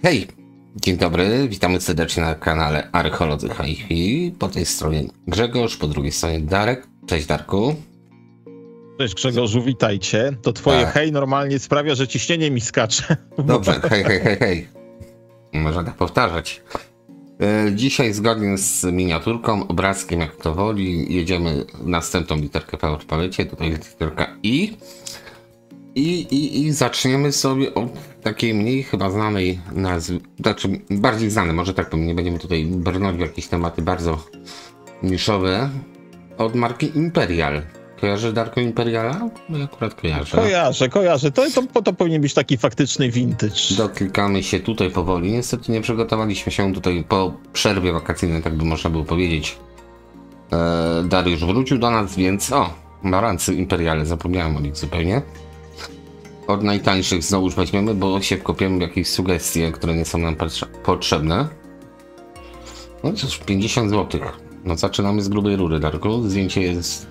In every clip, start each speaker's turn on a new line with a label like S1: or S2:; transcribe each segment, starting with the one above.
S1: Hej, dzień dobry, witamy serdecznie na kanale Archeolodzy HiFi. Po tej stronie Grzegorz, po drugiej stronie Darek. Cześć Darku.
S2: Cześć Grzegorzu, witajcie. To twoje hej normalnie sprawia, że ciśnienie mi skacze.
S1: Dobrze, hej. Można tak powtarzać. Dzisiaj zgodnie z miniaturką, obrazkiem jak to woli, jedziemy następną literkę V w palecie, tutaj jest literka I. I zaczniemy sobie od takiej mniej chyba znanej nazwy, znaczy bardziej znanej, może tak powiem, nie będziemy tutaj brnąć w jakieś tematy bardzo niszowe, od marki Imperial. Kojarzysz Darko Imperiala? No ja akurat kojarzę.
S2: Kojarzę. To powinien być taki faktyczny vintage.
S1: Doklikamy się tutaj powoli. Niestety nie przygotowaliśmy się tutaj po przerwie wakacyjnej, tak by można było powiedzieć. Dariusz wrócił do nas, więc marancy Imperiale, zapomniałem o nich zupełnie. Od najtańszych znowu weźmiemy, bo się wkopiemy w jakieś sugestie, które nie są nam potrzebne. No cóż, 50 zł. No zaczynamy z grubej rury, Darku. Zdjęcie jest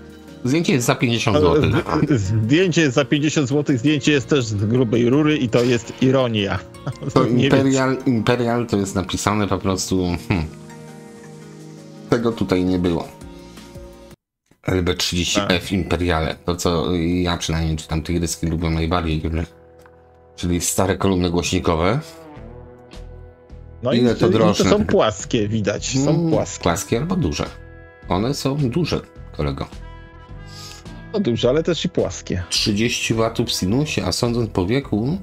S1: za 50 zł.
S2: Zdjęcie jest za 50 zł, zdjęcie jest też z grubej rury i to jest ironia.
S1: To Imperial to jest napisane po prostu... Tego tutaj nie było. LB30F Imperiale. To co ja przynajmniej czytam tych dyski lubię najbardziej. Czyli stare kolumny głośnikowe.
S2: No ile to droższe? To są płaskie, widać. Są płaskie.
S1: Płaskie albo duże. One są duże, kolego.
S2: No duże, ale też i płaskie.
S1: 30 W w sinusie, a sądząc po wieku,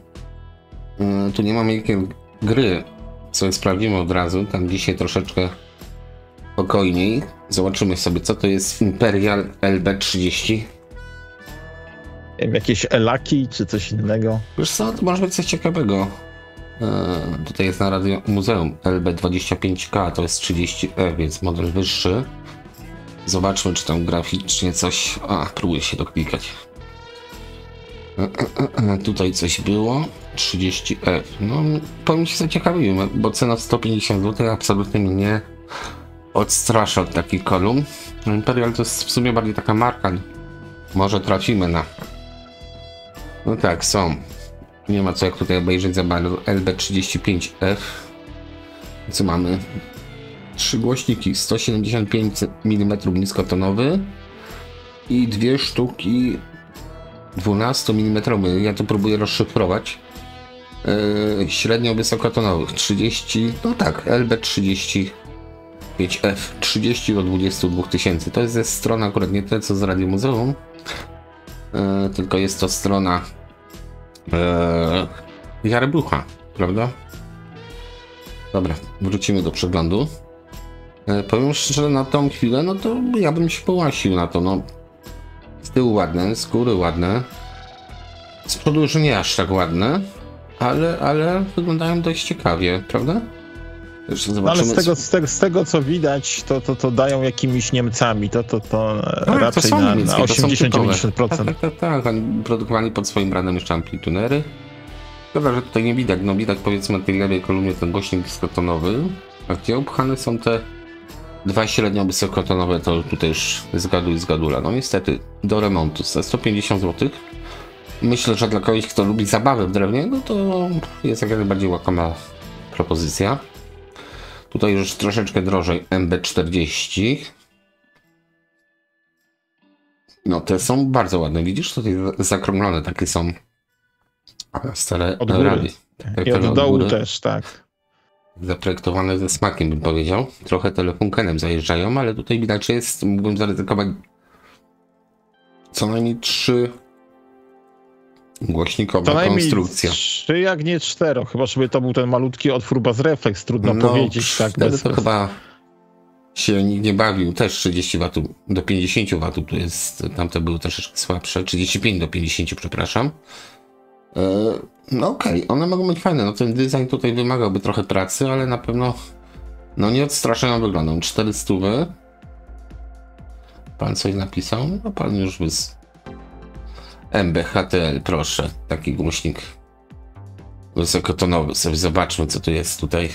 S1: tu nie mamy jakiej gry, co sprawdzimy od razu. Tam dzisiaj troszeczkę spokojniej. Zobaczymy sobie, co to jest Imperial LB30.
S2: Jakieś elaki czy coś innego?
S1: Wiesz co, to może być coś ciekawego. Tutaj jest na Radio Muzeum LB25K, to jest 30E, więc model wyższy. Zobaczmy, czy tam graficznie coś... próbuję się doklikać. Tutaj coś było. 30F. No, powiem ci, co ciekawiło, bo cena 150 zł absolutnie mnie nie odstrasza od takich kolumn. Imperial to jest w sumie bardziej taka marka. Może trafimy na... No tak, są. Nie ma co jak tutaj obejrzeć za bardzo. LB35F. Co mamy? 3 głośniki 175 mm niskotonowy i 2 sztuki 12 mm. Ja to próbuję rozszyfrować. Średnio wysokotonowych 30, no tak, LB35F 30 do 22 tysięcy. To jest ze strony akurat nie te co z Radio Muzeum, tylko jest to strona Jarebrucha, prawda? Dobra, wrócimy do przeglądu. Powiem szczerze, na tą chwilę, no to ja bym się połasił na to, no. Z tyłu ładne, skóry ładne. Z przodu już nie aż tak ładne, ale wyglądają dość ciekawie, prawda?
S2: Zobaczymy, ale z tego co widać, to dają jakimiś Niemcami, to raczej
S1: to
S2: na
S1: niemieckie,
S2: 80-90%.
S1: Tak, oni produkowali pod swoim brandem jeszcze amplitunery. Szkoda, że tutaj nie widać, no widać powiedzmy na tej lewej kolumnie ten głośnik dyskotonowy, a gdzie upchane są te dwa średnio wysokotonowe, to tutaj już zgaduj zgadula. No niestety, do remontu za 150 zł. Myślę, że dla kogoś, kto lubi zabawę w drewnie, no to jest jak najbardziej łakoma propozycja. Tutaj już troszeczkę drożej MB40. No te są bardzo ładne, widzisz? Tutaj zakrąglone takie są stare
S2: od góry.
S1: rady.
S2: I od dołu też, tak.
S1: Zaprojektowane ze smakiem, bym powiedział. Trochę telefunkenem zajeżdżają, ale tutaj widać, że jest, mógłbym zaryzykować co najmniej 3 głośnikowe konstrukcje.
S2: 3, jak nie 4, chyba żeby to był ten malutki otwór Bassreflex, trudno powiedzieć. Tak,
S1: wtedy to chyba się nikt nie bawił, też 30 W do 50 W, tu jest, tamte były troszeczkę słabsze, 35 do 50, przepraszam. No okej, one mogą być fajne, no ten design tutaj wymagałby trochę pracy, ale na pewno no nie odstraszają wyglądem. 400. Pan coś napisał? No pan już MBHTL, proszę, taki głośnik wysokotonowy, sobie zobaczmy co tu jest tutaj.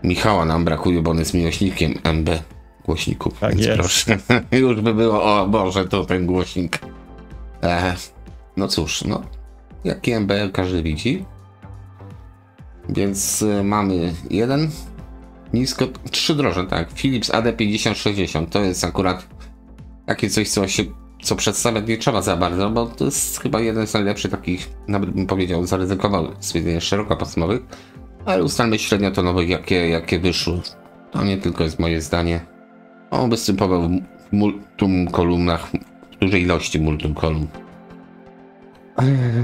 S1: Michała nam brakuje, bo on jest miłośnikiem MB głośników,
S2: tak
S1: więc
S2: jest.
S1: proszę, już by było, o Boże, to ten głośnik. No cóż, no, jaki MB każdy widzi. Więc mamy jeden nisko, 3 droże, tak. Philips AD5060 to jest akurat takie coś, co przedstawiać nie trzeba za bardzo, bo to jest chyba jeden z najlepszych takich, nawet bym powiedział, zaryzykował stwierdzenie szerokopasmowych, ale ustalmy średniotonowych, jakie wyszły. To nie tylko jest moje zdanie. On występował w multum kolumnach, w dużej ilości multum kolumn.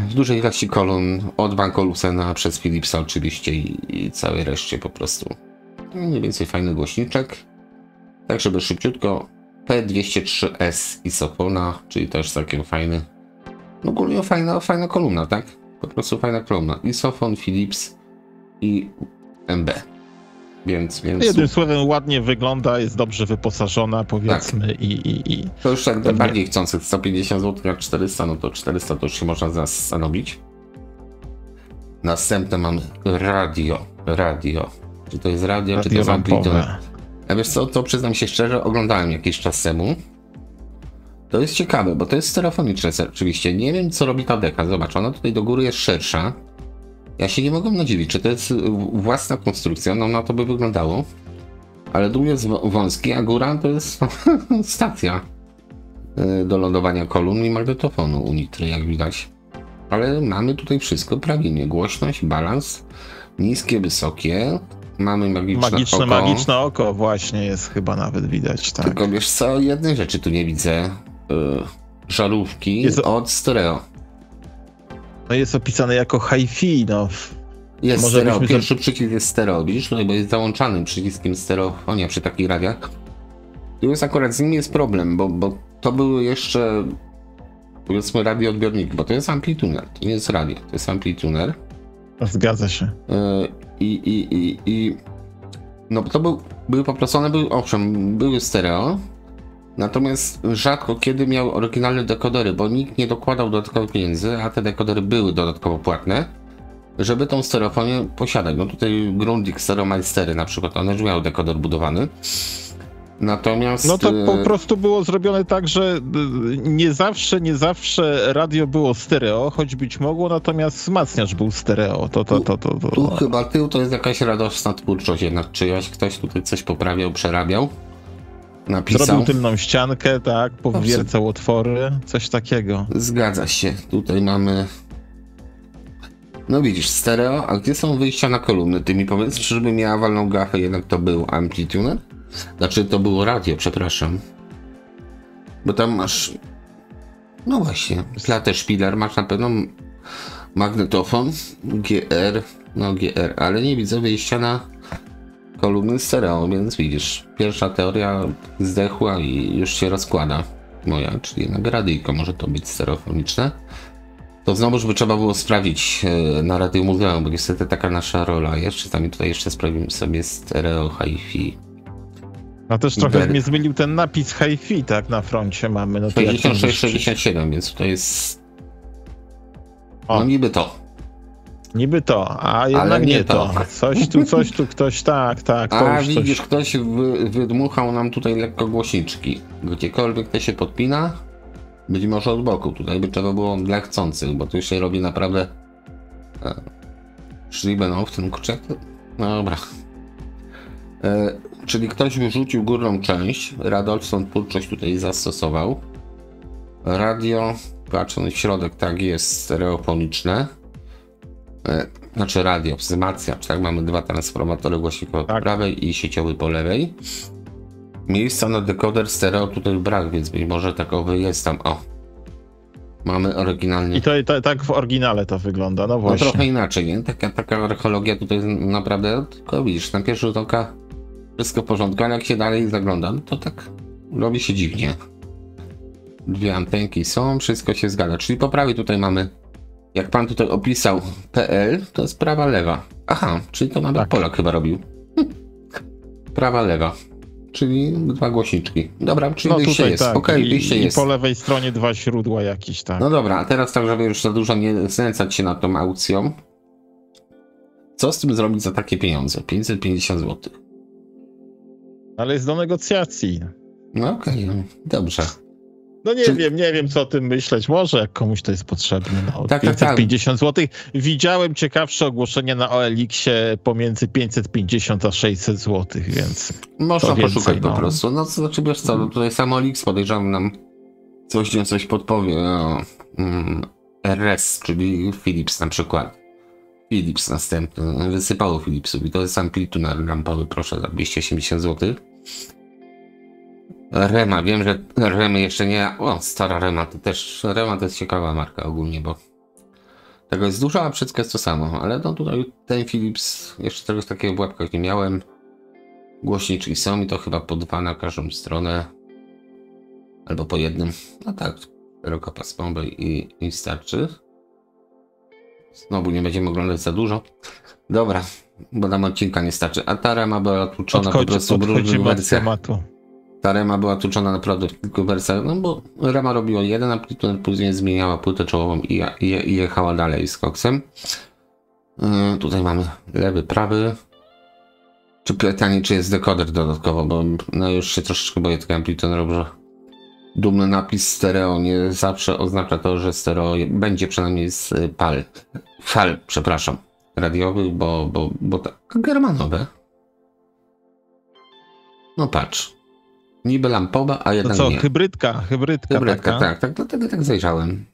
S1: W dużej ilości kolumn, od Banco Lucena przez Philipsa oczywiście i całej reszcie po prostu. Mniej więcej fajny głośniczek. Tak, żeby szybciutko. P203S Isofona, czyli też całkiem fajny. No ogólnie fajna kolumna, tak? Po prostu fajna kolumna. Isofon, Philips i MB. Więc...
S2: Jednym słowem ładnie wygląda, jest dobrze wyposażona, powiedzmy, tak. i...
S1: To już tak bardziej chcących 150 zł jak 400, no to 400 to już się można zastanowić. Następne mamy radio. Czy to jest radio czy to jest amplitude? A wiesz co, to przyznam się szczerze, oglądałem jakiś czas temu. To jest ciekawe, bo to jest stereofoniczne oczywiście. Nie wiem, co robi ta deka. Zobacz, ona tutaj do góry jest szersza. Ja się nie mogę nadziwić, czy to jest własna konstrukcja, no na to by wyglądało. Ale dół jest wąski, a góra to jest stacja do lądowania kolumn i magnetofonu u Nitry, jak widać. Ale mamy tutaj wszystko prawidłnie. Głośność, balans, niskie, wysokie. Mamy magiczne
S2: oko właśnie jest chyba nawet widać, tak.
S1: Tylko wiesz co, jednej rzeczy tu nie widzę. Żarówki od stereo.
S2: No jest opisane jako hi-fi, no.
S1: Jest może stereo, pierwszy przycisk jest stereo, widzisz? No bo jest załączanym przyciskiem stereofonia przy takich radiach. Tu jest akurat z nimi jest problem, bo to były jeszcze powiedzmy radioodbiorniki, bo to jest amplituner, to nie jest radio, to jest amplituner.
S2: Zgadza się.
S1: No to były poprosone, były stereo, natomiast rzadko kiedy miał oryginalne dekodery, bo nikt nie dokładał dodatkowych pieniędzy, a te dekodery były dodatkowo płatne, żeby tą stereofonię posiadać. No tutaj Grundig, Stereomeistery na przykład, one już miały dekoder budowany. Natomiast...
S2: No to po prostu było zrobione tak, że nie zawsze radio było stereo, choć być mogło, natomiast wzmacniacz był stereo.
S1: Tu chyba tył to jest jakaś radosna twórczość jednak czyjaś, ktoś tutaj coś poprawiał, przerabiał, napisał.
S2: Zrobił tylną ściankę, tak, powiercał otwory, coś takiego.
S1: Zgadza się, tutaj mamy... No widzisz, stereo, a gdzie są wyjścia na kolumny? Ty mi powiedz, żeby miała walną gafę, jednak to był amplituner? Znaczy to było radio, przepraszam. Bo tam masz... No właśnie, Plattenspieler, masz na pewno magnetofon, GR, ale nie widzę wyjścia na kolumny stereo, więc widzisz, pierwsza teoria zdechła i już się rozkłada moja, czyli jednak radyjko może to być stereofoniczne. To znowuż by trzeba było sprawdzić na Radiu Muzeum, bo niestety taka nasza rola jest, czasami tutaj jeszcze sprawimy sobie stereo hi-fi.
S2: No też trochę mnie zmylił ten napis hi-fi, tak, na froncie mamy. No
S1: 66-67, więc to jest... No niby to.
S2: Niby to, a jednak ale nie to. Coś tu ktoś, tak.
S1: A widzisz, ktoś wydmuchał nam tutaj lekko głośniczki. Gdziekolwiek to się podpina, być może od boku. Tutaj by trzeba było dla chcących, bo tu się robi naprawdę... Szliben w tym kurczak. No dobra. Czyli ktoś wyrzucił górną część, Radolfson twórczość tutaj zastosował. Radio, patrząc w środek, tak jest stereofoniczne. Znaczy radio, wzmacniacz, tak? Mamy dwa transformatory głośnikowe po prawej i sieciowy po lewej. Miejsca na dekoder stereo tutaj brak, więc być może takowy jest tam. O! Mamy oryginalnie.
S2: I to tak w oryginale to wygląda, no właśnie.
S1: No trochę inaczej, nie? Taka archeologia tutaj naprawdę, tylko widzisz, na pierwszy rzut oka wszystko w porządku, ale jak się dalej zagląda, no to tak robi się dziwnie. Dwie antenki są, wszystko się zgadza. Czyli po prawej tutaj mamy, jak pan tutaj opisał PL, to jest prawa, lewa. Aha, czyli to nawet Polak chyba robił. Prawa, lewa. Czyli dwa głośniczki. Dobra, czyli wyjście jest. Okej, wyjście jest.
S2: I po lewej stronie dwa źródła jakieś, tak.
S1: No dobra, a teraz tak, żeby już za dużo nie znęcać się nad tą aukcją. Co z tym zrobić za takie pieniądze? 550 zł.
S2: Ale jest do negocjacji.
S1: No okej, dobrze.
S2: No nie wiem co o tym myśleć. Może jak komuś to jest potrzebne. No,
S1: Tak,
S2: 550 zł. Widziałem ciekawsze ogłoszenia na OLX-ie pomiędzy 550 a 600 zł, więc
S1: można
S2: więcej,
S1: poszukać po prostu. No to znaczy, wiesz co, tutaj sam OLX podejrzewam nam coś podpowie. RS, czyli Philips na przykład. Philips następny. Wysypało Philipsów i to jest amplituner lampowy, proszę, za 280 zł. Rema, wiem, że Remy jeszcze nie... O, stara Rema, Rema to jest ciekawa marka ogólnie, bo tego jest dużo, a wszystko jest to samo, ale no tutaj ten Philips, jeszcze czegoś takiego w łapkach nie miałem. Głośniczki są i to chyba po 2 na każdą stronę, albo po jednym, no tak, szerokopasmowy i starczy. Znowu nie będziemy oglądać za dużo. Dobra, bo nam odcinka nie starczy, a ta Rema była tłuczona po prostu w różnych wersjach. Ta Rema była tłuczona naprawdę w kilku wersjach, no bo Rema robiła jeden amplituner, później zmieniała płytę czołową i jechała dalej z koksem. Tutaj mamy lewy, prawy. Czy pytanie, czy jest dekoder dodatkowo, bo no już się troszeczkę boję tego amplituneru, że dumny napis stereo nie zawsze oznacza to, że stereo będzie przynajmniej z fal, przepraszam, radiowych, bo tak germanowe. No patrz. Niby lampowa, a jednak
S2: to co,
S1: nie.
S2: Hybrydka,
S1: tak, dlatego tak zajrzałem.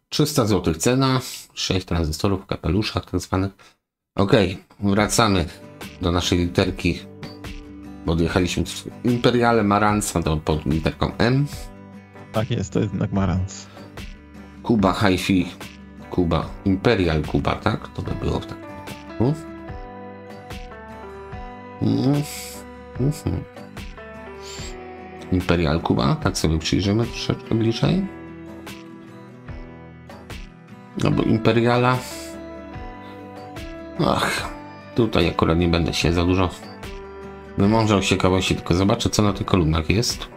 S1: 300 zł cena, 6 tranzystorów w kapeluszach tak zwanych. Okej, wracamy do naszej literki. Bo odjechaliśmy Imperiale Marantz, to pod literką M. Tak
S2: jest, to jednak Marantz.
S1: Kuba Hi-Fi, Kuba, Imperial Kuba, tak? To by było w takim. Imperial Kuba, tak sobie przyjrzymy troszeczkę bliżej. No bo Imperiala... Ach, tutaj akurat nie będę się za dużo wymążał z ciekawości, tylko zobaczę co na tych kolumnach jest.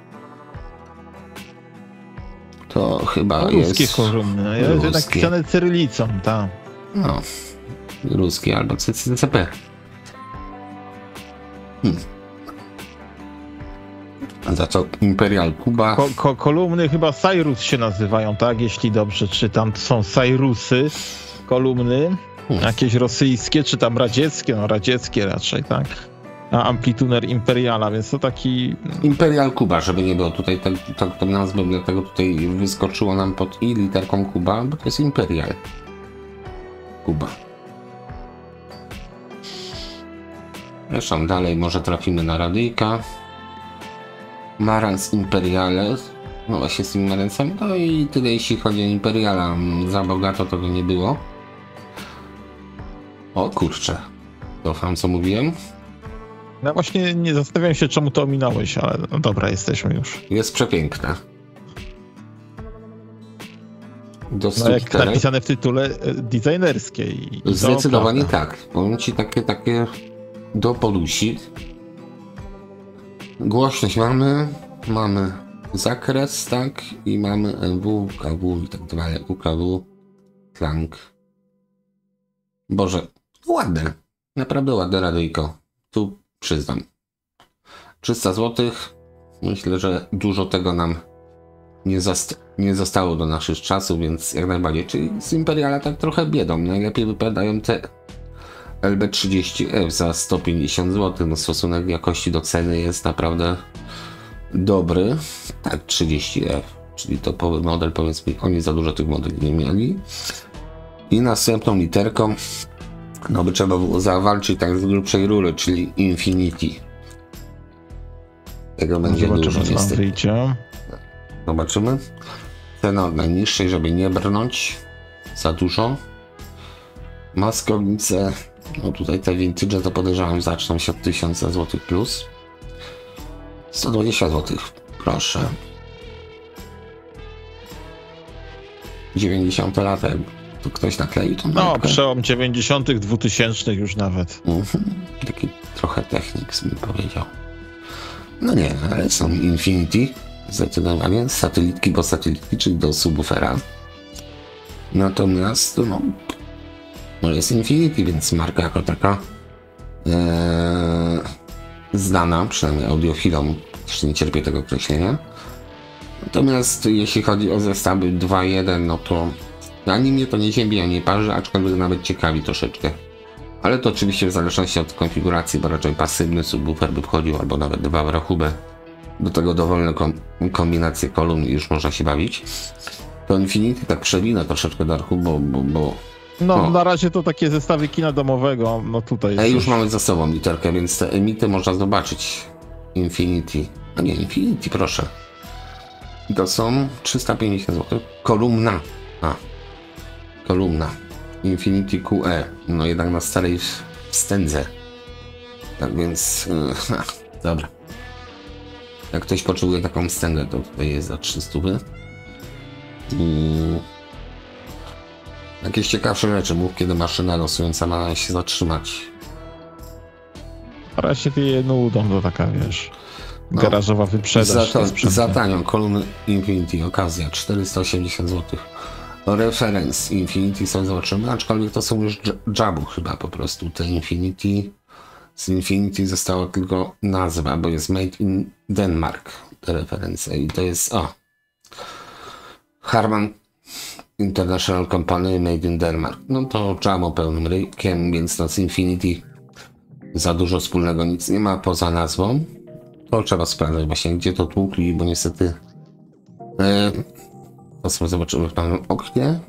S1: To chyba
S2: ruskie
S1: jest...
S2: kolumny, jest jednak pisane cyrylicą, tak.
S1: No, ruskie albo CCCP. Za co Imperial Kuba.
S2: Kolumny chyba Cyrus się nazywają, tak? Jeśli dobrze czytam, to są Cyrusy, kolumny, jakieś rosyjskie, czy tam radzieckie, no radzieckie raczej, tak? A amplituner Imperiala, więc to taki...
S1: Imperial Kuba, żeby nie było tutaj tak nazwy, dlatego tutaj wyskoczyło nam pod i literką Kuba, bo to jest Imperial Kuba. Zresztą dalej może trafimy na radyjka. Marantz Imperiale. No właśnie z tymi Marantzami. No i tyle jeśli chodzi o Imperiala. Za bogato tego nie było. O kurczę. Cofam co mówiłem.
S2: No właśnie nie zastanawiam się czemu to ominąłeś, ale no dobra, jesteśmy już.
S1: Jest przepiękne.
S2: No jak napisane w tytule designerskie.
S1: Zdecydowanie tak. Powiem ci takie do podusi. Głośność mamy zakres, tak, i mamy NW, KW i tak dalej, UKW, klang. Boże, ładne, naprawdę ładne radyjko, tu przyznam. 300 zł, myślę, że dużo tego nam nie zostało do naszych czasów, więc jak najbardziej, czyli z Imperiala tak trochę biedą, najlepiej wypadają te LB30F za 150 zł, no stosunek jakości do ceny jest naprawdę dobry. Tak, 30F, czyli topowy model, powiedzmy, oni za dużo tych modeli nie mieli. I następną literką, no by trzeba było zawalczyć tak z grubszej rury, czyli Infinity. Tego będzie dużo niestety. Zobaczymy. Cena od najniższej, żeby nie brnąć za dużo. Maskownice, no tutaj te vintage to podejrzewam zaczną się od 1000 zł plus. 120 zł, proszę. 90 lat, to ktoś nakleił tą markę.
S2: No, przełom 90 2000 już nawet.
S1: Taki trochę technik bym powiedział. No nie, ale są Infinity, zdecydowanie, satelitki, bo satelitki, czyli do subwoofera. Natomiast, no jest Infinity, więc marka jako taka znana, przynajmniej audiofilom, Też nie cierpię tego określenia. Natomiast jeśli chodzi o zestawy 2.1, no to ani mnie to nie ziemi, ani nie parzy, aczkolwiek nawet ciekawi troszeczkę. Ale to oczywiście w zależności od konfiguracji, bo raczej pasywny subwoofer by wchodził, albo nawet 2 w rachubę. Do tego dowolne kombinacje kolumn i już można się bawić. To Infinity tak przewinę troszeczkę Darku, bo
S2: no, na razie to takie zestawy kina domowego, no tutaj jest.
S1: już mamy za sobą literkę, więc te emity można zobaczyć. Infinity. A nie, Infinity, proszę. To są 350 zł. Kolumna. Kolumna. Infinity QE. No jednak na starej wstędze. Tak więc... dobra. Jak ktoś potrzebuje taką wstęgę, to tutaj jest za 300. Jakieś ciekawsze rzeczy. Mów, kiedy maszyna losująca ma się zatrzymać.
S2: Na razie je nudą, to taka, wiesz, garażowa wyprzedaż.
S1: Za tanią. Kolumny Infinity. Okazja. 480 zł. Reference Infinity są zobaczymy, aczkolwiek to są już Jabu chyba po prostu. Te Infinity. Z Infinity została tylko nazwa, bo jest Made in Denmark. Te referencje. I to jest Harman International Company Made in Denmark. No to Jamo pełnym rykiem, więc to z Infinity za dużo wspólnego nic nie ma poza nazwą. To trzeba sprawdzać właśnie, gdzie to tłukli, bo niestety to sobie zobaczymy w pewnym oknie.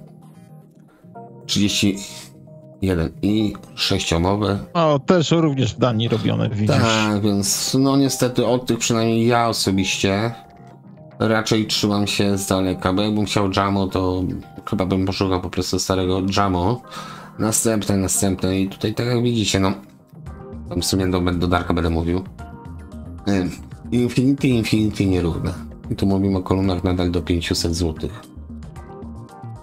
S1: 31 i 6-omowe.
S2: O, też również w Danii robione, widzisz.
S1: Tak, więc no niestety od tych przynajmniej ja osobiście raczej trzymam się z daleka, bo jakbym chciał Jamo, to chyba bym poszukał po prostu starego Jamo. Następne i tutaj tak jak widzicie, no w sumie do Darka będę mówił. Infinity nierówne. I tu mówimy o kolumnach nadal do 500 zł.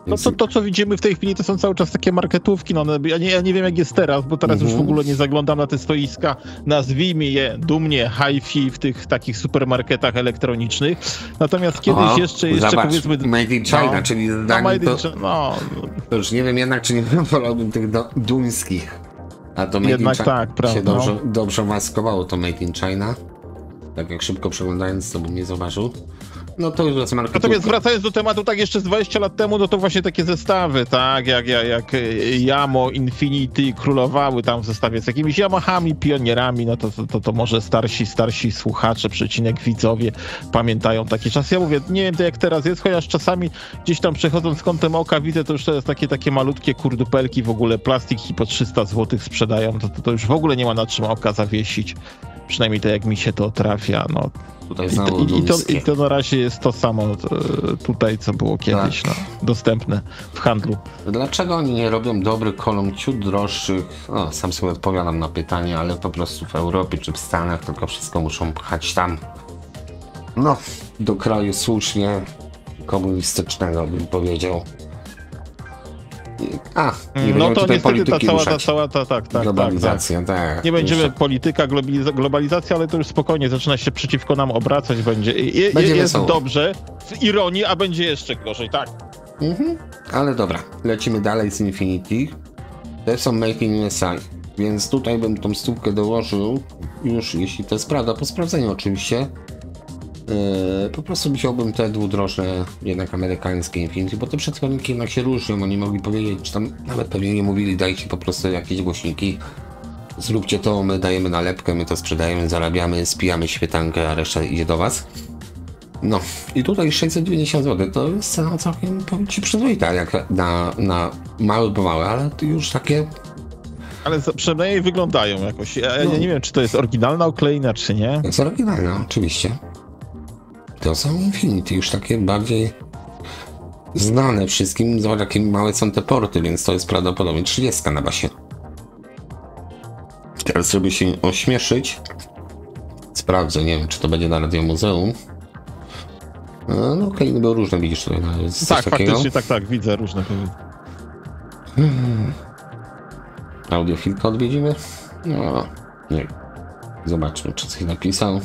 S2: No to co widzimy w tej chwili, to są cały czas takie marketówki. No, ja nie wiem jak jest teraz, bo teraz już w ogóle nie zaglądam na te stoiska. Nazwijmy je dumnie hi-fi w tych takich supermarketach elektronicznych. Natomiast kiedyś jeszcze
S1: zobacz,
S2: powiedzmy...
S1: Made in China, czyli to już nie wiem jednak, czy nie wolałbym tych duńskich. A to Made
S2: jednak
S1: in
S2: tak, prawda.
S1: się dobrze maskowało to Made in China. Tak jak szybko przeglądając, to bym nie zauważył. No to już jest marketing.
S2: Natomiast wracając do tematu, tak jeszcze z 20 lat temu, no to właśnie takie zestawy, tak, jak Jamo, Infinity królowały tam w zestawie z jakimiś Yamahami, pionierami, no to może starsi słuchacze, widzowie pamiętają takie czasy. Ja mówię, nie wiem to jak teraz jest, chociaż czasami gdzieś tam przechodząc kątem oka widzę, to już to jest takie malutkie kurdupelki, w ogóle plastiki po 300 zł sprzedają, to już w ogóle nie ma na czym oka zawiesić. Przynajmniej to jak mi się to trafia, no.
S1: Tutaj
S2: I to na razie jest to samo tutaj, co było kiedyś, tak. No, dostępne w handlu.
S1: Dlaczego oni nie robią dobrych kolumn ciut droższych? Sam sobie odpowiadam na pytanie, ale po prostu w Europie czy w Stanach tylko wszystko muszą pchać tam. No, do kraju słusznie komunistycznego bym powiedział. Nie
S2: no to niestety ta cała
S1: globalizacja, tak.
S2: Nie będziemy polityka, globalizacja, ale to już spokojnie zaczyna się przeciwko nam obracać, jest dobrze, z ironii, a będzie jeszcze gorzej, tak.
S1: Ale dobra, lecimy dalej z Infinity. Te są Made in USA, więc tutaj bym tą stówkę dołożył, już jeśli to jest prawda, po sprawdzeniu oczywiście. Po prostu wziąłbym te dwudrożne, jednak amerykańskie Infinity, bo te przedstawionki jednak się różnią, oni mogli powiedzieć, czy tam nawet pewnie nie mówili, dajcie po prostu jakieś głośniki, zróbcie to, my dajemy nalepkę, my to sprzedajemy, zarabiamy, spijamy świetankę, a reszta idzie do was. No i tutaj 690 zł, to jest cena całkiem, powiem ci, przyzwoita, jak na małe bo małe, ale to już takie...
S2: Ale przynajmniej wyglądają jakoś, ja nie wiem, czy to jest oryginalna okleina, czy nie.
S1: To jest oryginalna, oczywiście. To są Infinity, już takie bardziej znane wszystkim. Zobacz, jakie małe są te porty, więc to jest prawdopodobnie 30 na basie. Teraz, żeby się ośmieszyć, sprawdzę, nie wiem, czy to będzie na Radiomuzeum. No okej, były różne, widzisz tutaj.
S2: Tak, faktycznie, tak, widzę różne.
S1: Audiofilkę odwiedzimy? No, nie. Zobaczmy, czy coś napisał.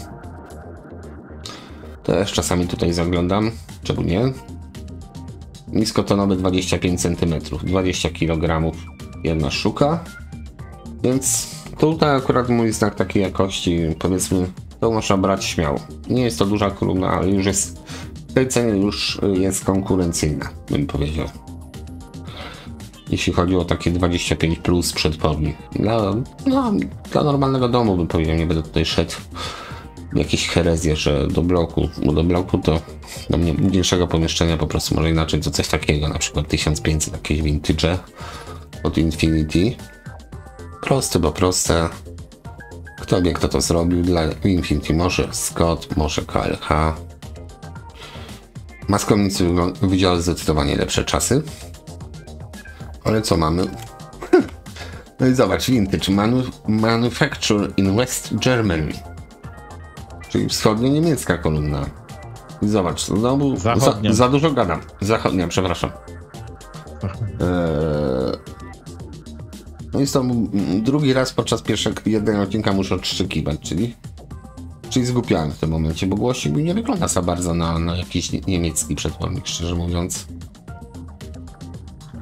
S1: Też czasami tutaj zaglądam, czemu nie? Niskotonowy 25 cm, 20 kg, jedna sztuka. Więc tutaj akurat mój znak takiej jakości, powiedzmy, to można brać śmiało. Nie jest to duża kolumna, ale już jest w tej cenie już jest konkurencyjna, bym powiedział. Jeśli chodzi o takie 25 plus przetworni. Dla normalnego domu bym powiedział, nie będę tutaj szedł w jakieś herezje, że do bloku, bo do bloku to do mniejszego pomieszczenia po prostu może inaczej, to coś takiego, na przykład 1500 jakieś vintage od Infinity. Proste, bo proste. Kto wie, kto to zrobił dla Infinity? Może Scott, może KLH. Maskownicy widziały zdecydowanie lepsze czasy. Ale co mamy? No i zobacz, vintage manufacture in West Germany. Czyli wschodnio-niemiecka kolumna. I zobacz, znowu za dużo gadam. Zachodnia, przepraszam. No i znowu drugi raz podczas jednego odcinka muszę odszczykiwać, czyli zgłupiałem w tym momencie, bo głośnik nie wygląda za bardzo na jakiś niemiecki przetwornik, szczerze mówiąc.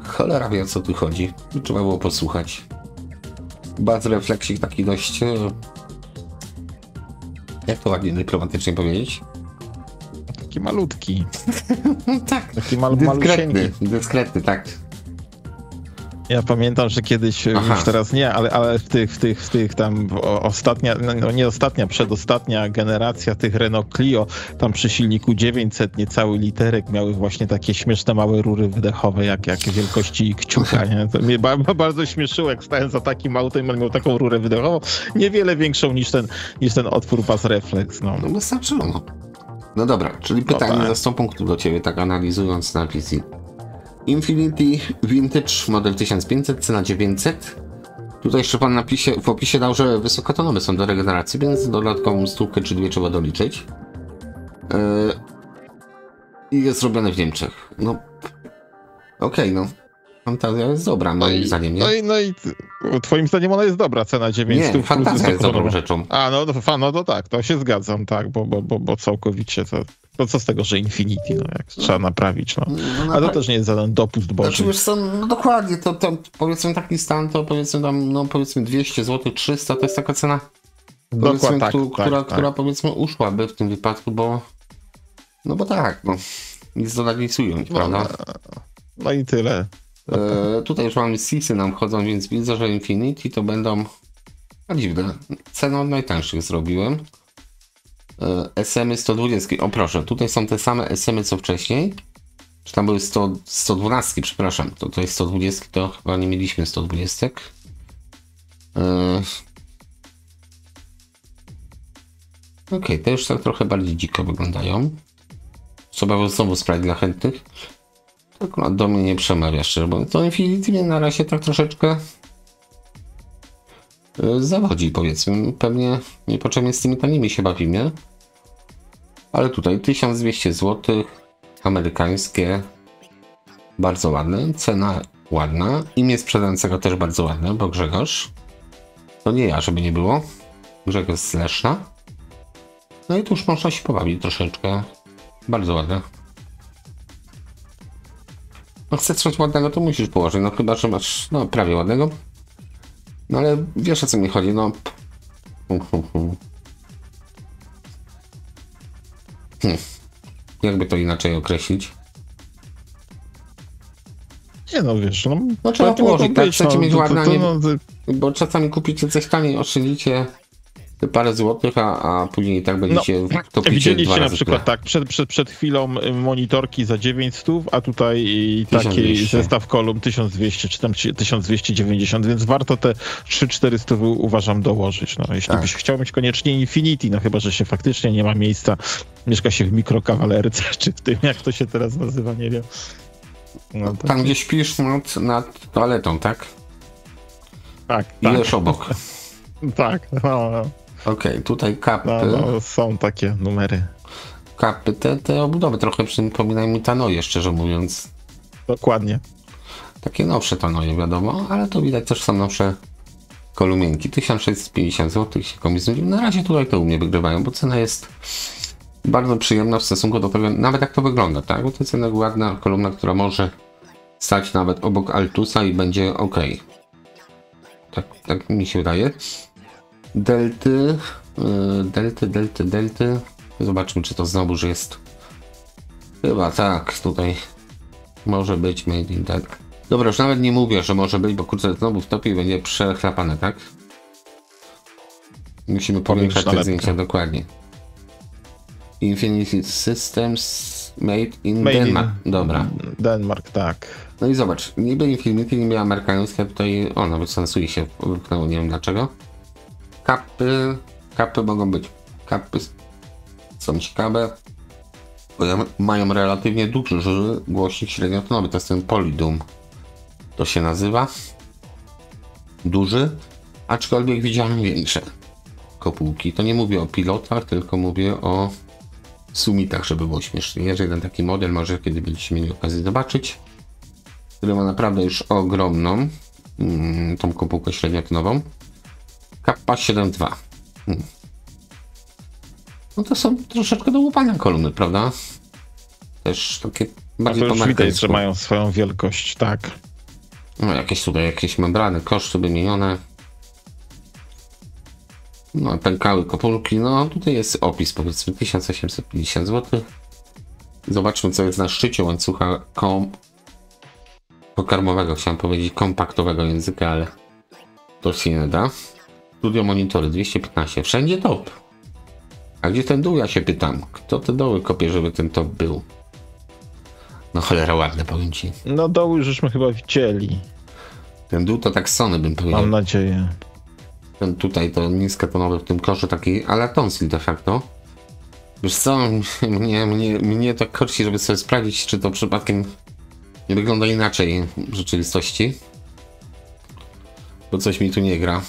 S1: Cholera wie, o co tu chodzi. Trzeba było posłuchać. Baz refleksik taki dość... Jak to ładnie dyplomatycznie powiedzieć?
S2: Taki malutki.
S1: Tak.
S2: Taki
S1: dyskretny, tak.
S2: Ja pamiętam, że kiedyś, już teraz nie, ale w tych tam ostatnia, no nie ostatnia, przedostatnia generacja tych Renault Clio, tam przy silniku 900 niecały literek miały właśnie takie śmieszne małe rury wydechowe, jak wielkości kciuka, nie? To mnie bardzo śmieszyło, jak stałem za takim autem, on miał taką rurę wydechową, niewiele większą niż ten otwór Baz Reflex, no.
S1: No wystarczyło, no. No dobra, czyli pytanie za 100 punktów do ciebie, tak analizując napis. Infinity Vintage model 1500, cena 900. Tutaj jeszcze pan w opisie dał, że wysokotonowe są do regeneracji, więc dodatkową stówkę czy dwie trzeba doliczyć. I jest zrobione w Niemczech. No, okej, no. Fantazja jest dobra, moim zdaniem, nie?
S2: No i twoim zdaniem ona jest dobra, cena 900.
S1: Nie, fantazja jest dobrą rzeczą.
S2: No to tak, to się zgadzam, tak, bo całkowicie to co z tego, że Infinity, no jak trzeba naprawić, no. A to też nie jest żaden dopust boży.
S1: Znaczy, wiesz co, no dokładnie, to powiedzmy taki stan, to powiedzmy tam, no powiedzmy 200 zł, 300, to jest taka cena, powiedzmy, która powiedzmy uszłaby w tym wypadku, bo nic dodać, nic ująć, prawda?
S2: No i tyle.
S1: Tutaj już mamy CIS-y nam chodzą, więc widzę, że Infinity to będą dziwne. Cenę od najtańszych zrobiłem. SM-y 120. O proszę, tutaj są te same SM-y co wcześniej. Czy tam były 112, przepraszam. To jest 120, to chyba nie mieliśmy 120. Okej, te już tak trochę bardziej dziko wyglądają. Trzeba znowu sprawdzić dla chętnych. Akurat do mnie nie przemawia, szczerze, bo to Infinity mnie na razie tak troszeczkę zawodzi, powiedzmy. Pewnie niepotrzebnie z tymi tanimi się bawimy. Ale tutaj 1200 zł, amerykańskie, bardzo ładne, cena ładna, imię sprzedającego też bardzo ładne, bo Grzegorz. To nie ja, żeby nie było. Grzegorz z Leszna. No i tu już można się pobawić troszeczkę. Bardzo ładne. No chcesz coś ładnego, to musisz położyć, no chyba, że masz, no prawie ładnego. No ale wiesz, o co mi chodzi, no. Jakby to inaczej określić?
S2: Nie no, wiesz,
S1: no trzeba położyć, tak, chcecie mieć ładne, bo czasami kupicie coś taniej, oszczędzicie parę złotych, a później i tak będziecie to
S2: widzieliście na przykład tak, przed chwilą monitorki za 900, a tutaj taki zestaw kolumn 1200 czy tam 1290, więc warto te 300-400 uważam dołożyć. No, jeśli byś chciał mieć koniecznie Infinity, no chyba, że się faktycznie nie ma miejsca, mieszka się w mikrokawalerce, czy w tym, jak to się teraz nazywa, nie wiem. No, to
S1: tam gdzie śpisz nad toaletą, tak?
S2: Tak.
S1: I jesz obok.
S2: Tak, no.
S1: Okej, tutaj kapy.
S2: No, są takie numery.
S1: Kapy, te obudowy trochę przypominają mi Tanoje, szczerze mówiąc.
S2: Dokładnie.
S1: Takie nowsze Tanoje, wiadomo, ale to widać też są nowsze kolumienki. 1650 zł się komuś znudził. Na razie tutaj to u mnie wygrywają, bo cena jest bardzo przyjemna w stosunku do tego, nawet jak to wygląda, tak? Bo to jest jednak ładna kolumna, która może stać nawet obok Altusa i będzie ok. Tak mi się wydaje. delty. Delty. Zobaczmy, czy to znowuż jest. Chyba tak, tutaj może być made in Delta. Dobra, już nawet nie mówię, że może być, bo kurczę, znowu w topie będzie przechlapane, tak? Musimy powiększać te zdjęcia dokładnie. Infinity Systems made in Denmark. Dobra.
S2: Denmark, tak.
S1: No i zobacz, niby Infinity, niby amerykańskie, tutaj nawet sensuje się wypchnęło, nie wiem dlaczego. Kapy mogą być. Kapy są ciekawe, bo mają relatywnie duży głośnik średniotonowy, to jest ten Polydum. To się nazywa. Duży, aczkolwiek widziałem większe kopułki. To nie mówię o pilotach, tylko mówię o Summitach, żeby było śmiesznie. Jest jeden taki model, może kiedy będziecie mieli okazję zobaczyć, który ma naprawdę już ogromną tą kopułkę średniotonową. Kappa 7.2. No to są troszeczkę do łupania kolumny, prawda? Też takie bardziej
S2: to już widać, że mają swoją wielkość, tak.
S1: No jakieś membrany, koszty wymienione. No pękały kopulki, no tutaj jest opis, powiedzmy 1850 zł. Zobaczmy, co jest na szczycie łańcucha pokarmowego, chciałem powiedzieć kompaktowego języka, ale to się nie da. Studio monitory 215, wszędzie top. A gdzie ten dół, ja się pytam, kto te doły kopie, żeby ten top był? No cholera ładne, powiem ci.
S2: No doły już żeśmy chyba widzieli.
S1: Ten dół to tak Sony bym powiedział.
S2: Mam nadzieję.
S1: Ten tutaj to niskotonowy w tym koszu, taki a la tonsil de facto. Wiesz co, mnie to korci, żeby sobie sprawdzić, czy to przypadkiem nie wygląda inaczej w rzeczywistości. Bo coś mi tu nie gra.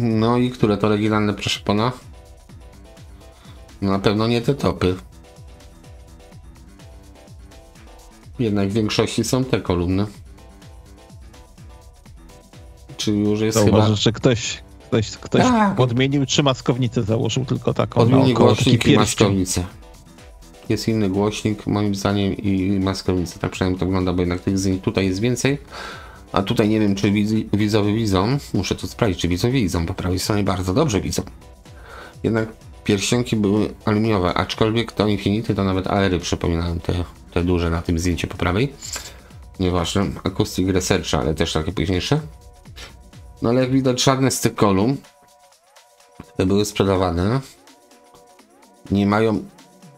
S1: No i które to oryginalne, proszę pana? No na pewno nie te topy. Jednak w większości są te kolumny. Czyli już jest
S2: chyba... że ktoś podmienił, czy maskownicę założył tylko taką.
S1: Podmienił głośnik i maskownicę. Jest inny głośnik moim zdaniem i maskownica. Tak przynajmniej to wygląda, bo jednak tych zdjęć tutaj jest więcej. A tutaj nie wiem, czy widzowie widzą. Muszę to sprawdzić, czy widzowie widzą. Po prawej stronie bardzo dobrze widzą. Jednak pierścionki były aluminiowe, aczkolwiek to Infinity to nawet AR-y przypominają te duże na tym zdjęciu po prawej. Nieważne, Acoustic Research, ale też takie późniejsze. No ale jak widać, żadne z tych kolumn, które były sprzedawane, nie mają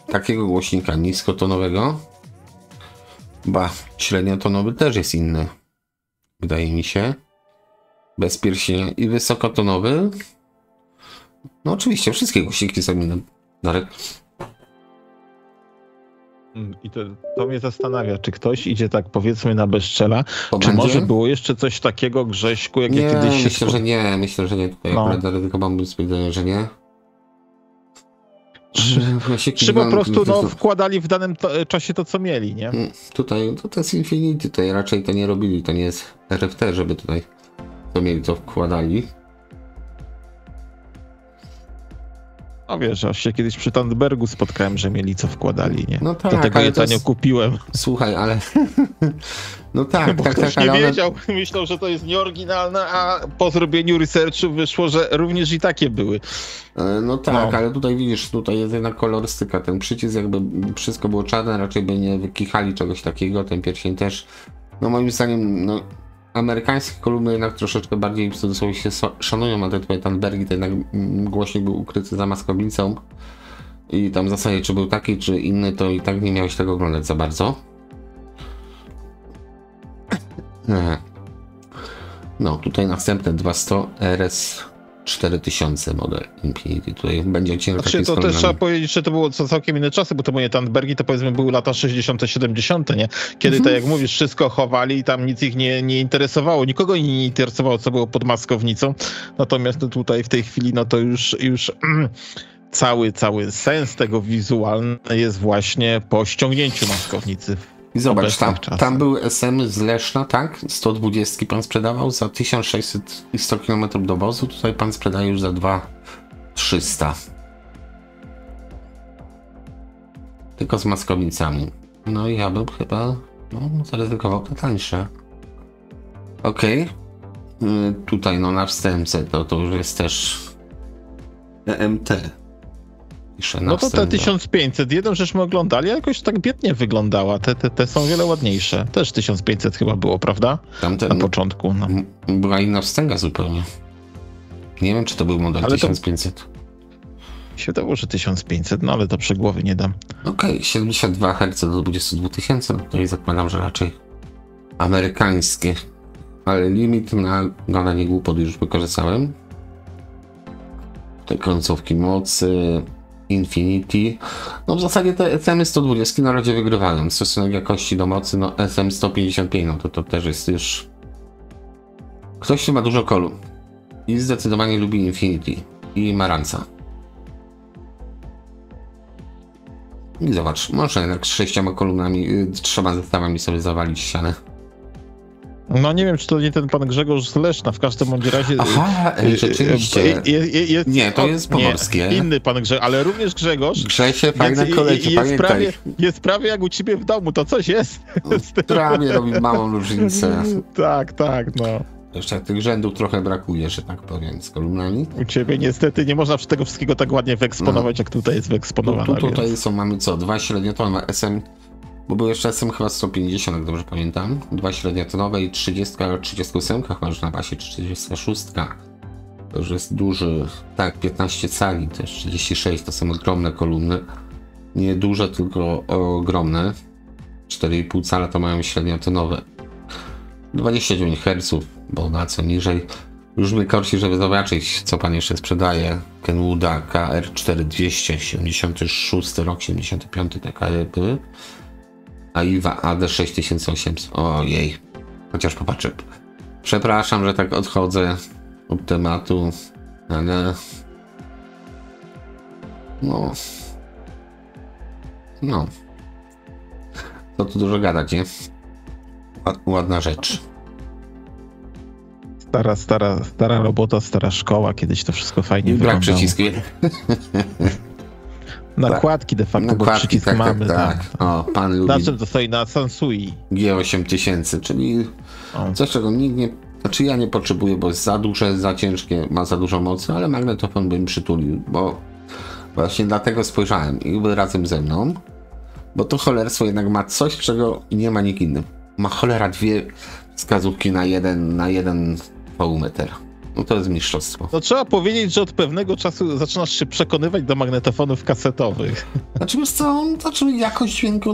S1: takiego głośnika niskotonowego. Ba, średniotonowy też jest inny, wydaje mi się. Bez pierścienia i wysokotonowy. No oczywiście, wszystkie głośniki są inne. Darek.
S2: I to mnie zastanawia, czy ktoś idzie tak powiedzmy na bezczela, czy może było jeszcze coś takiego, Grześku, jak ja kiedyś się...
S1: Myślę, że nie. Tutaj akurat ryzyko mam stwierdzenie, że nie.
S2: Czy po prostu wkładali w danym czasie to, co mieli, nie?
S1: Tutaj to jest Infinity, tutaj raczej to nie robili, to nie jest RFT, żeby tutaj to mieli, to wkładali.
S2: No wiesz, aż się kiedyś przy Tandbergu spotkałem, że mieli co wkładali, nie?
S1: No tak,
S2: dlatego je tanio kupiłem.
S1: Słuchaj, ale... No tak,
S2: bo
S1: tak,
S2: ktoś
S1: ale
S2: nie wiedział, myślał, że to jest nieoryginalne, a po zrobieniu researchu wyszło, że również i takie były.
S1: No tak, ale tutaj widzisz, tutaj jest jednak kolorystyka. Ten przycisk, jakby wszystko było czarne, raczej by nie wykichali czegoś takiego, ten pierścień też. No moim zdaniem, no amerykańskie kolumny jednak troszeczkę bardziej w cudzysłowie się szanują, a te tutaj Tandbergi to jednak głośnik był ukryty za maskownicą. I tam w zasadzie czy był taki, czy inny, to i tak nie miałeś tego oglądać za bardzo. No, tutaj następne 200 RS 4000 model Infinity. Tutaj będzie odcinek taki
S2: to też trzeba powiedzieć, że to było całkiem inne czasy, bo to moje Tandbergi to powiedzmy były lata 60., 70., nie? Kiedy tak jak mówisz, wszystko chowali i tam nic ich nie interesowało. Nikogo nie interesowało, co było pod maskownicą. Natomiast tutaj w tej chwili, no to już cały sens tego wizualnego jest właśnie po ściągnięciu maskownicy.
S1: I zobacz, tam był SM z Leszna, tak? 120 pan sprzedawał za 1600 i 100 km do wozu. Tutaj pan sprzedaje już za 2300. Tylko z maskownicami. No i ja bym chyba zaryzykował to tańsze. Okej. Tutaj no na wstępce to już jest też EMT. Piszę na
S2: No to te
S1: wstępce.
S2: 1500, jedną żeśmy oglądali, a jakoś tak biednie wyglądała. Te są wiele ładniejsze. Też 1500 chyba było, prawda?
S1: Tamten,
S2: Na początku. No.
S1: była inna wstęga zupełnie. Nie wiem, czy to był model
S2: Ale to-
S1: 1500.
S2: Się dało, że 1500, no ale to przegłowy nie dam.
S1: Okej, 72 Hz do 22 000, no to i zakładam, że raczej amerykańskie. Ale limit na gadanie głupot już wykorzystałem. Te końcówki mocy, Infinity. No w zasadzie te SM 120 na razie wygrywają. Stosunek jakości do mocy, no SM 155, no to też jest już... Ktoś, kto ma dużo kolu i zdecydowanie lubi Infinity i Maranca. I zobacz, można jednak z 6 kolumnami, 3 zestawami sobie zawalić ścianę.
S2: No nie wiem, czy to nie ten pan Grzegorz z Leszna, w każdym bądź razie...
S1: Aha, rzeczywiście. Nie, to jest pomorskie.
S2: Nie, inny pan Grzegorz, ale również Grzegorz.
S1: Grzesie, fajne
S2: Więc
S1: kolejki, pamiętaj.
S2: jest prawie jak u ciebie w domu, to coś jest.
S1: Prawie robi małą różnicę.
S2: Tak, no.
S1: Jeszcze tych rzędów trochę brakuje, że tak powiem, z kolumnami.
S2: U ciebie niestety nie można tego wszystkiego tak ładnie wyeksponować, jak tutaj jest wyeksponowane.
S1: Tutaj
S2: więc...
S1: mamy co? 2 średniotonowe SM, bo był jeszcze SM chyba 150, jak dobrze pamiętam. 2 średniotonowe i 37 chyba już na basie, 36. To już jest duży, tak, 15 cali, też 36, to są ogromne kolumny. Nie duże, tylko ogromne. 4,5 cala to mają średniotonowe. 29 Hz, bo na co niżej. Już mnie korci, żeby zobaczyć, co pan jeszcze sprzedaje. Kenwooda KR4200, 76 rok, 75 te kary były. A Iwa AD6800. Ojej. Chociaż popatrzę. Przepraszam, że tak odchodzę od tematu, ale... No. To tu dużo gadać, nie? Ładna rzecz.
S2: Stara robota, stara szkoła, kiedyś to wszystko fajnie
S1: Brak
S2: wyglądało.
S1: przycisku.
S2: Nakładki de facto, bo przycisk
S1: tak,
S2: mamy.
S1: tak. O, pan lubi
S2: Na czym to stoi? Na Sansui.
S1: G8000, czyli
S2: O.
S1: coś, czego nikt nie... Znaczy ja nie potrzebuję, bo jest za duże, za ciężkie, ma za dużo mocy, ale magnetofon bym przytulił, bo właśnie dlatego spojrzałem i był razem ze mną, bo to cholerstwo jednak ma coś, czego nie ma nikt inny. Ma cholera 2 wskazówki na jeden VU-meter. No to jest mistrzostwo.
S2: No trzeba powiedzieć, że od pewnego czasu zaczynasz się przekonywać do magnetofonów kasetowych.
S1: Znaczy wiesz co, jakość dźwięku,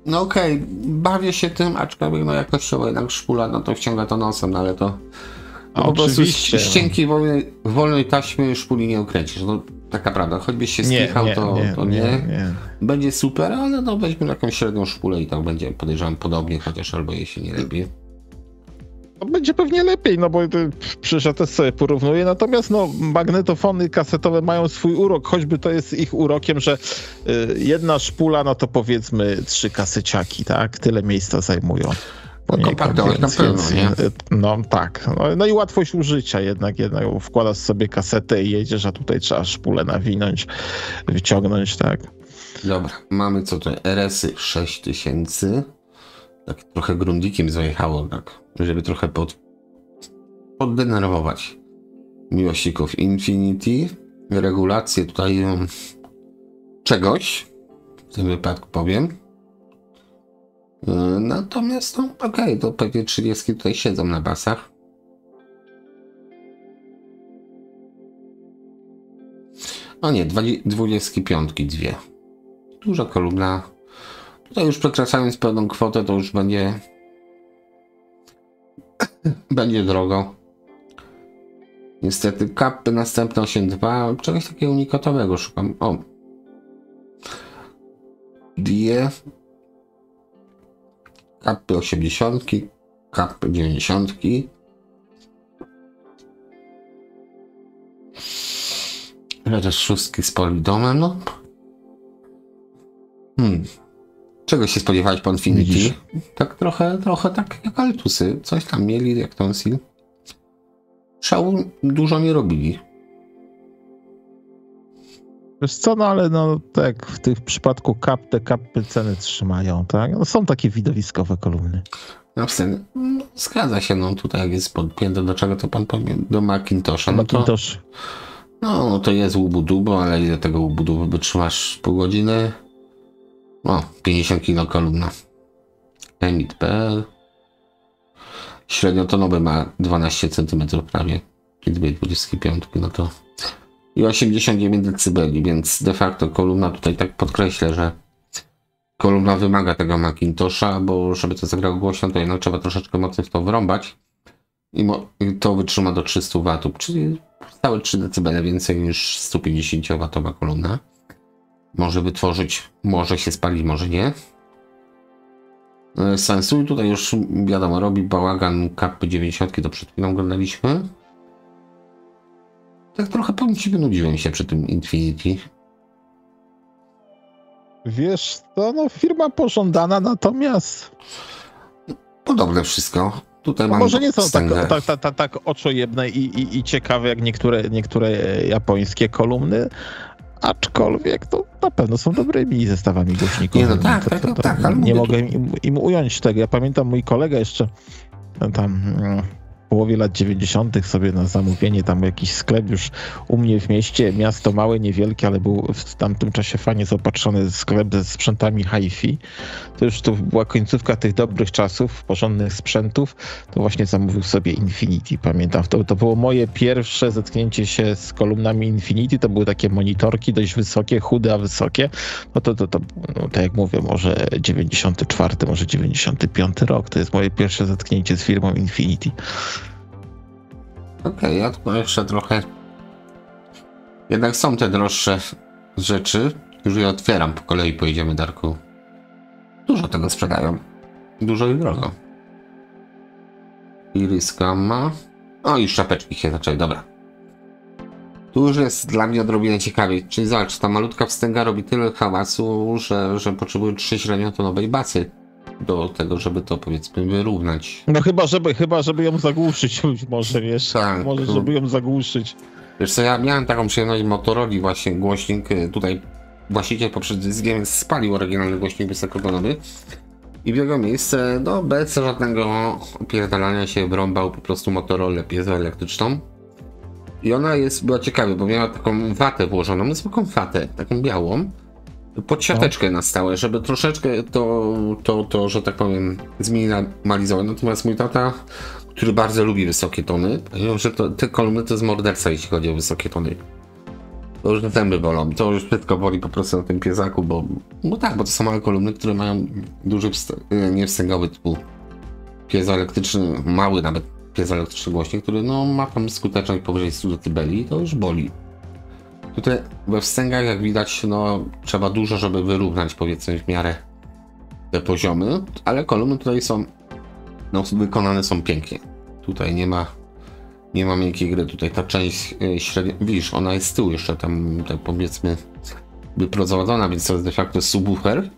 S1: no okej, bawię się tym, aczkolwiek jakościowo jednak szpula, no to wciąga to nosem, no ale to po prostu ścienki wolnej taśmy szpuli nie ukręcisz. No taka prawda, choćbyś się skichał, to nie. Będzie super, ale no weźmy jakąś średnią szpulę i tak będzie, podejrzewam, podobnie, chociaż albo jej się nie lepiej.
S2: No, będzie pewnie lepiej, no bo przecież ja też sobie porównuję, natomiast magnetofony kasetowe mają swój urok, choćby to jest ich urokiem, że jedna szpula, no to powiedzmy 3 kaseciaki, tak? Tyle miejsca zajmują.
S1: Kompaktowość na pewno, nie?
S2: No tak. No i łatwość użycia jednak wkładasz sobie kasetę i jedziesz, a tutaj trzeba szpulę nawinąć, wyciągnąć, tak?
S1: Dobra, mamy co tutaj? RS-y 6000. Tak trochę grundikiem zajechało, tak, żeby trochę poddenerwować miłośników Infinity. Regulacje tutaj czegoś, w tym wypadku powiem. Natomiast, okej, to pewnie 30 tutaj siedzą na basach. O nie, 25 2. Duża kolumna. Tutaj już przekraczając pewną kwotę, to już będzie drogo. Niestety kapy następne 8.2, czegoś takiego unikatowego szukam. O! Die. Kapy 80, kapy 90. Też 6 z polidomem, no. Czego się spodziewałeś po Infinity?
S2: Widzisz?
S1: Tak trochę tak jak Altusy. Coś tam mieli, jak Tonsil. Szału dużo nie robili.
S2: Wiesz co, no ale tak, w przypadku te kapy ceny trzymają, tak? No, są takie widowiskowe kolumny.
S1: No wstęp, zgadza się, no tutaj jak jest podpięte do czego, to pan powie, do Macintosha. No to,
S2: Macintosh.
S1: no to jest łubu-dubu, ale ile tego łubu-dubu wytrzymasz pół godziny? No, 50 kg kolumna. Emit.pl. Średniotonowy ma 12 cm prawie. I 2,25, no to i 89 dB, więc de facto kolumna, tutaj tak podkreślę, że kolumna wymaga tego Macintosha, bo żeby to zagrało głośno, to jednak trzeba troszeczkę mocno w to wrąbać i to wytrzyma do 300 W, czyli całe 3 dB więcej niż 150 W kolumna. Może wytworzyć, może się spalić, może nie. Sansui tutaj już wiadomo, robi bałagan kapy 90, to przed chwilą oglądaliśmy. Tak trochę powiem ci, wynudziłem się przy tym Infinity.
S2: Wiesz to, no firma pożądana, natomiast
S1: Podobne wszystko. Tutaj mam
S2: może nie są
S1: wstęgę.
S2: tak oczojebne i ciekawe jak niektóre japońskie kolumny, aczkolwiek to na pewno są dobrymi zestawami głośników.
S1: Nie, no tak, tak, ale
S2: nie
S1: mówię
S2: mogę im ująć tego. Ja pamiętam, mój kolega jeszcze tam w połowie lat 90. sobie na zamówienie, tam jakiś sklep już u mnie w mieście, miasto małe, niewielkie, ale był w tamtym czasie fajnie zaopatrzony sklep ze sprzętami hi-fi. To była końcówka tych dobrych czasów, porządnych sprzętów, to właśnie zamówił sobie Infinity, pamiętam. To było moje pierwsze zetknięcie się z kolumnami Infinity, to były takie monitorki dość wysokie, chude, a wysokie. No to tak jak mówię, może 94, może 95 rok, to jest moje pierwsze zetknięcie z firmą Infinity.
S1: Okej, ja tu jeszcze trochę. Jednak są te droższe rzeczy. Już je otwieram po kolei, pojedziemy, Darku. Dużo tego sprzedają. Dużo i drogo. Iris Gamma. O, i szczapeczki się zaczęły, dobra. Tu już jest dla mnie odrobinę ciekawiej. Czyli zobacz, ta malutka wstęga robi tyle hałasu, że potrzebuje 3 średniotonowej basy do tego, żeby to, powiedzmy, wyrównać.
S2: No chyba żeby ją zagłuszyć, może, wiesz,
S1: tak,
S2: może żeby ją zagłuszyć.
S1: Wiesz co, ja miałem taką przyjemność Motorola, właśnie głośnik, tutaj właściciel poprzez dyskiem spalił oryginalny głośnik wysokotonowy i w jego miejsce, no bez żadnego opierdalania się, wrąbał po prostu Motorola piezoelektryczną. I ona była ciekawa, bo miała taką watę włożoną, zwykłą watę, taką białą, pod siateczkę na stałe, żeby troszeczkę to, że tak powiem, zminimalizować. Natomiast mój tata, który bardzo lubi wysokie tony, powiedział, że te kolumny to jest morderca, jeśli chodzi o wysokie tony. To już zęby bolą, to już wszystko boli po prostu na tym piezaku, bo to są małe kolumny, które mają duży niewstęgowy typu piezoelektryczny, mały nawet piezoelektryczny głośnik, który no ma tam skuteczność powyżej 100 dB i to już boli. Tutaj we wstęgach, jak widać, no trzeba dużo, żeby wyrównać, powiedzmy, w miarę te poziomy, ale kolumny tutaj są, no wykonane są pięknie. Tutaj nie ma miękkiej gry, tutaj ta część średnia, widzisz, ona jest z tyłu jeszcze tam powiedzmy wyprowadzona, więc to jest de facto subwoofer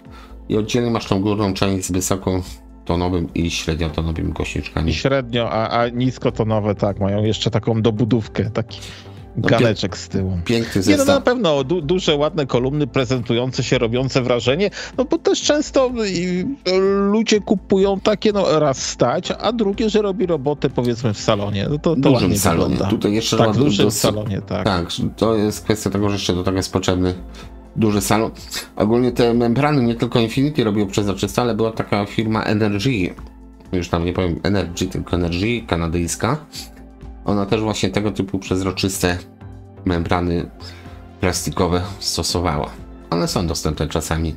S1: i oddzielnie masz tą górną część z wysokotonowym i średniotonowymi głośniczkami.
S2: I średnio, a niskotonowe tak, mają jeszcze taką dobudówkę, taki ganeczek z tyłu.
S1: Piękny
S2: zestaw. Nie, no na pewno duże, ładne kolumny prezentujące się, robiące wrażenie, no bo też często ludzie kupują takie, no raz stać, a drugie, że robi robotę powiedzmy w salonie. No to
S1: dużym salonie. Wygląda. Tutaj jeszcze
S2: tak, dużym salonie, tak.
S1: Tak, to jest kwestia tego, że jeszcze do tego jest potrzebny duży salon. Ogólnie te membrany nie tylko Infinity robiło przezroczyste, ale była taka firma Energy, już tam nie powiem Energy, tylko Energy, kanadyjska. Ona też właśnie tego typu przezroczyste membrany plastikowe stosowała. One są dostępne czasami.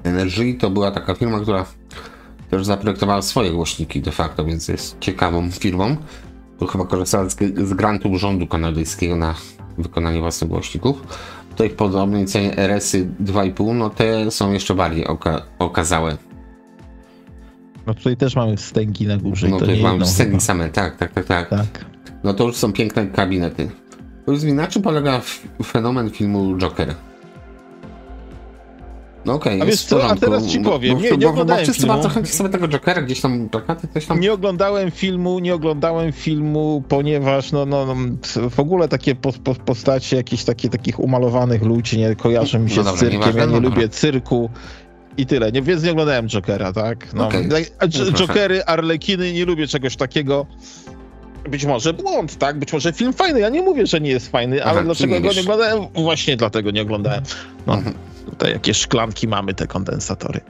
S1: Energy to była taka firma, która też zaprojektowała swoje głośniki de facto, więc jest ciekawą firmą. Bo chyba korzystała z grantu rządu kanadyjskiego na wykonanie własnych głośników. Tutaj w podobnej cenie RS-y 2,5, no te są jeszcze bardziej okazałe.
S2: No tutaj też mamy wstęgi na górze.
S1: No tutaj mamy wstęgi same, tak.
S2: Tak.
S1: No to już są piękne kabinety. Powiedz mi, na czym polega fenomen filmu Joker? No okej,
S2: a wiesz co, a teraz ci powiem, nie oglądałem
S1: wszyscy
S2: filmu.
S1: bardzo chętnie sobie tego Jokera, gdzieś tam plakaty, coś tam...
S2: Nie oglądałem filmu, ponieważ w ogóle takie postacie jakieś takich umalowanych ludzi nie kojarzą mi się z cyrkiem, ja nie lubię cyrku. I tyle. Więc nie oglądałem Jokera, tak? No.
S1: Okej.
S2: Jokery, Arlekiny, nie lubię czegoś takiego. Być może błąd, tak? Być może film fajny. Ja nie mówię, że nie jest fajny, ale dlaczego go nie oglądałem? Właśnie dlatego nie oglądałem. No, tutaj jakieś szklanki mamy, te kondensatory.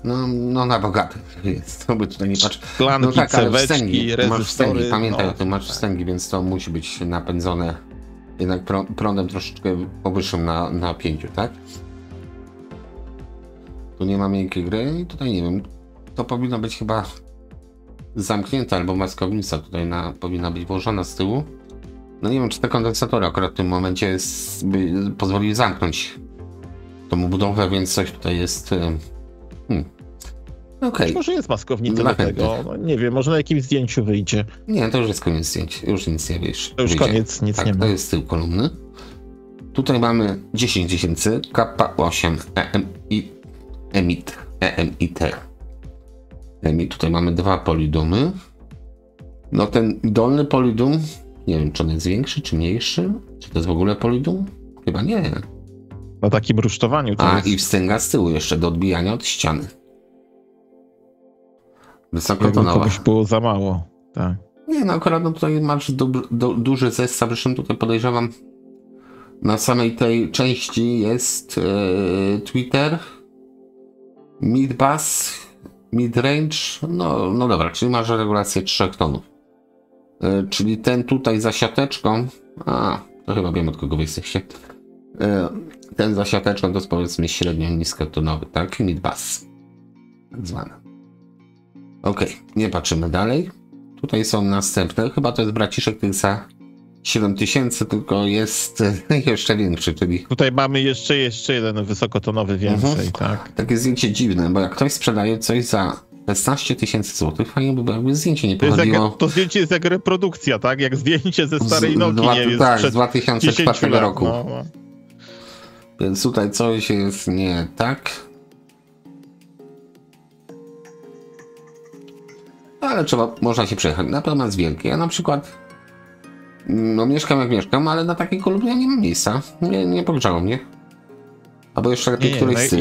S1: No na bogaty jest, to by tutaj nie patrz.
S2: Szklanki,
S1: No tak, ale
S2: ceweczki,
S1: masz wstęgi, pamiętaj
S2: no,
S1: o tym, masz wstęgi, więc to musi być napędzone jednak prądem troszeczkę powyższym na napięciu, tak? Tu nie ma miękkiej gry i tutaj nie wiem, to powinno być chyba zamknięte albo maskownica tutaj powinna być włożona z tyłu. No nie wiem, czy te kondensatory akurat w tym momencie pozwoliły zamknąć tą budowę, więc coś tutaj jest... Okej.
S2: Może jest maskownica do tego, no, nie wiem, może na jakimś zdjęciu wyjdzie.
S1: Nie, to już jest koniec zdjęć, już nic nie wiesz.
S2: To już wyjdzie. Koniec, nic
S1: tak,
S2: nie ma.
S1: To jest tył kolumny. Tutaj mamy 10 000 K8 EMIT. Tutaj mamy 2 polidumy. No ten dolny polidum, nie wiem, czy on jest większy, czy mniejszy? Czy to jest w ogóle polidum? Chyba nie.
S2: Na takim rusztowaniu to jest.
S1: I wstęga z tyłu jeszcze do odbijania od ściany. Wysokotonowa.
S2: Komuś było za mało, tak.
S1: Nie, no akurat tutaj masz duży zestaw, zresztą tutaj podejrzewam na samej tej części jest Twitter, mid-bass, mid-range, no dobra, czyli masz regulację 3 tonów. Czyli ten tutaj za siateczką, to chyba wiem, od kogo wy jesteście. Ten za siateczką to jest powiedzmy średnio niskotonowy, tak? Mid-bass tak zwany. Okej, nie patrzymy dalej. Tutaj są następne, chyba to jest braciszek tych za 7000, tylko jest jeszcze większy, czyli...
S2: Tutaj mamy jeszcze jeden wysokotonowy więcej, tak?
S1: Takie zdjęcie dziwne, bo jak ktoś sprzedaje coś za 16 000 złotych, fajnie by było, jakby zdjęcie nie pochodziło...
S2: To zdjęcie jest jak reprodukcja, tak? Jak zdjęcie ze starej Nokii, nie jest
S1: tak, z 2004 roku.
S2: No.
S1: Więc tutaj coś jest nie tak. Ale można się przejechać. Na pewno jest wielkie. Ja na przykład mieszkam jak mieszkam, ale na takiej kolumnie nie mam miejsca. Nie pogrzało mnie. Albo jeszcze lepiej któryś z tych.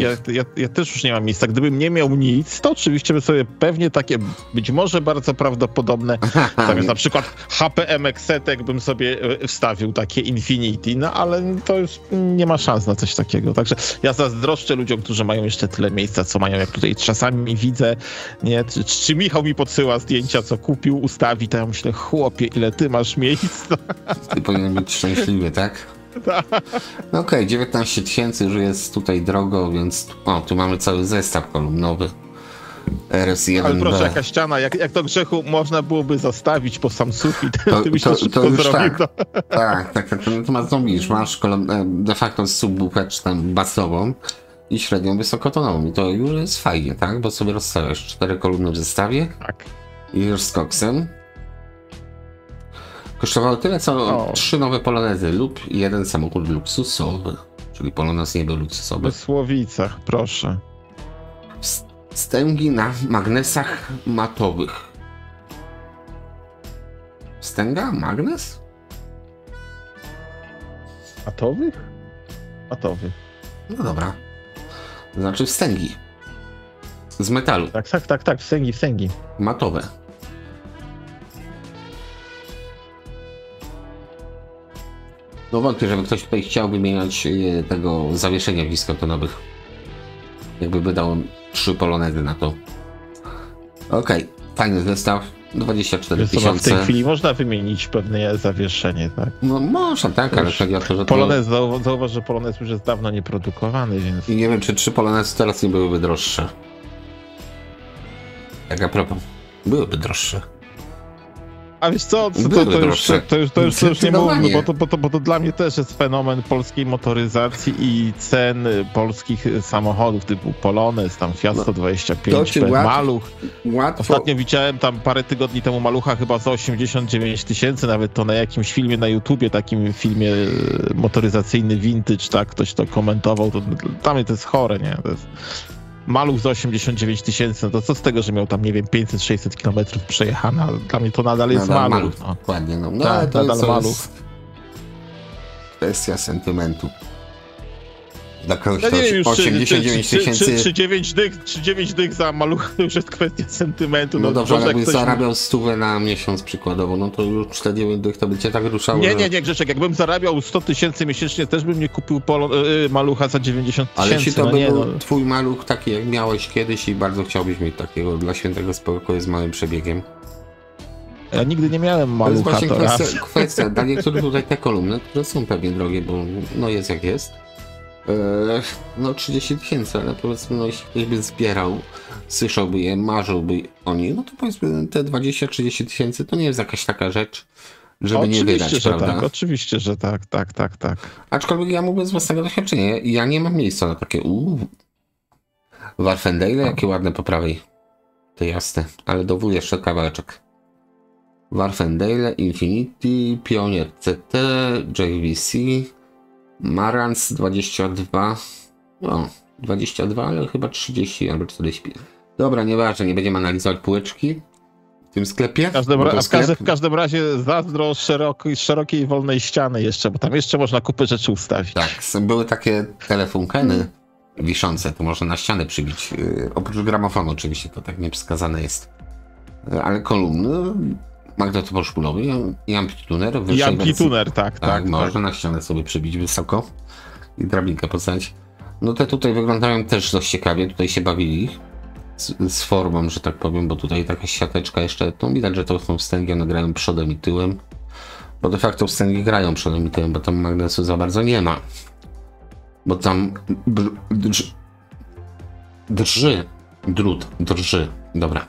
S2: Ja też już nie mam miejsca. Gdybym nie miał nic, to oczywiście by sobie pewnie takie, być może bardzo prawdopodobne, zamiast na przykład HPMX-etek bym sobie wstawił takie Infinity, no ale to już nie ma szans na coś takiego. Także ja zazdroszczę ludziom, którzy mają jeszcze tyle miejsca, co mają, jak tutaj czasami widzę, nie? Czy Michał mi podsyła zdjęcia, co kupił, ustawi, to ja myślę, chłopie, ile ty masz miejsca.
S1: Ty powinien być szczęśliwy, tak? No okej, 19 000 już jest tutaj drogo, więc tu mamy cały zestaw kolumnowy RS1B.
S2: Ale proszę, jaka ściana, jak to Grzechu można byłoby zostawić po sam sufit, ty byś to szybko
S1: już
S2: zrobił.
S1: Tak. Natomiast widzisz, masz de facto subwoofę czy tam basową i średnią wysokotonową i to już jest fajnie, tak? Bo sobie rozstawiasz 4 kolumny w zestawie i już z koksem. Kosztowało tyle, co 3 nowe Polonezy lub 1 samochód luksusowy. Czyli Polonez nie był luksusowy.
S2: W Słowicach, proszę.
S1: Wstęgi na magnesach matowych. Wstęga? Magnes?
S2: Matowych? Matowych.
S1: No dobra. To znaczy wstęgi. Z metalu.
S2: Tak, wstęgi.
S1: Matowe. No wątpię, żeby ktoś tutaj chciał wymieniać tego zawieszenia niskotonowych. Jakby wydał 3 Polonezy na to. Okej, fajny zestaw. 24 000.
S2: W tej chwili można wymienić pewne zawieszenie, tak?
S1: No można, tak, ale chodzi o to, że
S2: Polonez, zauważ, że Polonez już jest dawno nieprodukowany, więc...
S1: I nie wiem, czy 3 Polonezy teraz nie byłyby droższe. Jak a propos, byłyby droższe.
S2: A wiesz co, to już nie mówmy, bo to dla mnie też jest fenomen polskiej motoryzacji i cen polskich samochodów typu Polonez, tam Fiat 125, Maluch. Ostatnio widziałem tam parę tygodni temu Malucha chyba za 89 000, nawet to na jakimś filmie na YouTubie, takim filmie motoryzacyjny vintage, tak, ktoś to komentował, to dla mnie to jest chore, nie? To jest... Maluch za 89 000, no to co z tego, że miał tam, nie wiem, 500-600 km przejechane, ale dla mnie to nadal jest Maluch. No.
S1: Dokładnie, no.
S2: Tak,
S1: ale to
S2: nadal Maluch.
S1: Jest kwestia sentymentu. Dla kogoś
S2: Ja
S1: to
S2: nie wiem już,
S1: 89 tysięcy.
S2: czy 9 dych za malucha to już jest kwestia sentymentu.
S1: No dobrze, ale
S2: jak
S1: jakbyś
S2: ktoś-
S1: zarabiał 100 na miesiąc przykładowo, no to już 49 dych to by cię tak ruszało. że-
S2: Nie, Grzesiek, jakbym zarabiał 100 tysięcy miesięcznie, też bym nie kupił malucha za 90
S1: Ale jeśli
S2: tysięcy.
S1: to
S2: No
S1: by
S2: nie,
S1: był
S2: no.
S1: twój maluch taki jak miałeś kiedyś i bardzo chciałbyś mieć takiego dla świętego spokoju z małym przebiegiem.
S2: Ja nigdy nie miałem
S1: To jest
S2: malucha,
S1: właśnie
S2: to raz.
S1: kwestia. Dla niektórych tutaj te kolumny, które są pewnie drogie, bo no jest jak jest. No 30 tysięcy, ale powiedzmy, no jeśli ktoś by zbierał, słyszałby je, marzyłby o nich, no to powiedzmy te 20-30 tysięcy to nie jest jakaś taka rzecz, żeby nie wydać,
S2: że
S1: prawda?
S2: tak, oczywiście, że tak.
S1: Aczkolwiek ja mówię z własnego doświadczenia, ja nie mam miejsca na takie Warfendale, jakie ładne po prawej. To jasne, ale do W jeszcze kawałeczek. Warfendale, Infinity, Pioneer CT, JVC, Marantz 22, no 22, ale chyba 30 albo 40. Dobra, nieważne, nie będziemy analizować półeczki w tym sklepie.
S2: W każdym razie zazdro szerokiej i wolnej ściany jeszcze, bo tam jeszcze można kupę rzeczy ustawić.
S1: Tak, były takie telefunkeny wiszące, to można na ścianę przybić. Oprócz gramofonu oczywiście, to tak niewskazane jest. Ale kolumny, magnetofon szpulowy i amplituner.
S2: I amplituner, tak.
S1: Można na ścianę sobie przybić wysoko i drabinkę postawić. No te tutaj wyglądają też dość ciekawie, tutaj się bawili z formą, że tak powiem, bo tutaj taka siateczka jeszcze, to widać, że to są wstęgi, one grają przodem i tyłem. Bo de facto wstęgi grają przodem i tyłem, bo tam magnesu za bardzo nie ma. Bo tam drży, dobra.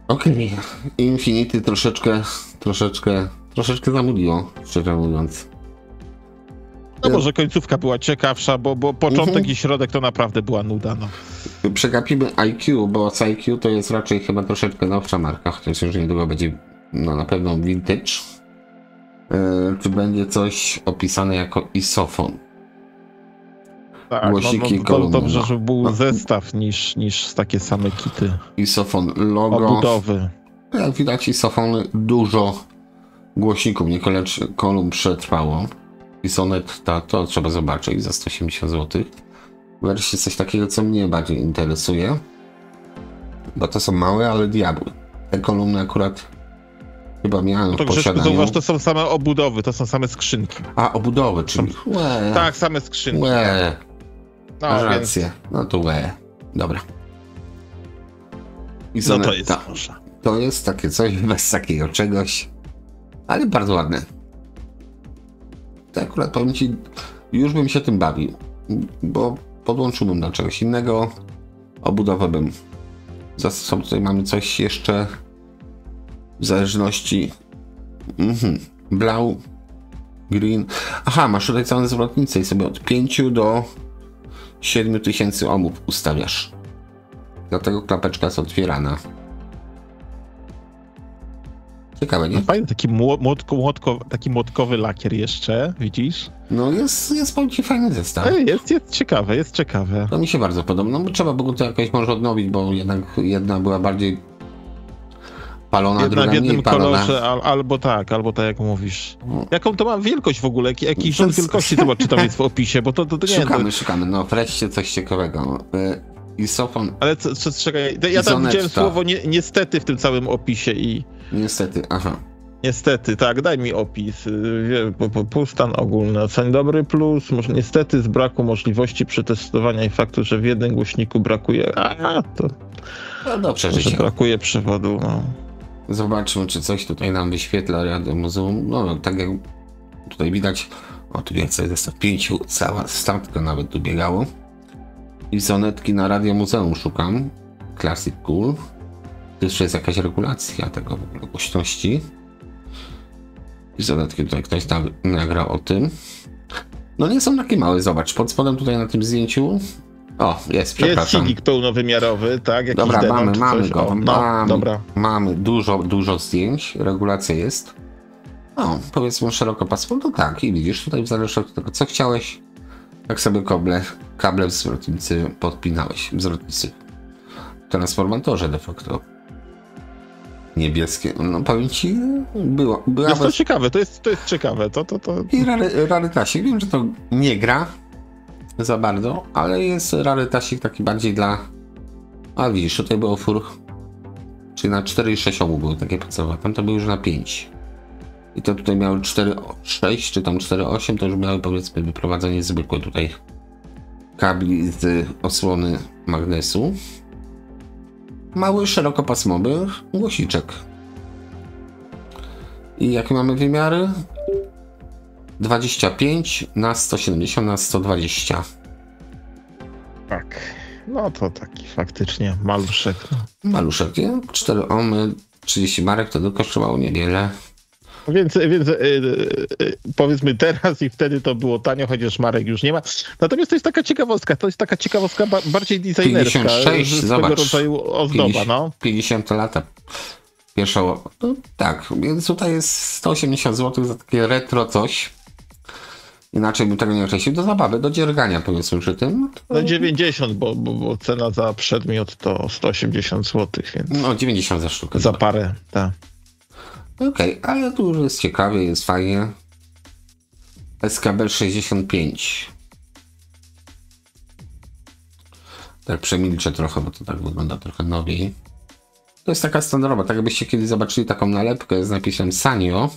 S1: Okej, Infinity troszeczkę zamuliło, szczerze mówiąc.
S2: No może końcówka była ciekawsza, bo początek i środek to naprawdę była nuda, no.
S1: Przegapimy IQ, bo z IQ to jest raczej chyba troszeczkę nowsza marka, chociaż już niedługo będzie, no na pewno vintage. Czy będzie coś opisane jako isofon?
S2: Tak,
S1: Głosiki,
S2: dobrze, żeby był zestaw niż takie same kity.
S1: Isofon logo.
S2: Obudowy.
S1: Jak widać, isofon dużo głośników, nie kolumn przetrwało. Isonet to trzeba zobaczyć za 180 zł. Wreszcie coś takiego, co mnie bardziej interesuje. Bo to są małe, ale diabły. Te kolumny akurat chyba miałem w posiadaniu.
S2: Zauważ, to są same obudowy, to są same skrzynki.
S1: A, obudowy, czyli...
S2: Tak, same skrzynki.
S1: No, masz rację. No to dobra.
S2: Isonet, no to jest może.
S1: To jest takie coś bez takiego czegoś, ale bardzo ładne. To akurat powiem ci, już bym się tym bawił, bo podłączyłbym do czegoś innego, obudowę bym zastosował. Tutaj mamy coś jeszcze w zależności blau, green. Aha, masz tutaj całe zwrotnice i sobie od 5 do 7 tysięcy ohmów ustawiasz. Dlatego klapeczka jest otwierana. Ciekawe, nie?
S2: Fajny taki młotkowy lakier jeszcze, widzisz?
S1: No jest powiem ci fajny zestaw.
S2: Jest ciekawe.
S1: To mi się bardzo podoba, no bo trzeba było to jakoś może odnowić, bo jednak jedna była bardziej palona,
S2: Jedna
S1: druga
S2: w jednym
S1: mniej palona.
S2: kolorze, albo tak jak mówisz. Jaką to ma wielkość w ogóle? Jakiej rząd wielkości to czytam jest w opisie, bo to nie...
S1: Szukamy, no wreszcie coś ciekawego. Isofon...
S2: Ale czekaj, ja tam widziałem słowo niestety w tym całym opisie i...
S1: Niestety, aha.
S2: Niestety, tak, daj mi opis. Półstan ogólny. Ocen dobry plus. Może niestety z braku możliwości przetestowania i faktu, że w jednym głośniku brakuje. To.
S1: No do przeżycia.
S2: Brakuje przewodu. No.
S1: Zobaczmy, czy coś tutaj nam wyświetla Radio Muzeum. No, tak jak tutaj widać. O, tu jest zestaw 5, cała statka nawet tu biegało. I sonetki na Radio Muzeum szukam. Classic Cool. To jeszcze jest jakaś regulacja tego w ogóle głośności. I sonetki tutaj ktoś nagrał o tym. No nie są takie małe, zobacz. Pod spodem tutaj na tym zdjęciu. O, przepraszam.
S2: Jest silnik pełnowymiarowy, tak? Jakiś
S1: dobra,
S2: demon,
S1: mamy go.
S2: Dobra.
S1: Mamy dużo zdjęć. Regulacja jest. No, powiedzmy szerokopasmowe, to tak. I widzisz, tutaj w zależności od tego, co chciałeś, tak sobie kable w zwrotnicy podpinałeś. W zwrotnicy. W transformatorze de facto. Niebieskie. No powiem ci, była
S2: jest to ciekawe, to jest ciekawe.
S1: I rarytasie. Wiem, że to nie gra, za bardzo, ale jest rarytasik taki bardziej dla... A widzisz, tutaj było fur, czyli na 4,6 obu były takie podstawowe, tam to były już na 5. I to tutaj miały 4,6 czy tam 4,8, to już miały powiedzmy wyprowadzenie zwykłe tutaj kabli z osłony magnesu. Mały, szerokopasmowy głosiczek. I jakie mamy wymiary? 25 na 170 na 120.
S2: Tak. No to taki faktycznie maluszek.
S1: Maluszek, nie? 4 ohmy, 30 marek, to kosztowało niewiele.
S2: Więc powiedzmy teraz i wtedy to było tanio, chociaż marek już nie ma. Natomiast to jest taka ciekawostka bardziej designerska.
S1: 56, zobacz.
S2: Rodzaju ozdoba,
S1: 50 lata. Pierwsza, no tak, więc tutaj jest 180 zł za takie retro coś. Inaczej bym tego nie określił, do zabawy, do dziergania powiedzmy przy tym.
S2: No 90, bo cena za przedmiot to 180 zł, więc...
S1: No 90 za sztukę.
S2: Za parę, tak.
S1: Okej, ale tu już jest ciekawie, jest fajnie. SKB 65. Tak przemilczę trochę, bo to tak wygląda trochę nowiej. To jest taka standardowa, tak jakbyście kiedyś zobaczyli taką nalepkę z napisem Sanyo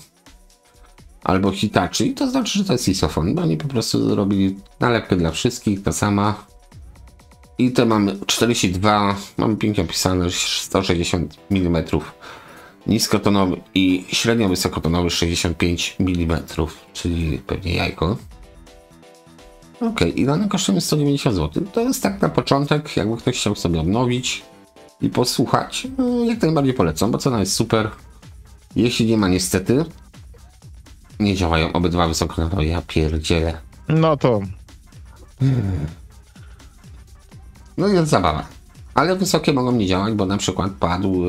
S1: albo Hitachi, to znaczy, że to jest Isofon, bo oni po prostu robili nalepkę dla wszystkich, ta sama. I te mamy 42, mamy pięknie opisane, 160 mm niskotonowy i średnio wysokotonowy 65 mm, czyli pewnie jajko. I dane kosztują 190 zł. To jest tak na początek, jakby ktoś chciał sobie odnowić i posłuchać, jak najbardziej polecam, bo cena jest super. Jeśli nie ma, niestety nie działają obydwa wysokotonowe, ja pierdzielę.
S2: No to...
S1: No jest zabawa. Ale wysokie mogą nie działać, bo na przykład padł...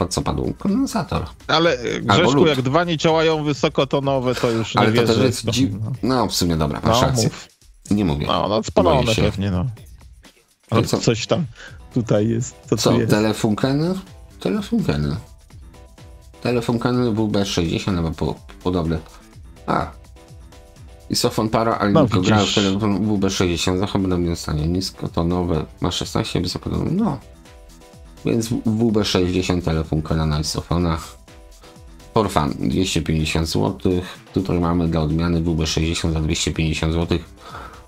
S1: Co padł? Kondensator.
S2: Ale Grzeszku, jak dwa nie działają wysokotonowe, to już nie wiesz,
S1: to też jest No w sumie dobra, masz rację. Nie mówię.
S2: No spalone pewnie, no. Ale coś tam tutaj jest. Co jest?
S1: Telefunkeny? Telefunkeny WB60 albo podobne. Isofon para, ale nie gra w telefon WB60, zachowane w stanie niskotonowe, ma 16, wysokotonowe, no. Więc WB60 telefunkena na isofonach. For fun, 250 zł. Tutaj mamy dla odmiany WB60 za 250 zł.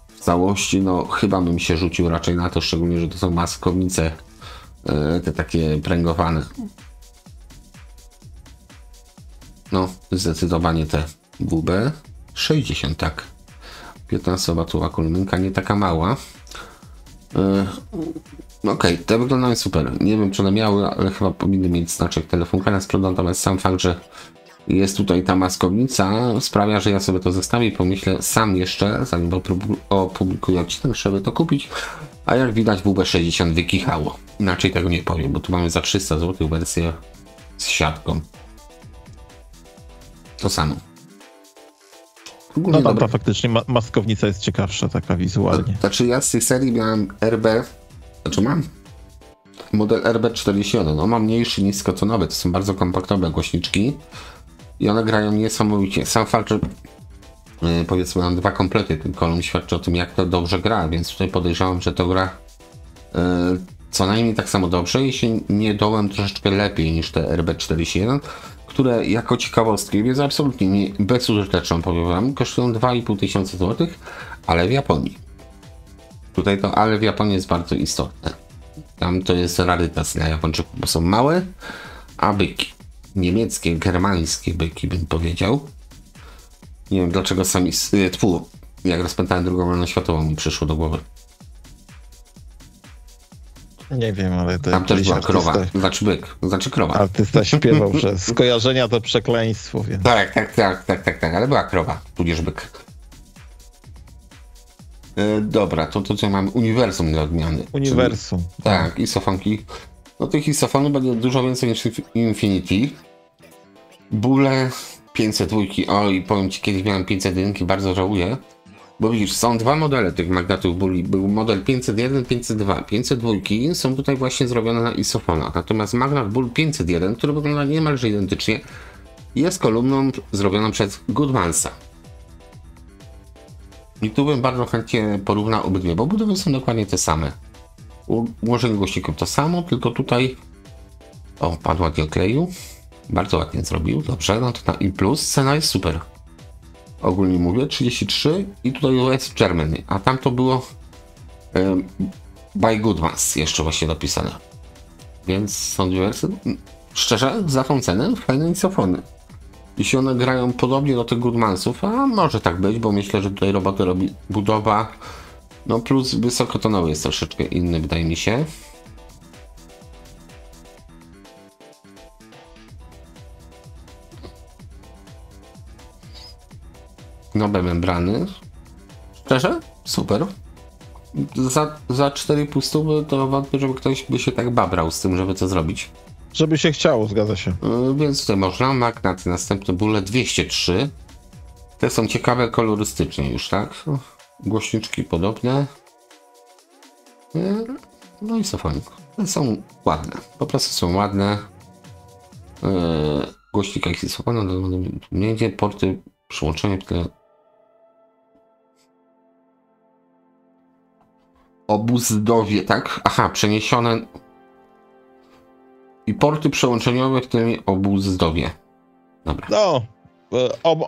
S1: W całości, no chyba bym się rzucił raczej na to, szczególnie, że to są maskownice te takie pręgowane. No, zdecydowanie te WB60, tak. 15-watowa kolumnka, nie taka mała. Te wyglądają super. Nie wiem, czy one miały, ale chyba powinny mieć znaczek telefonka na sprzedaż, natomiast sam fakt, że jest tutaj ta maskownica, sprawia, że ja sobie to zestawię i pomyślę sam jeszcze, zanim opublikuję odcinek, żeby to kupić. A jak widać, WB60 wykichało. Inaczej tego nie powiem, bo tu mamy za 300 zł wersję z siatką. To samo.
S2: No tam faktycznie maskownica jest ciekawsza, taka wizualnie.
S1: Znaczy ja z tej serii miałem mam model RB41, on ma mniejszy, niskotonowy, to są bardzo kompaktowe głośniczki i one grają niesamowicie. Sam fakt, że powiedzmy mam dwa komplety, ten kolumn świadczy o tym, jak to dobrze gra, więc tutaj podejrzewam, że to gra co najmniej tak samo dobrze, jeśli nie dołem troszeczkę lepiej niż te RB41, które jako ciekawostki, więc absolutnie nie, bezużyteczną powiem wam, kosztują 2500 zł, ale w Japonii. Tutaj to ale w Japonii jest bardzo istotne. Tam to jest rarytas dla Japończyków, bo są małe, a byki. Niemieckie, germańskie byki bym powiedział. Nie wiem dlaczego sami... jak rozpętałem II wojnę światową mi przyszło do głowy.
S2: Nie wiem, ale to...
S1: Tam też była krowa, znaczy byk, znaczy krowa.
S2: Artysta śpiewał, że skojarzenia to przekleństwo, więc...
S1: Tak, ale była krowa, tudzież byk. Dobra, to tutaj mamy uniwersum dla odmiany.
S2: Uniwersum.
S1: Czyli, tak, isofonki. No tych isofonów będzie dużo więcej niż Infinity. Bóle 502, oj, powiem ci, kiedyś miałem 501, bardzo żałuję. Bo widzisz, są dwa modele tych magnatów bóli. Był model 501, 502. 502 są tutaj właśnie zrobione na isofonach. Natomiast magnat ból 501, który wygląda niemalże identycznie, jest kolumną zrobioną przez Goodmansa. I tu bym bardzo chętnie porównał obydwie, bo budowy są dokładnie te same. Ułożenie głośników to samo, tylko tutaj... O, padł ładnie kleju. Bardzo ładnie zrobił, dobrze, no to na I+, cena jest super. Ogólnie mówię, 33 i tutaj US Germany, a tam to było by Goodmans jeszcze właśnie dopisane. Więc są dwie wersje. Szczerze, za tą cenę fajne isophony. Jeśli one grają podobnie do tych Goodmansów, a może tak być, bo myślę, że tutaj robotę robi budowa, no plus wysokotonowy jest troszeczkę inny, wydaje mi się. Nowe membrany. Szczerze? Super. Za 4,5 stówy to wątpię, żeby ktoś by się tak babrał z tym, żeby to zrobić.
S2: Żeby się chciało, zgadza się.
S1: Więc tutaj można. Magnaty, następne bóle 203. Te są ciekawe kolorystycznie już, tak? Głośniczki podobne. No i sofonik. Te są ładne. Po prostu są ładne. Głośnika i sofona. Międzie, porty, przyłączenie. Obuzdowie, tak? Aha, przeniesione. I porty przełączeniowe w tym obuzdowie. Dobra.
S2: No,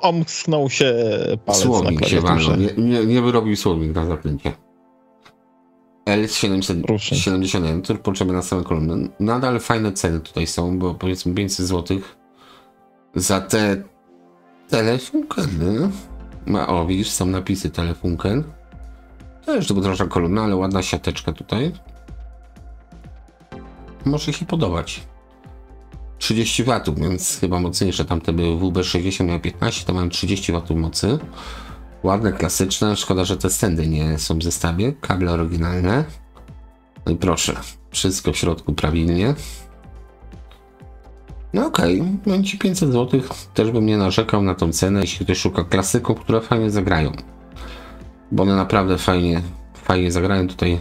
S2: omsknął się palec
S1: słownik
S2: na klawiaturze.
S1: Nie wyrobił słownik na zaklęcie. L771, który potrzebny na same kolumny. Nadal fajne ceny tutaj są, bo powiedzmy 500 zł za te telefunkeny. O, widzisz, są napisy telefunken. To jeszcze droższa kolumna, ale ładna siateczka tutaj. Może się podobać. 30 W, więc chyba mocniejsze. Tamte były WB60, miały 15, to mają 30 W mocy. Ładne, klasyczne. Szkoda, że te stędy nie są w zestawie. Kable oryginalne. No i proszę, wszystko w środku prawidłnie. No okej, będzie 500 zł. Też bym nie narzekał na tą cenę, jeśli ktoś szuka klasyków, które fajnie zagrają. Bo one naprawdę fajnie zagrają tutaj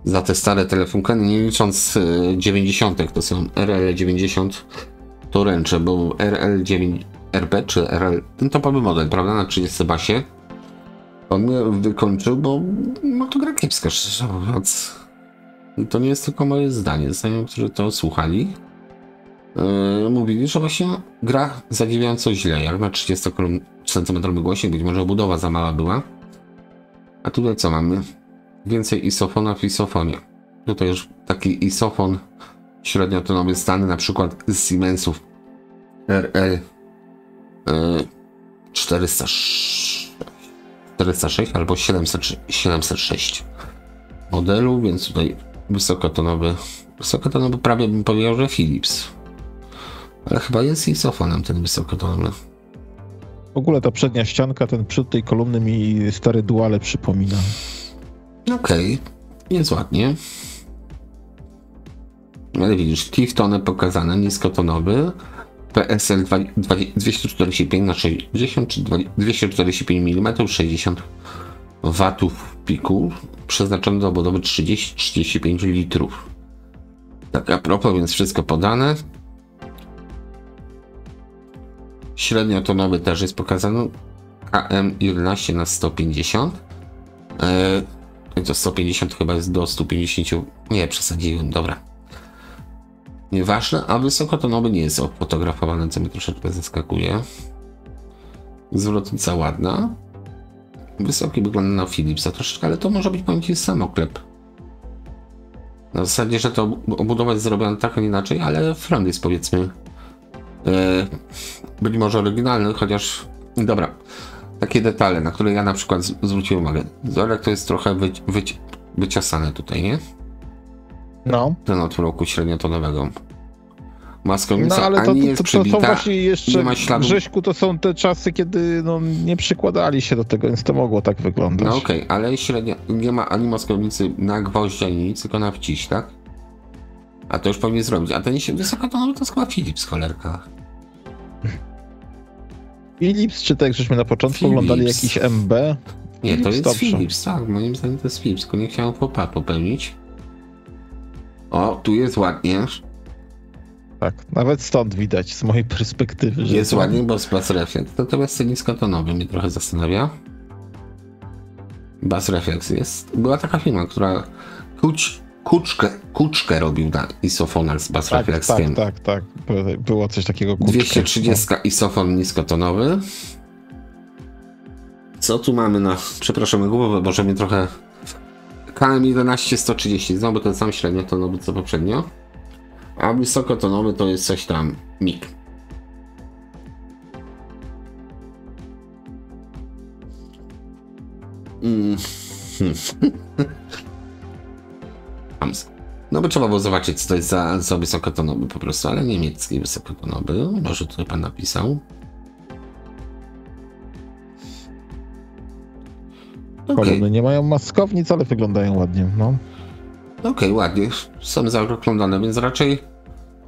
S1: za te stare telefunkeny, nie licząc 90, to są RL90, to ręczę, bo RL9RB czy RL, ten topowy model, prawda, na 30 basie, on mnie wykończył, bo no to gra kiepska, szczerze mówiąc. To nie jest tylko moje zdanie, którzy to słuchali, mówili, że właśnie gra zadziwiająco źle, jak na 30 cm głośnik, być może budowa za mała była. A tutaj co mamy? Więcej isofonów w isofonie. Tutaj już taki isofon średniotonowy stany, na przykład z Siemensów RL 406 albo 706 modelu, więc tutaj wysokotonowy prawie bym powiedział, że Philips. Ale chyba jest isofonem ten wysokotonowy.
S2: W ogóle ta przednia ścianka, ten przód tej kolumny mi stare duale przypomina.
S1: Okej, jest ładnie. Ale widzisz, Tifton pokazane, niskotonowy. PSL 245x60 czy 245 mm, 60 W piku, przeznaczony do budowy 30-35 litrów. Tak, a propos, więc wszystko podane. Średniotonowy też jest pokazany. AM11x150. To 150 chyba jest do 150. Nie, przesadziłem, dobra. Nieważne, a wysokotonowy nie jest fotografowany, co mnie troszeczkę zaskakuje. Zwrotnica ładna. Wysoki wygląda na Philipsa troszeczkę, ale to może być, powiem ci, samoklep. Na zasadzie, że to obudowa jest zrobiona tak, a nie inaczej, ale front jest, powiedzmy, być może oryginalny, chociaż dobra. Takie detale, na które ja na przykład zwróciłem uwagę. Zorek to jest trochę wyciasane tutaj, nie?
S2: No.
S1: Ten od roku średniotonowego. Maskownica
S2: no, ale
S1: ani jest przybita,
S2: to właśnie jeszcze,
S1: nie ma śladu.
S2: Grześku, to są te czasy, kiedy no, nie przykładali się do tego, więc to mogło tak wyglądać.
S1: No okej, ale średnio, nie ma ani maskownicy na gwoździ, ani nic, tylko na wciś, tak? A to już powinien zrobić. A ten się wysokotonowy to jest chyba Philips, cholerka.
S2: Philips, czy tak jak żeśmy na początku oglądali jakiś MB?
S1: Nie,
S2: Philips,
S1: to jest
S2: dobrze.
S1: Philips, tak, moim zdaniem to jest Philips, tylko nie chciałem popełnić. O, tu jest ładnie.
S2: Tak, nawet stąd widać z mojej perspektywy, że
S1: Jest
S2: to...
S1: ładnie, bo z Bass Reflect. Natomiast ten niskotonowy mnie trochę zastanawia. Bass Reflex jest. Była taka firma, która kuczkę robił na isofonach z Bass Reflexiem.
S2: Tak. Było coś takiego.
S1: 230 isofon niskotonowy. Co tu mamy na... Przepraszam, głowę, może mnie trochę... KM11 130, znowu ten sam średniotonowy co poprzednio. A wysokotonowy to jest coś tam MIG. No by trzeba było zobaczyć, co to jest za wysokotonowy po prostu, ale niemiecki wysokotonowy. Może tutaj pan napisał.
S2: Kolumny nie mają maskownic, ale wyglądają ładnie, no.
S1: Okej, ładnie. Są zaokrąglone, więc raczej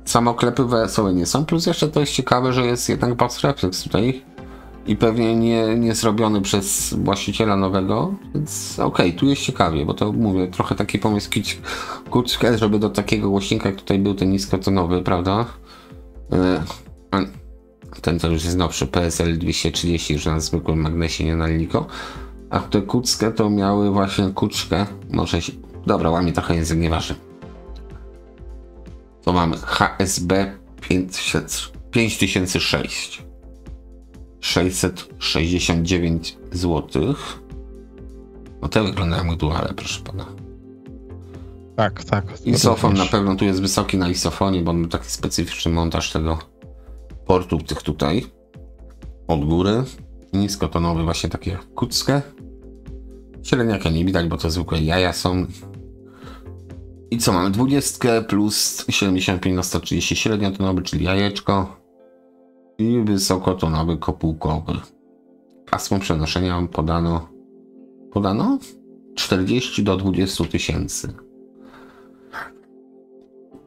S1: samoklepy wesołe nie są. Plus jeszcze to jest ciekawe, że jest jednak Bass Reflex tutaj i pewnie nie zrobiony przez właściciela nowego, więc okej, tu jest ciekawie, bo to mówię, trochę taki pomysł kuczkę, żeby do takiego głośnika, jak tutaj był ten niskotonowy, prawda? Ten to już jest nowszy, PSL 230, już na zwykłym magnesie, nie na Lico. A te kuczkę to miały właśnie kuczkę, może się... Dobra, łamie trochę język, nieważne. To mamy HSB 5006. 669 zł. No te wyglądają jak duale, proszę pana.
S2: Tak.
S1: Isofon na pewno tu jest wysoki na isofonie, bo on ma taki specyficzny montaż tego portu tych tutaj. Od góry. Niskotonowy właśnie takie jak kuckę. Średniaka nie widać, bo to zwykłe jaja są. I co mamy? 20 plus 75 na 130 średniotonowy, czyli jajeczko. I wysokotonowy kopułkowy. Pasmo przenoszenia podano 40 do 20 tysięcy.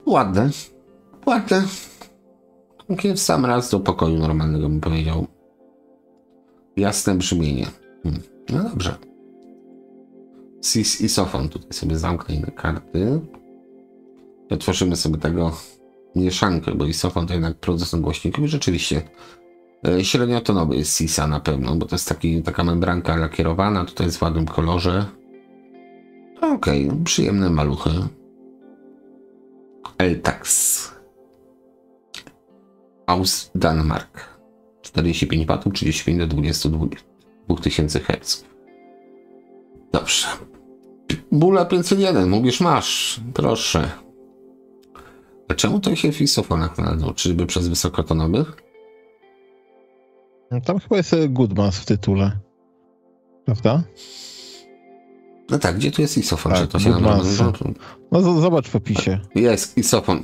S1: Ładne. Takie w sam raz do pokoju normalnego bym powiedział. Jasne brzmienie. No dobrze. Isofon. Tutaj sobie zamknę inne karty. Otworzymy sobie tego mieszankę, bo isofon to jednak producent głośników i rzeczywiście średniotonowy jest Sisa na pewno, bo to jest taka membranka lakierowana, tutaj jest w ładnym kolorze. Okej, przyjemne maluchy. Eltax. Aus Danmark. 45 W, 35 do 22 000 Hz. Dobrze. Bula 501, mówisz masz. Proszę. A czemu to się w isofonach znalazło? Czyżby przez wysokotonowych?
S2: Tam chyba jest Goodmans w tytule. Prawda?
S1: No tak, gdzie tu jest isofon?
S2: Tak,
S1: że to się
S2: no zobacz w opisie.
S1: Jest isofon.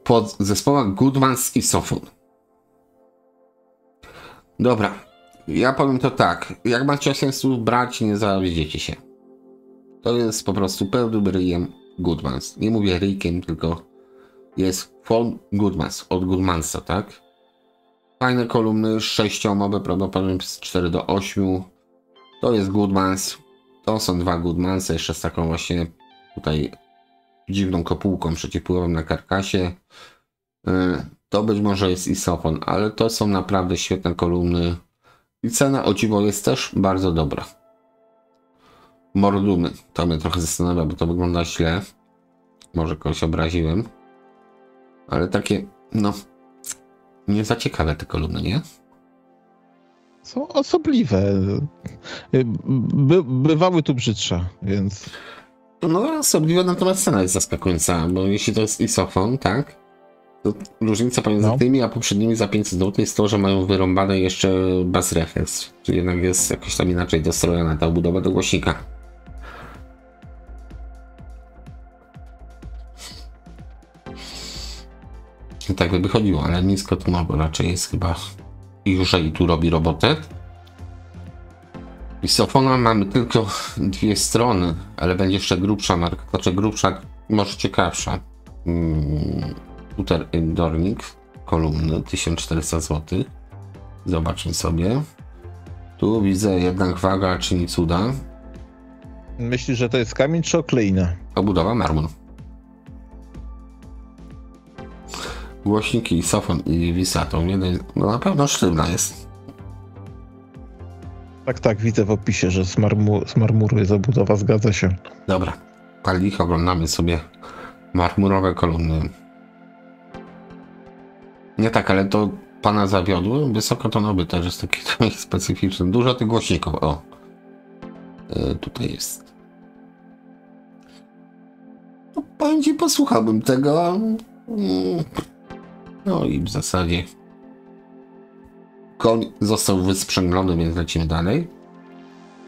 S1: Pod zespoła Goodmans isofon. Dobra. Ja powiem to tak. Jak macie sensu brać, nie zawiedziecie się. To jest po prostu pełnym ryjem Goodmans. Nie mówię ryjkiem, tylko jest von Goodmans, od Goodmansa, tak? Fajne kolumny, 6-omowe, prawdopodobnie z 4 do 8. To jest Goodmans. To są dwa Goodmansy, jeszcze z taką właśnie tutaj dziwną kopułką przeciwpływową na karkasie. To być może jest isofon, ale to są naprawdę świetne kolumny. I cena, o dziwo, jest też bardzo dobra. Morduny. To mnie trochę zastanawia, bo to wygląda źle. Może kogoś obraziłem. Ale takie, no, nie za ciekawe te kolumny, nie?
S2: Są osobliwe. Bywały tu brzydsze, więc...
S1: No, osobliwe, natomiast cena jest zaskakująca, bo jeśli to jest isofon, tak? To różnica pomiędzy tymi a poprzednimi za 500 zł jest to, że mają wyrąbane jeszcze Bass Reflex. Czyli jednak jest jakoś tam inaczej dostrojona ta obudowa do głośnika. I tak by wychodziło, ale niskotonowo raczej jest chyba już i tu robi robotę. Isofona mamy tylko dwie strony, ale będzie jeszcze grubsza marka, znaczy grubsza, może ciekawsza. Uter Dornik, kolumny, 1400 zł. Zobaczmy sobie. Tu widzę jednak waga czyni cuda.
S2: Myślisz, że to jest kamień czy okleina?
S1: Obudowa marmur. Głośniki, isofon i Visaton. No na pewno sztywna jest.
S2: Tak, widzę w opisie, że z marmuru jest obudowa, zgadza się.
S1: Dobra, pali oglądamy sobie marmurowe kolumny. Nie tak, ale to pana zawiodły. Wysokotonowy też jest taki trochę specyficzny. Dużo tych głośników. O, tutaj jest. No, powiem ci, posłuchałbym tego. No i w zasadzie koń został wysprzęglony, więc lecimy dalej.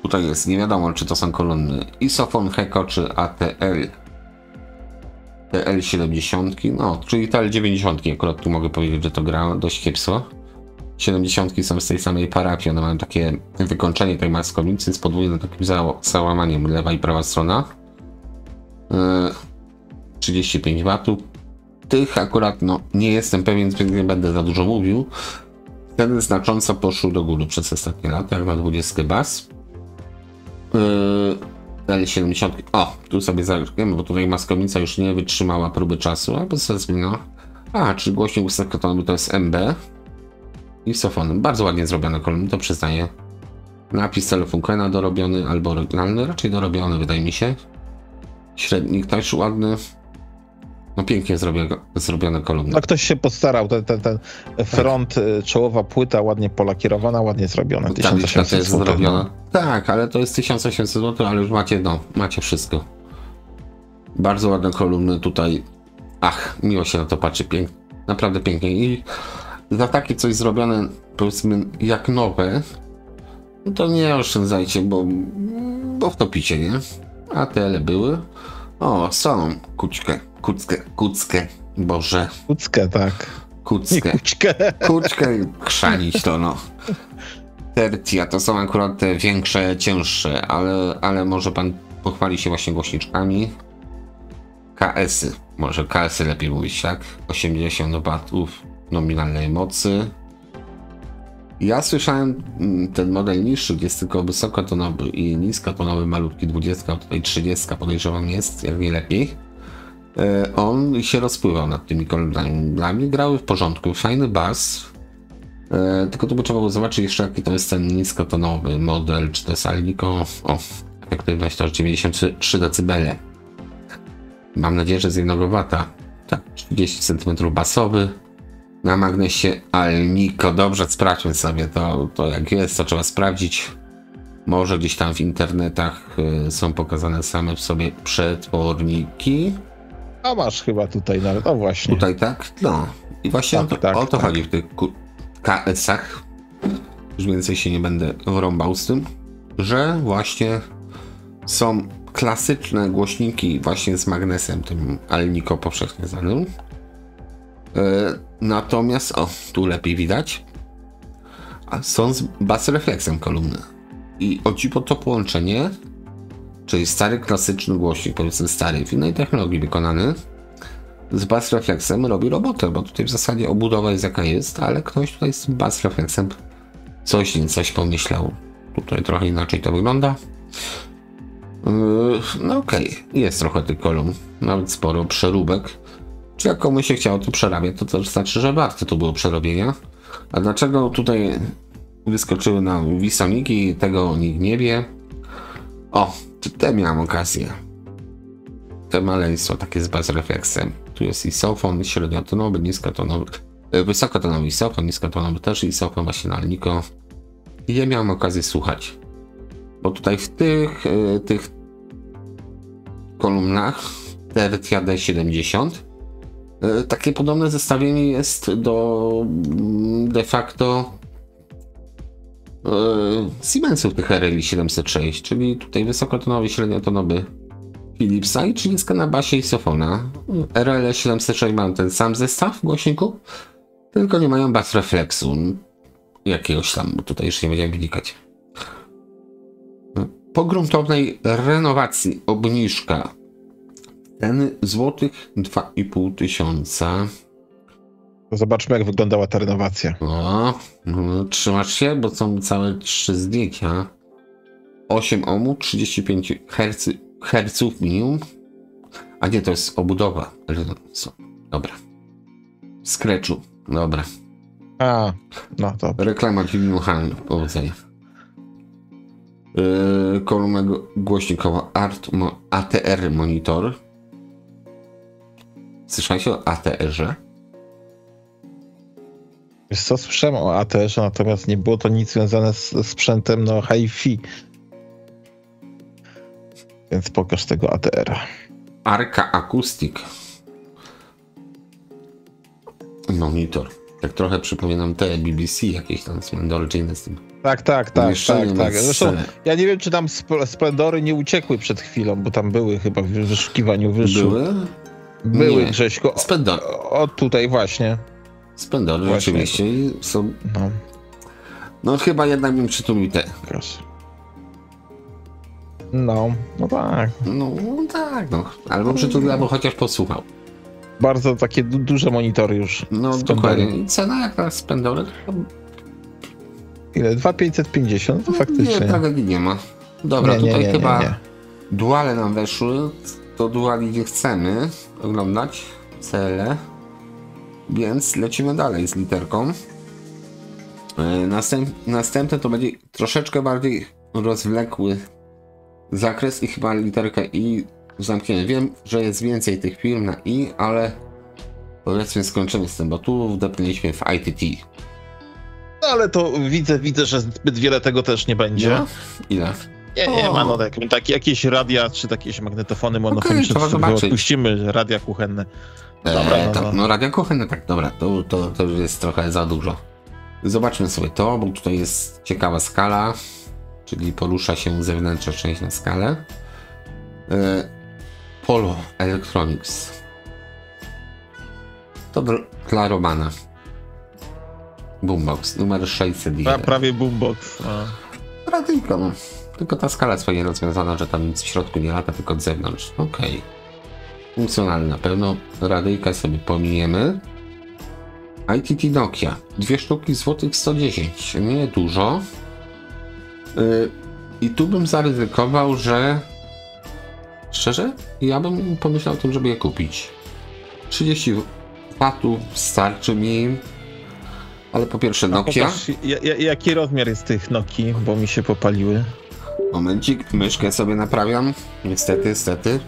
S1: Tutaj jest, nie wiadomo, czy to są kolumny Isofon, Heko czy ATL. TL70, no, czyli TL90, akurat tu mogę powiedzieć, że to gra dość kiepsko. 70 są z tej samej parafii, one mają takie wykończenie tej maskownicy z podwójnym takim załamaniem, lewa i prawa strona. 35 W. Tych akurat, no, nie jestem pewien, więc nie będę za dużo mówił. Wtedy znacząco poszły do góry przez ostatnie lata, jak na 20 baz. L70. O, tu sobie zagramy, bo tutaj maskownica już nie wytrzymała próby czasu, albo no. Czy głośnik wysokotonowy to jest MB. I sofonem. Bardzo ładnie zrobione kolumny, to przyznaję. Napis Telefunkena dorobiony, albo oryginalny, raczej dorobiony, wydaje mi się. Średnik też ładny. No pięknie zrobione kolumny.
S2: No ktoś się postarał, ten front, czołowa płyta ładnie polakierowana, ładnie zrobiona. 1800
S1: jest
S2: zł.
S1: zrobiona. Tak, ale to jest 1800 zł, ale już macie wszystko. Bardzo ładne kolumny tutaj. Miło się na to patrzy, pięknie. Naprawdę pięknie. I za takie coś zrobione, powiedzmy, jak nowe, no to nie oszczędzajcie, bo wtopicie, nie? A te były. O, są. Kuckę. Boże.
S2: Kuckę, tak.
S1: Kuckę. Kuczkę chrzanić to, no. Tertia to są akurat te większe, cięższe, ale może pan pochwali się właśnie głośniczkami. KS-y. Może KS-y lepiej mówić, tak? 80 W nominalnej mocy. Ja słyszałem ten model niższy, gdzie jest tylko wysokotonowy i niskotonowy, malutki 20, a tutaj 30 podejrzewam jest, jak nie lepiej. On się rozpływał nad tymi kolumnami. Dla mnie grały w porządku, fajny bas. Tylko tu by trzeba było zobaczyć jeszcze, jaki to jest ten niskotonowy model, czy to jest Alnico. O, efektywność to 93 dB. Mam nadzieję, że z 1 W. Tak, 30 cm basowy. Na magnesie Alnico. Dobrze, sprawdźmy sobie to jak jest, to trzeba sprawdzić. Może gdzieś tam w internetach są pokazane same w sobie przetworniki.
S2: A masz chyba tutaj nawet, o właśnie.
S1: Tutaj tak? No. I właśnie o to chodzi w tych KS-ach. Już więcej się nie będę rąbał z tym, że właśnie są klasyczne głośniki właśnie z magnesem, tym Alnico powszechnie znanym. Natomiast, tu lepiej widać, są z bass refleksem kolumny. I o dziwo to połączenie, czyli stary klasyczny głośnik, powiedzmy stary, w innej technologii wykonany, z bass refleksem robi robotę, bo tutaj w zasadzie obudowa jest jaka jest, ale ktoś tutaj z tym bass refleksem coś pomyślał. Tutaj trochę inaczej to wygląda. No okej, jest trochę tych kolumn, nawet sporo przeróbek. Czy jak komuś się chciało to przerabiać, to znaczy, że warte to było przerobienia. A dlaczego tutaj wyskoczyły nam Visoniki, tego nikt nie wie. Czy te miałem okazję. Te maleństwo takie z bass refleksem. Tu jest isofon, średniotonowy, niskotonowy, wysokotonowy isofon, niskotonowy też isofon, właśnie na Alnico. I ja miałem okazję słuchać. Bo tutaj w tych kolumnach Tertia D70 takie podobne zestawienie jest do de facto Siemensów tych RL 706, czyli tutaj wysokotonowy, średniotonowy Philipsa i 30 na basie isofona. RL 706 mają ten sam zestaw głośników, tylko nie mają bass refleksu jakiegoś tam, bo tutaj już nie będziemy wnikać. Po gruntownej renowacji obniżka ceny złotych 2500.
S2: To zobaczmy, jak wyglądała ta renowacja.
S1: Trzymasz się, bo są całe 3 zdjęcia. 8 ohmów, 35 Hz minimum. A nie, to jest obudowa. Dobra. Scratchu. Dobra.
S2: No to.
S1: Reklama dźwignią powodzenia. Kolumna głośnikowa ATR monitor. Słyszałeś o ATR-ze?
S2: Wiesz co, słyszałem o ATR-ze, natomiast nie było to nic związane z sprzętem hi-fi. Więc pokaż tego ATR-a.
S1: Arca Acoustic monitor. Tak trochę przypominam te BBC, jakieś tam Splendory czy inne z tym.
S2: Tak. Zresztą ja nie wiem, czy tam Splendory nie uciekły przed chwilą, bo tam były chyba w wyszukiwaniu wyszły. Były, Grześko.
S1: Splendory.
S2: O, tutaj właśnie.
S1: Splendory rzeczywiście są... No chyba jednak bym przytulił te.
S2: Proszę. No tak.
S1: No tak, no. Albo przytulił, albo chociaż posłuchał.
S2: Bardzo takie duże monitory już.
S1: No dokładnie. I cena jak na Splendory?
S2: Ile? 2550? To faktycznie.
S1: Nie, tragedii nie ma. Dobra, tutaj chyba duale nam weszły. To duali nie chcemy oglądać. CL. Więc lecimy dalej z literką. Następne to będzie troszeczkę bardziej rozwlekły zakres i chyba literkę I zamkniemy. Wiem, że jest więcej tych firm na I, ale powiedzmy skończymy z tym, bo tu wdepnęliśmy w ITT.
S2: No ale to widzę, że zbyt wiele tego też nie będzie.
S1: No? Ile?
S2: Nie ma, no tak, jakieś radia, czy jakieś magnetofony monofoniczne, odpuścimy radia kuchenne. Dobra,
S1: no radia kuchenne, tak, dobra, to już jest trochę za dużo. Zobaczmy sobie to, bo tutaj jest ciekawa skala, czyli porusza się zewnętrzna część na skalę. Polo Electronics. To dla Romana. Boombox, numer 601.
S2: Prawie boombox.
S1: Radyjko, no. Tylko ta skala jest fajnie rozwiązana, że tam nic w środku nie lata, tylko od zewnątrz. Okej. Funkcjonalny na pewno. Radyjka sobie pominiemy. ITT Nokia. 2 sztuki złotych 110. Nie dużo. I tu bym zaryzykował, że... Szczerze? Ja bym pomyślał o tym, żeby je kupić. 30 watów starczy mi. Ale po pierwsze Nokia.
S2: Pokaż, jaki rozmiar jest tych Nokii, bo mi się popaliły.
S1: Momencik, myszkę sobie naprawiam. Niestety.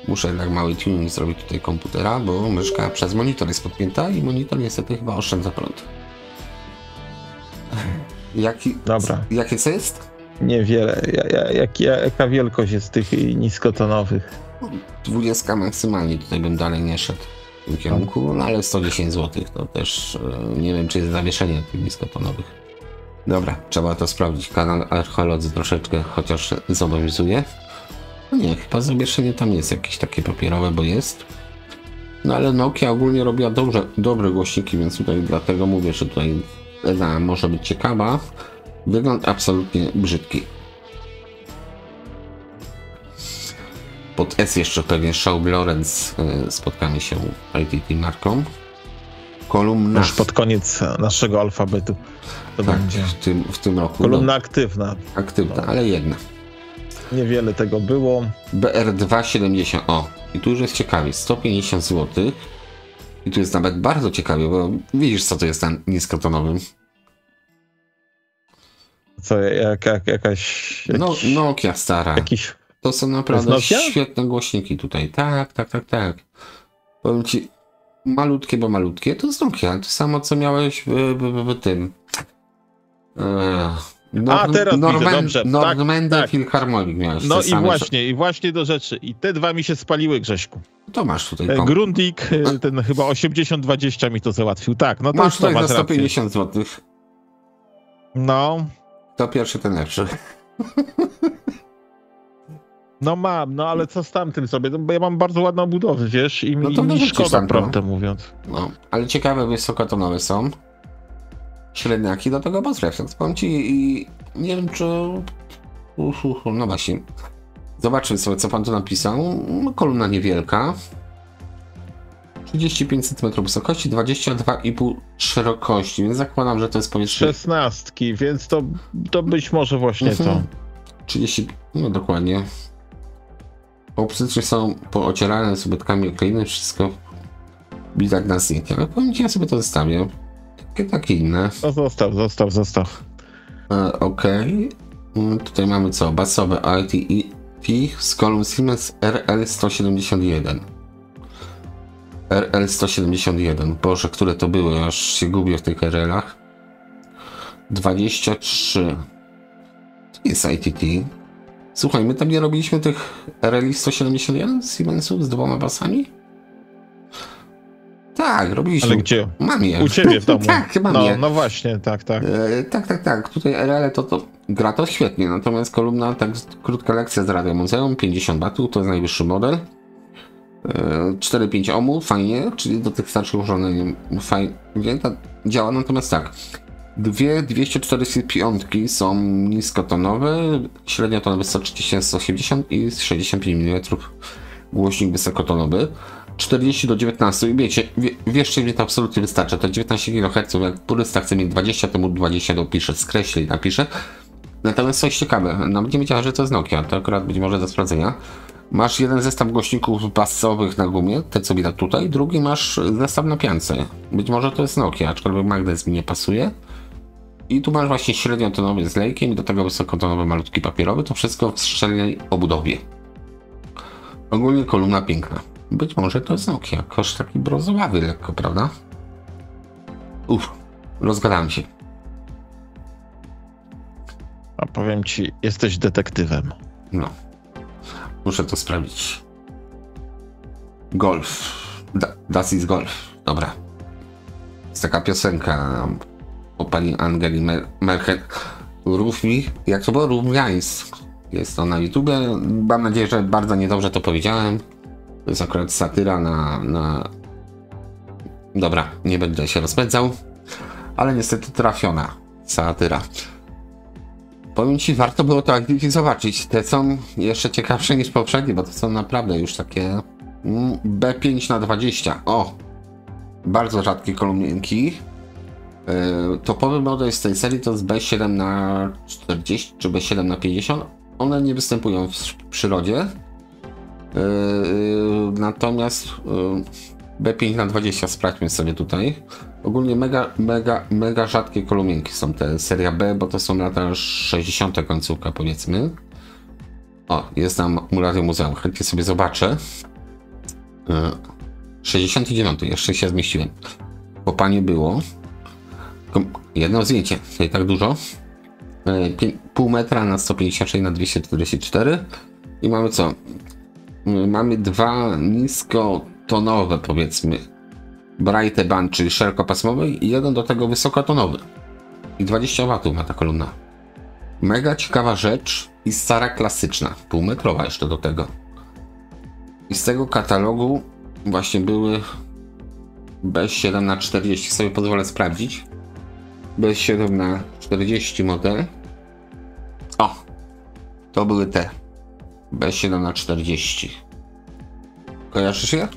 S1: Muszę jednak mały tuning zrobić tutaj komputera, bo myszka przez monitor jest podpięta i monitor niestety chyba oszczędza prąd.
S2: Dobra.
S1: Jakie co jest?
S2: Niewiele. Jaka wielkość jest tych niskotonowych?
S1: 20 maksymalnie, tutaj bym dalej nie szedł w tym kierunku, no ale 110 zł to też nie wiem, czy jest zawieszenie tych niskotonowych. Dobra, trzeba to sprawdzić. Kanał Archeolodzy troszeczkę chociaż zobowiązuje. No nie, chyba zawieszenie tam jest jakieś takie papierowe, bo jest. No ale Nokia ogólnie robiła dobre głośniki, więc tutaj dlatego mówię, że tutaj cena może być ciekawa. Wygląd absolutnie brzydki. Pod S jeszcze pewnie Shaw Lawrence spotkamy się ITT marką. Kolumna.
S2: Już pod koniec naszego alfabetu to
S1: tak,
S2: będzie.
S1: W tym roku.
S2: Kolumna aktywna.
S1: Aktywna, ale jedna.
S2: Niewiele tego było.
S1: BR270. O, i tu już jest ciekawie. 150 zł. I tu jest nawet bardzo ciekawie, bo widzisz, co to jest ten niskotonowy.
S2: Co, jakaś...
S1: No, Nokia stara. To są naprawdę świetne głośniki tutaj. Tak. Powiem ci, malutkie, bo malutkie. To jest Nokia. To samo, co miałeś w tym...
S2: teraz widzę, dobrze.
S1: Normanda Philharmonic miałeś.
S2: No i właśnie do rzeczy. I te dwa mi się spaliły, Grześku.
S1: To masz tutaj
S2: Grundig, ten chyba 8020 mi to załatwił. Tak, no to
S1: masz tutaj za 150 zł.
S2: No.
S1: To pierwszy, ten lepszy.
S2: No mam, no ale co z tamtym sobie? No, bo ja mam bardzo ładną budowę, wiesz, i mi szkoda, prawdę mówiąc.
S1: No, ale ciekawe, wysokotonowe są. Średniaki do tego potrafią. Powiem ci i nie wiem, czy... No właśnie. Zobaczmy sobie, co pan tu napisał. Kolumna niewielka. 35 cm wysokości, 22,5 szerokości, więc zakładam, że to jest powiedzmy...
S2: 16, więc to być może właśnie to.
S1: 30... No dokładnie. Optycznie są poocierane subetkami okleiny, wszystko widać na zdjęciu. Ale powiem ci, ja sobie to zostawię. Takie inne.
S2: No zostaw.
S1: Okej. Tutaj mamy co? Basowe ITT z kolumn Siemens RL171. RL171. Boże, które to były? Aż się gubię w tych RL-ach. 23. To jest ITT. Słuchaj, my tam nie robiliśmy tych RL 171 z Siemensów z 2 basami? Tak, robiliśmy.
S2: Ale gdzie?
S1: Mam je.
S2: U ciebie w domu.
S1: Tak, mam je.
S2: No właśnie, tak.
S1: Tak. Tutaj RL to gra to świetnie, natomiast kolumna, tak krótka lekcja z Radia Muzeum, 50 watów, to jest najwyższy model. 4-5 ohmów, fajnie, czyli do tych starszych urządzeń fajnie działa, natomiast tak. Dwie 245 są niskotonowe, średniotonowy 130-180 i 65 mm głośnik wysokotonowy. 40 do 19 i wierzcie mi, to absolutnie wystarcza. To 19 kHz, jak purysta chce mieć 20, to mu 20 dopisze, skreśli i napisze. Natomiast coś ciekawe, nawet nie wiedziałem, że to jest Nokia, to akurat być może do sprawdzenia. Masz jeden zestaw głośników basowych na gumie, te co widać tutaj, drugi masz zestaw na piance. Być może to jest Nokia, aczkolwiek magnes mi nie pasuje. I tu masz właśnie średniotonowy z lejkiem i do tego wysokotonowy malutki papierowy, to wszystko w szczelnej obudowie. Ogólnie kolumna piękna. Być może to jest Nokia, koszt taki brązowawy lekko, prawda? Rozgadałem się.
S2: A powiem ci, jesteś detektywem.
S1: No. Muszę to sprawdzić. Golf. Das ist Golf. Dobra. Jest taka piosenka o pani Angeli Merkel. Rów mi, jak to było? Równiańsk. Jest to na YouTubie. Mam nadzieję, że bardzo niedobrze to powiedziałem. To jest akurat satyra na... Dobra, nie będę się rozpędzał. Ale niestety trafiona satyra. Powiem ci, warto było to zobaczyć. Te są jeszcze ciekawsze niż poprzednie, bo to są naprawdę już takie B5/20. O! Bardzo rzadkie kolumnienki. Topowy model z tej serii to jest B7/40 czy B7/50. One nie występują w przyrodzie. Natomiast B5/20 sprawdźmy sobie tutaj. Ogólnie mega rzadkie kolumnienki są te seria B, bo to są lata 60. końcówka powiedzmy. O, jest tam Radio Muzeum, chętnie sobie zobaczę. 69, jeszcze się zmieściłem. Po panie było. Jedno zdjęcie, tutaj tak dużo. Pół metra na 156 na 244. I mamy co? Mamy dwa niskotonowe powiedzmy. Bright band, czyli szerokopasmowy i jeden do tego wysokotonowy. I 20 W ma ta kolumna. Mega ciekawa rzecz i stara klasyczna. Półmetrowa jeszcze do tego. I z tego katalogu właśnie były B7/40. Sobie pozwolę sprawdzić. B7/40 model. O! To były te. B7/40. Kojarzysz je?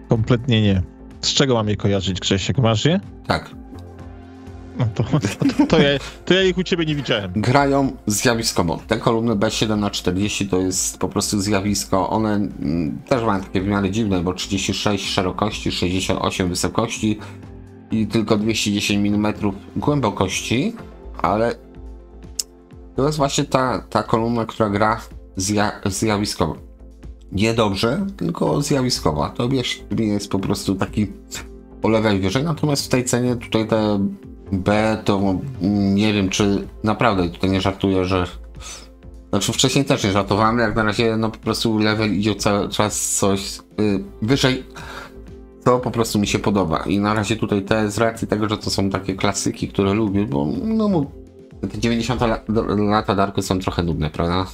S2: Kompletnie nie. Z czego mam je kojarzyć, Grzesiek? Masz je?
S1: Tak.
S2: No to ja ich u ciebie nie widziałem.
S1: Grają zjawiskowo. Te kolumny B7/40 to jest po prostu zjawisko. One też mają takie w miarę dziwne, bo 36 szerokości, 68 wysokości i tylko 210 mm głębokości, ale to jest właśnie ta kolumna, która gra zjawiskowo. Nie dobrze, tylko zjawiskowa. To jest po prostu taki o level wyżej, natomiast w tej cenie tutaj te B to nie wiem, czy naprawdę tutaj nie żartuję, że znaczy wcześniej też nie żartowałem, jak na razie no po prostu level idzie cały czas coś wyżej, to po prostu mi się podoba i na razie tutaj te z racji tego, że to są takie klasyki, które lubię, bo no te 90 lata Darku są trochę nudne, prawda?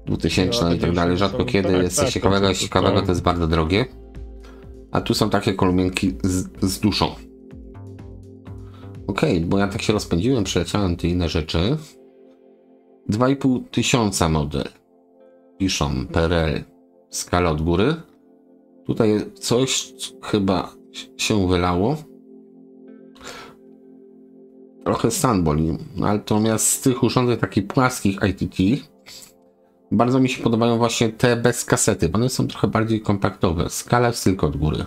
S1: 2000 i tak dalej, rzadko kiedy jest coś ciekawego, to jest bardzo drogie. A tu są takie kolumnienki z duszą. Okej, bo ja tak się rozpędziłem, przeleciałem te inne rzeczy. 2500 model. Piszą PRL, skala od góry. Tutaj coś chyba się wylało. Trochę stan boli. Natomiast z tych urządzeń takich płaskich ITT bardzo mi się podobają właśnie te bez kasety, bo one są trochę bardziej kompaktowe. Skala jest tylko od góry.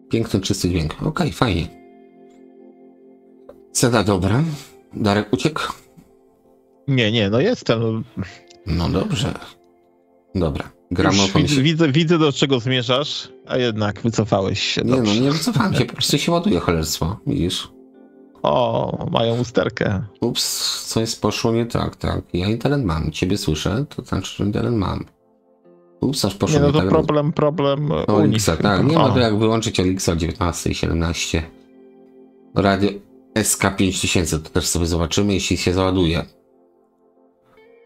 S1: Piękny, czysty dźwięk. Okej, fajnie. Cena dobra. Darek uciekł?
S2: Nie, no jestem.
S1: No dobrze. Dobra.
S2: Gramofon widzę, do czego zmierzasz, a jednak wycofałeś się.
S1: Nie, no nie wycofałem się, po prostu się ładuje cholerstwo, widzisz?
S2: O, mają usterkę.
S1: Ups, coś poszło nie tak, tak. Ja internet mam, ciebie słyszę, to znaczy, że internet mam. Ups, aż poszło
S2: nie, no to
S1: tak.
S2: problem
S1: no, Olixa, tak. Nie ma to jak wyłączyć Olixa o 19 i 17. Radio SK5000, to też sobie zobaczymy, jeśli się załaduje.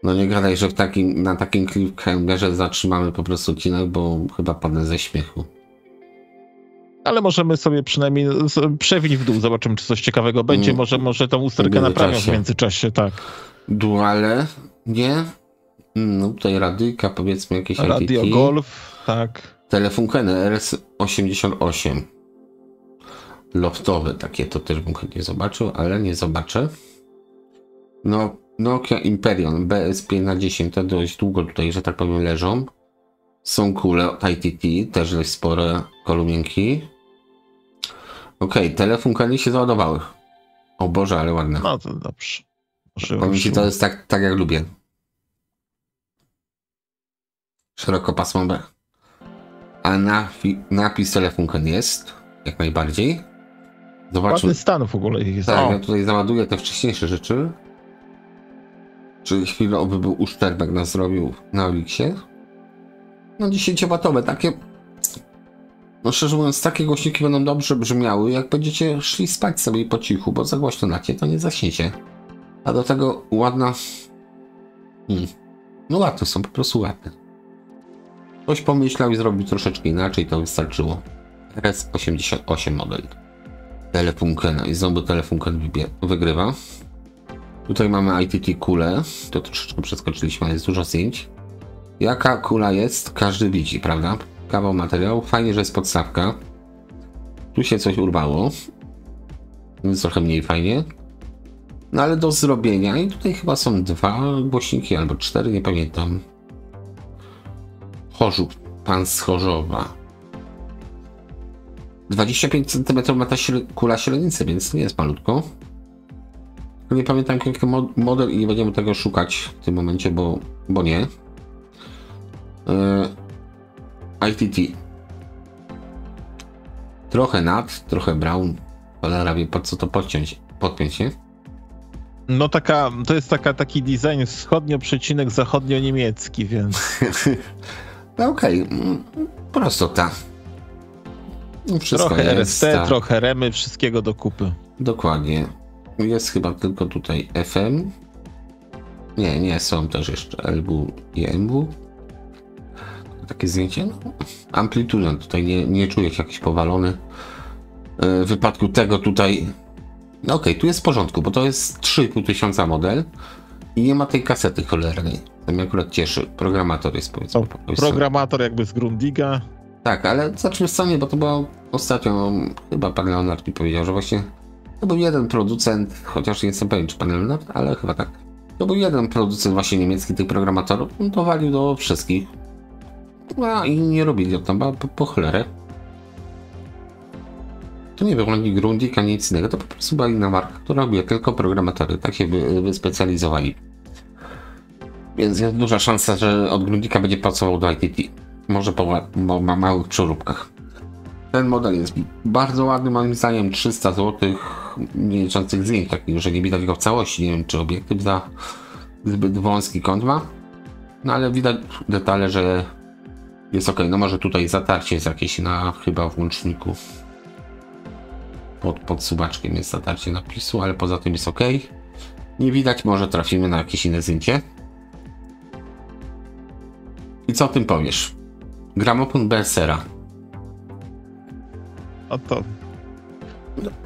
S1: No nie gadaj, że na takim cliffhangerze zatrzymamy po prostu odcinek, bo chyba padnę ze śmiechu.
S2: Ale możemy sobie przynajmniej przewiń w dół, zobaczymy, czy coś ciekawego będzie. Może tą usterkę naprawią w międzyczasie, tak.
S1: Duale, nie? No tutaj radyjka, powiedzmy jakieś
S2: Radio
S1: ITT.
S2: Golf, tak.
S1: Telefunken RS88. Loftowe takie, to też bym chętnie zobaczył, ale nie zobaczę. No, Nokia Imperion BS5/10, te dość długo tutaj, że tak powiem, leżą. Są kule od ITT, też dość spore kolumienki. Okej, telefunkeny się załadowały. O Boże, ale ładne.
S2: No to dobrze.
S1: Powiem ci, to jest tak jak lubię. Szerokopasmowe. A napis telefunken jest, jak najbardziej.
S2: Zobaczmy. Ładny stan w ogóle jest.
S1: Tak, ja tutaj załaduję te wcześniejsze rzeczy. Czy chwilowy był uszczerbek nas zrobił na Olixie. No 10W takie, no szczerze mówiąc, takie głośniki będą dobrze brzmiały, jak będziecie szli spać sobie po cichu, bo za głośno nacie, to nie zaśniecie. A do tego ładna... No ładne są, po prostu ładne. Ktoś pomyślał i zrobił troszeczkę inaczej, to wystarczyło. RS88 model. Telefunken, i znowu Telefunken wygrywa. Tutaj mamy ITT kulę, to troszeczkę przeskoczyliśmy, ale jest dużo zdjęć. Jaka kula jest, każdy widzi, prawda? Kawał materiału, fajnie, że jest podstawka. Tu się coś urwało, więc trochę mniej fajnie. No ale do zrobienia i tutaj chyba są 2 głośniki albo 4, nie pamiętam. Chorzów, pan z Chorzowa. 25 cm ma ta kula średnicy, więc nie jest malutko. Nie pamiętam jaki model i nie będziemy tego szukać w tym momencie, bo nie. ITT. Trochę nad, trochę brown. Cholera wie, po co to podpiąć, nie?
S2: No to jest taki design wschodnio-zachodnio-niemiecki, więc...
S1: No okej, prostota. Wszystko
S2: trochę
S1: jest,
S2: RST, tak. Trochę remy, wszystkiego do kupy.
S1: Dokładnie. Jest chyba tylko tutaj FM. Nie, są też jeszcze LW i MW. Takie zdjęcie. No. Amplitudę tutaj nie czuję się jakiś powalony. W wypadku tego tutaj... No okej, tu jest w porządku, bo to jest 3500 model i nie ma tej kasety cholernej. To mnie akurat cieszy. Programator jest, powiedzmy.
S2: Programator jakby z Grundiga.
S1: Tak, ale zacznę sami, bo to było ostatnio, chyba pan Leonard mi powiedział, że właśnie to był jeden producent, chociaż nie jestem pewien, czy pan Leonard, ale chyba tak. To był jeden producent właśnie niemiecki tych programatorów, to walił do wszystkich. No i nie robili tam po cholerę. To nie był ani Grundig, ani nic innego, to po prostu była inna marka, która robiła tylko programatory, tak się wyspecjalizowali. Więc jest duża szansa, że od Grundika będzie pracował do ITT. Może po małych przeróbkach. Ten model jest bardzo ładny, moim zdaniem 300 zł, nie licząc tych zdjęć, takich, że nie widać go w całości. Nie wiem, czy obiektyw za zbyt wąski kąt ma. No ale widać detale, że jest ok. No może tutaj zatarcie jest jakieś na chyba włączniku. Pod suwaczkiem jest zatarcie napisu, ale poza tym jest ok. Nie widać, może trafimy na jakieś inne zdjęcie. I co o tym powiesz? Gramofon BSR-a.
S2: O to...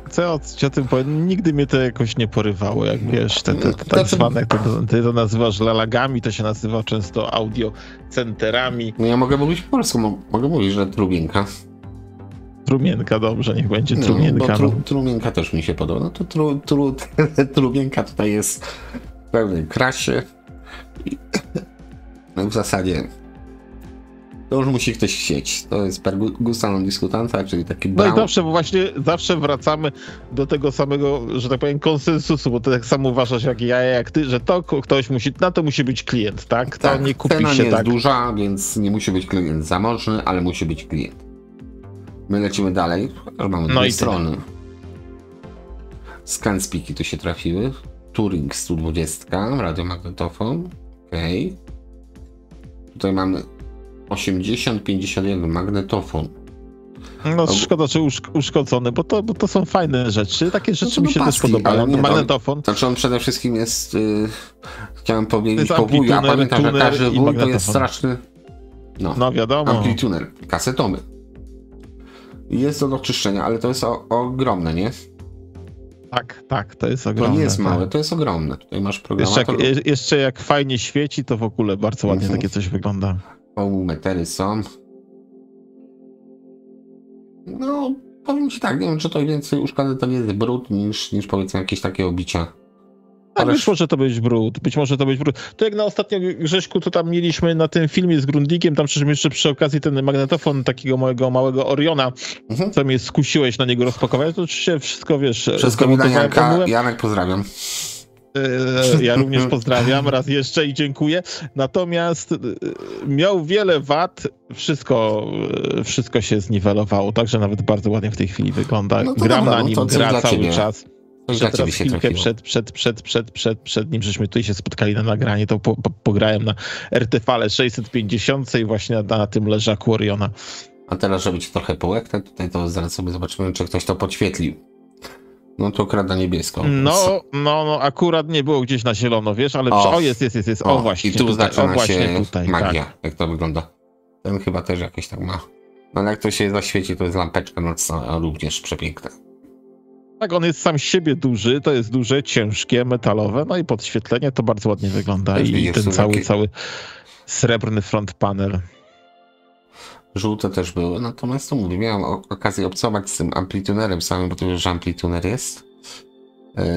S2: Co ja o tym powiem? Nigdy mnie to jakoś nie porywało, jak wiesz, te tak zwane, ty to nazywasz lalagami, to się nazywa często audiocenterami.
S1: No ja mogę mówić po polsku, mogę mówić, że trubienka.
S2: Trumienka, dobrze, niech będzie trumienka.
S1: Bo trumienka też mi się podoba. No to trubienka tutaj jest w pełnej krasie. No w zasadzie To już musi ktoś chcieć. To jest per gusta non discutanta, czyli taki
S2: No
S1: brown.
S2: i zawsze, bo właśnie zawsze wracamy do tego samego, że tak powiem, konsensusu, bo ty tak samo uważasz jak ja, jak ty, że to ktoś musi, na to musi być klient, tak? To
S1: Tak,
S2: nie kupi
S1: cena
S2: się
S1: nie
S2: tak.
S1: jest duża, więc nie musi być klient zamożny, ale musi być klient. My lecimy dalej. Mamy
S2: No
S1: dwie
S2: i
S1: strony. Scanspiki tu się trafiły. Turing 120, radiomagnetofon. Okej. Tutaj mamy 80-51 magnetofon.
S2: No szkoda, że uszkodzony, bo to są fajne rzeczy. Takie rzeczy mi się też podobają.
S1: Nie,
S2: Magnetofon.
S1: Znaczy on przede wszystkim jest, chciałem powiedzieć,
S2: To jest
S1: po wuju, a pamiętam, że
S2: tuner
S1: każdy
S2: i
S1: wuj to
S2: magnetofon.
S1: jest straszny...
S2: No wiadomo.
S1: Amplituner, kasetomy. Jest to do czyszczenia, ale to jest ogromne, nie?
S2: Tak, to jest
S1: To
S2: ogromne.
S1: nie jest
S2: tak.
S1: małe, to jest ogromne. Tutaj masz programator.
S2: Jeszcze jak fajnie świeci, to w ogóle bardzo ładnie takie coś wygląda.
S1: Metery są. No, powiem ci tak, nie wiem, czy to więcej uszkody to nie jest brud niż powiedzmy jakieś takie obicia.
S2: Tak,
S1: Ale-
S2: być może to być brud, To jak na ostatnio, Grześku, to tam mieliśmy na tym filmie z Grundikiem, tam przecież jeszcze przy okazji ten magnetofon takiego małego Oriona, co mnie skusiłeś na niego rozpakować, to oczywiście wszystko, wiesz...
S1: Wszystko mi na
S2: zamontowałem,
S1: Janka. Janek, pozdrawiam.
S2: Ja również pozdrawiam raz jeszcze i dziękuję. Natomiast miał wiele wad, wszystko się zniwelowało, także nawet bardzo ładnie w tej chwili wygląda.
S1: No to
S2: Gram
S1: dobra,
S2: na
S1: no
S2: nim,
S1: to coś
S2: gra
S1: dla
S2: cały
S1: ciebie.
S2: czas.
S1: Coś
S2: Że
S1: dla ciebie
S2: teraz
S1: się
S2: chwilkę
S1: trafiło.
S2: przed nim, żeśmy tutaj się spotkali na nagranie, to pograłem na RTV 650 i właśnie na tym leżaku Oriona.
S1: A teraz, żeby ci trochę połeknę, tutaj to zaraz sobie zobaczymy, czy ktoś to podświetlił. No to krada niebiesko.
S2: No, akurat nie było gdzieś na zielono, wiesz, ale jest. O, właśnie
S1: I tu
S2: tutaj,
S1: zaczyna się
S2: tutaj,
S1: magia,
S2: tak.
S1: jak to wygląda. Ten chyba też jakieś tak ma. No ale jak to się zaświeci, to jest lampeczka nocna, a również przepiękna.
S2: Tak, on jest sam z siebie duży, to jest duże, ciężkie, metalowe, no i podświetlenie to bardzo ładnie wygląda
S1: Też
S2: i
S1: widzisz,
S2: ten
S1: to
S2: cały
S1: takie-
S2: srebrny front panel.
S1: Żółte też były, natomiast to mówię, miałem okazję obcować z tym amplitunerem samym, bo to już amplituner jest.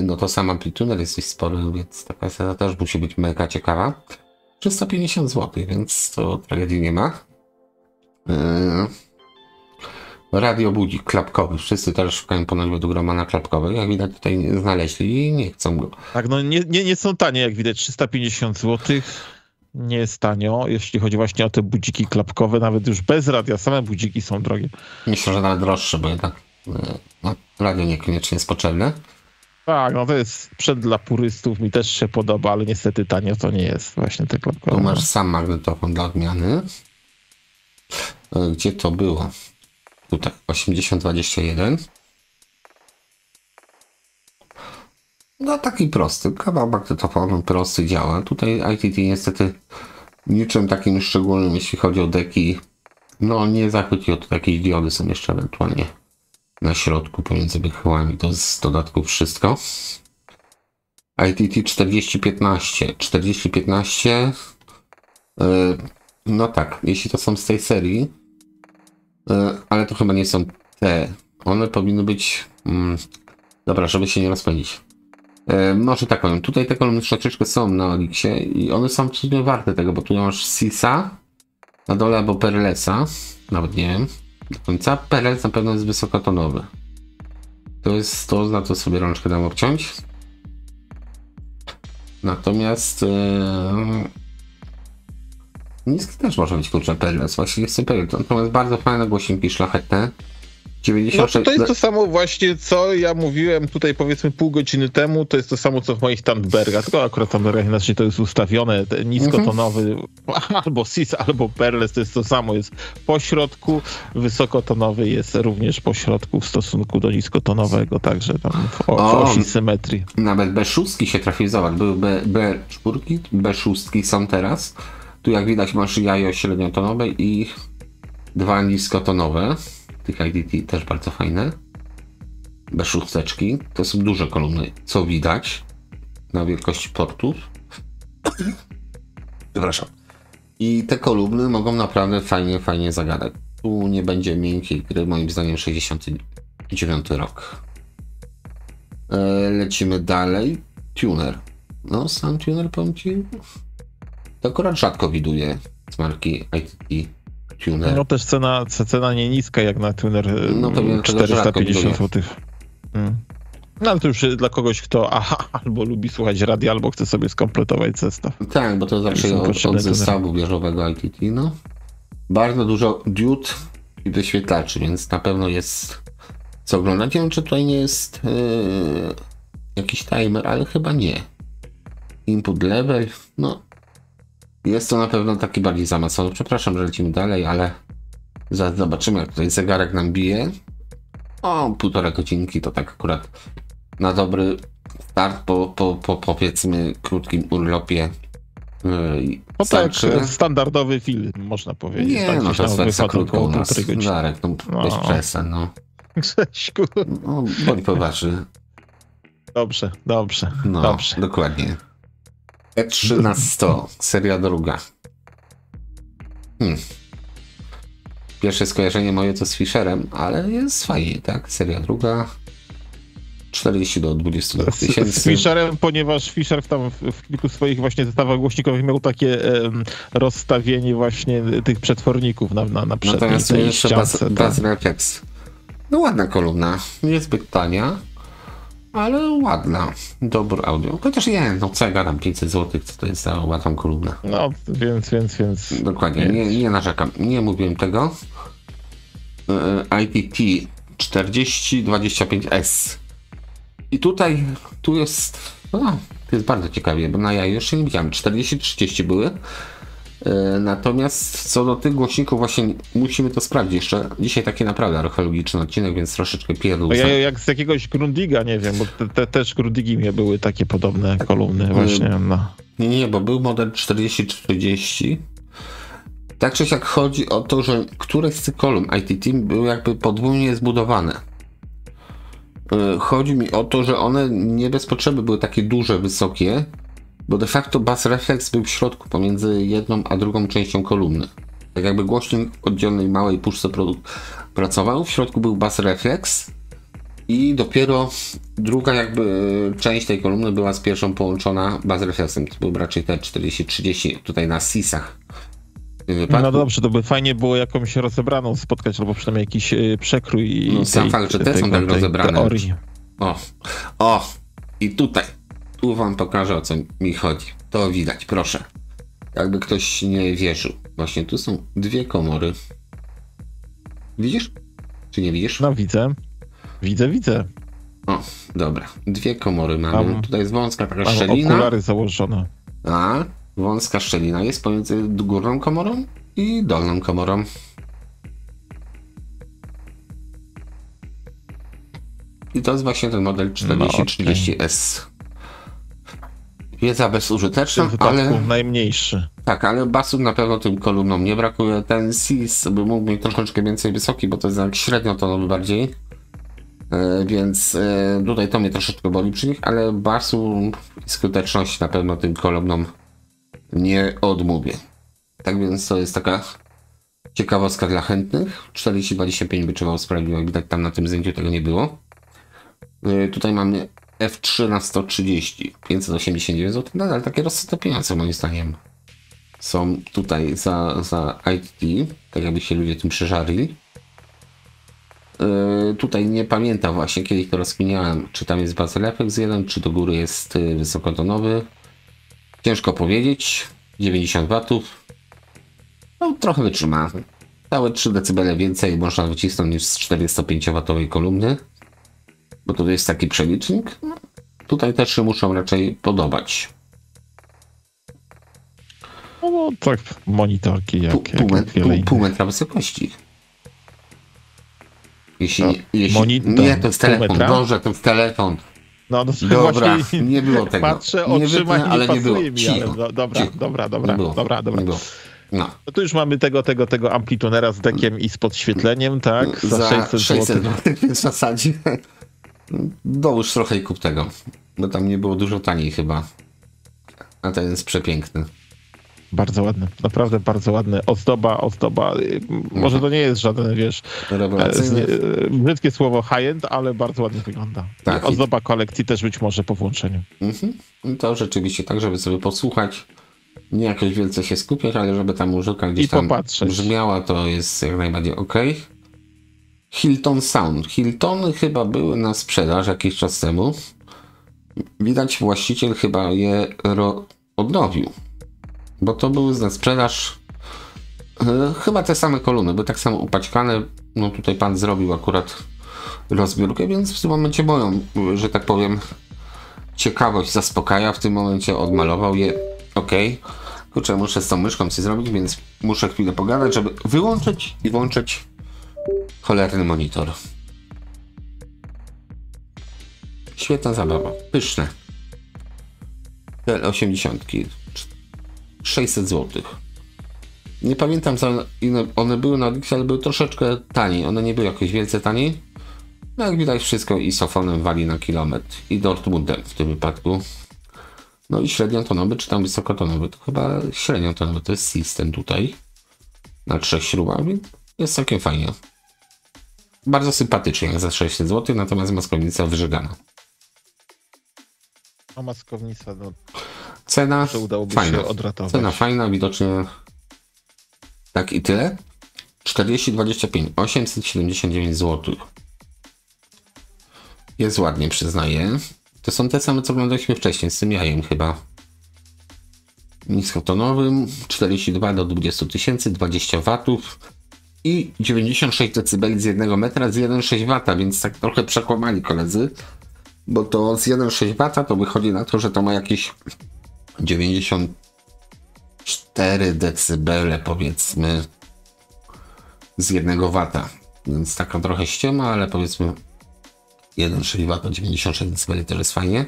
S1: No to sam amplituner jest dość spory, więc ta kaseta też musi być mega ciekawa. 350 zł, więc to tragedii nie ma. Radiobudzik klapkowy. Wszyscy też szukają ponoć według Romana klapkowych. Jak widać tutaj nie znaleźli i nie chcą go.
S2: Tak, no nie są tanie, jak widać, 350 zł. Nie jest tanio, jeśli chodzi właśnie o te budziki klapkowe, nawet już bez radia, same budziki są drogie.
S1: Myślę, że nawet droższe, bo jednak no, radio niekoniecznie jest potrzebne.
S2: Tak, no to jest sprzęt dla purystów, mi też się podoba, ale niestety tanio to nie jest właśnie te klapkowe.
S1: Tu masz sam magnetofon dla odmiany. Gdzie to było? Tutaj 8021. No taki prosty, kawał magnetofonu prosty działa. Tutaj ITT niestety niczym takim szczególnym, jeśli chodzi o deki, no nie zachwyciło. To jakieś diody są jeszcze ewentualnie na środku pomiędzy wychyłami. To z dodatków wszystko. ITT 4015. 4015 no tak, jeśli to są z tej serii, ale to chyba nie są te. One powinny być... dobra, żeby się nie rozpędzić. Może tak powiem, tutaj te kolumny troszeczkę są na Olixie i one są absolutnie warte tego, bo tu masz Sisa na dole albo Perlesa, nawet nie wiem do końca. Perles na pewno jest wysokotonowy. To jest to, na to sobie rączkę dam obciąć. Natomiast niski też może być, kurczę, Perles, właśnie jest super. Natomiast bardzo fajne głośniki szlachetne. 96...
S2: No to jest to samo właśnie, co ja mówiłem tutaj powiedzmy pół godziny temu, to jest to samo, co w moich Tandbergach, tylko akurat Tandbergach inaczej to jest ustawione, niskotonowy, albo Sis, albo Perles, to jest to samo, jest po środku, wysokotonowy jest również po środku w stosunku do niskotonowego, także tam w osi symetrii.
S1: Nawet B6 się trafił, zobacz, były B4, B6 są teraz. Tu jak widać masz jajo średniotonowe i dwa niskotonowe. Tych IDT też bardzo fajne. B6. To są duże kolumny, co widać na wielkości portów. Przepraszam. I te kolumny mogą naprawdę fajnie zagadać. Tu nie będzie miękkiej gry, moim zdaniem 69 rok. Lecimy dalej. Tuner. No, sam tuner, powiem ci, to akurat rzadko widuję z marki ITT tuner.
S2: No też cena nie niska jak na tuner,
S1: No pewnie
S2: 450 zł. No ale to już dla kogoś, kto albo lubi słuchać radia, albo chce sobie skompletować zestaw.
S1: Tak, bo to zawsze od zestawu bieżowego ITT, no. Bardzo dużo diod i wyświetlaczy, więc na pewno jest co oglądać. Nie wiem, czy tutaj nie jest jakiś timer, ale chyba nie. Input level, no. Jest to na pewno taki bardziej zaawansowany. Przepraszam, że lecimy dalej, ale zaraz zobaczymy, jak tutaj zegarek nam bije. O, 1,5 godzinki to tak akurat na dobry start po powiedzmy krótkim urlopie.
S2: No tak, standardowy film, można powiedzieć.
S1: Nie,
S2: tak,
S1: no to jest wersja krótka u nas. Darek, no bez przesad, no.
S2: Grześku.
S1: No, bądź poważny.
S2: Dobrze.
S1: No,
S2: dobrze.
S1: Dokładnie. E3 na 100, seria druga. Pierwsze skojarzenie moje to z Fisherem, ale jest fajnie, tak? Seria druga. 40 do 22 tysięcy.
S2: Z Fisherem, ponieważ Fisher w kilku swoich właśnie zestawach głośnikowych miał takie rozstawienie właśnie tych przetworników na przedniej
S1: Natomiast
S2: tej
S1: jeszcze
S2: ściance.
S1: Bass Reflex. No ładna kolumna, niezbyt tania, ale ładna. Dobry audio. Chociaż nie, no co ja gadam, 500 zł, co to jest za łatwą kolumnę.
S2: No, więc...
S1: Dokładnie, nie narzekam, nie mówiłem tego. ITT 4025S. I tu jest, to jest bardzo ciekawie, bo na ja jeszcze nie widziałem, 40-30 były. Natomiast co do tych głośników właśnie musimy to sprawdzić jeszcze. Dzisiaj taki naprawdę archeologiczny odcinek, więc troszeczkę pierdolę.
S2: Ja jak z jakiegoś Grundiga, nie wiem, bo też Grundigi mnie były takie podobne kolumny właśnie. No.
S1: Nie, bo był model 40-40. Tak czy siak chodzi o to, że któreś z tych kolumn ITT były jakby podwójnie zbudowane. Chodzi mi o to, że one nie bez potrzeby były takie duże, wysokie, bo de facto Bass Reflex był w środku pomiędzy jedną a drugą częścią kolumny. Tak jakby głośnik w oddzielnej małej puszce pracował, w środku był Bass Reflex i dopiero druga jakby część tej kolumny była z pierwszą połączona Bass Reflexem. To był raczej te 40-30 tutaj na SIS-ach.
S2: No dobrze, to by fajnie było jakąś rozebraną spotkać, albo przynajmniej jakiś przekrój.
S1: No sam fakt, że te są tak rozebrane.
S2: Teorii.
S1: I tu wam pokażę, o co mi chodzi. To widać, proszę. Jakby ktoś nie wierzył. Właśnie tu są dwie komory. Widzisz? Czy nie widzisz?
S2: No widzę. Widzę.
S1: O, dobra. Dwie komory mamy. Tutaj jest wąska taka szczelina.
S2: Okulary założone.
S1: A wąska szczelina jest pomiędzy górną komorą i dolną komorą. I to jest właśnie ten model 4030S. Wiedza bezużyteczna, ale
S2: najmniejszy.
S1: Tak, ale basów na pewno tym kolumnom nie brakuje. Ten SIS by mógł być troszeczkę więcej wysoki, bo to jest jak średnio tonowy bardziej. Więc tutaj to mnie troszeczkę boli przy nich, ale basu i skuteczności na pewno tym kolumnom nie odmówię. Tak więc to jest taka ciekawostka dla chętnych. 4025 by trzeba sprawdzić, jak widać tam na tym zdjęciu tego nie było. Tutaj mamy F3 na 130, 589 zł, nadal takie rozsądne pieniądze moim zdaniem są tutaj za ITT, tak jakby się ludzie tym przeżarli. Tutaj nie pamiętam właśnie, kiedyś to rozkminiałem, czy tam jest Bass Reflex 1, czy do góry jest wysokotonowy. Ciężko powiedzieć, 90 W. No trochę wytrzyma. Całe 3 dB więcej można wycisnąć niż z 405W kolumny. Bo to jest taki przelicznik. Tutaj też się muszą raczej podobać.
S2: No tak, monitorki
S1: pół metra wysokości. Jeśli
S2: nie,
S1: to jest telefon. Boże, to jest telefon.
S2: No
S1: dobra, nie było tego.
S2: Patrzę oczyma i
S1: ale nie było.
S2: Dobra.
S1: No.
S2: No tu już mamy tego amplitunera z deckiem i z podświetleniem, tak?
S1: Za 600 zł. Więc w zasadzie dołóż trochę i kup tego. Bo tam nie było dużo taniej chyba. A ten jest przepiękny.
S2: Bardzo ładny, naprawdę bardzo ładny. Ozdoba. Może to nie jest żaden, wiesz, brzydkie słowo high-end, ale bardzo ładnie wygląda. Tak, ozdoba kolekcji też być może po włączeniu.
S1: To rzeczywiście tak, żeby sobie posłuchać. Nie jakoś wielce się skupiać, ale żeby ta muzyka gdzieś
S2: I
S1: tam
S2: popatrzeć.
S1: brzmiała, to jest jak najbardziej ok. Hilton Sound. Hiltony chyba były na sprzedaż jakiś czas temu. Widać, właściciel chyba je odnowił. Bo to były na sprzedaż chyba te same kolumny, były tak samo upaćkane. No tutaj pan zrobił akurat rozbiórkę, więc w tym momencie moją, że tak powiem, ciekawość zaspokaja. W tym momencie odmalował je. Ok. Kurczę, muszę z tą myszką coś zrobić, więc muszę chwilę pogadać, żeby wyłączyć i włączyć cholerny monitor. Świetna zabawa. Pyszne. L80. 600 zł. Nie pamiętam, za ile one były na Alixie, ale były troszeczkę taniej. One nie były jakoś wielce taniej. No jak widać, wszystko isofonem wali na kilometr. I Dortmundem w tym wypadku. No i średniotonowy, czy tam wysokotonowy? To chyba średniotonowy, to jest system tutaj. Na 3 śrubach, więc jest całkiem fajnie. Bardzo sympatycznie jak za 600 zł, natomiast maskownica wyżegana.
S2: A maskownica, no
S1: Cena
S2: że udałoby
S1: fajna.
S2: się odratować.
S1: Cena fajna, widocznie tak i tyle. 4025, 879 zł. Jest ładnie, przyznaję. To są te same, co oglądaliśmy wcześniej, z tym jajem chyba. Niskotonowym, 42 do 20 tysięcy, 20 watów i 96 dB z 1 metra z 1,6 W, więc tak trochę przekłamali koledzy, bo to z 1,6 W to wychodzi na to, że to ma jakieś 94 dB powiedzmy z 1 W, więc taka trochę ściema, ale powiedzmy 1,6 W, 96 dB też jest fajnie.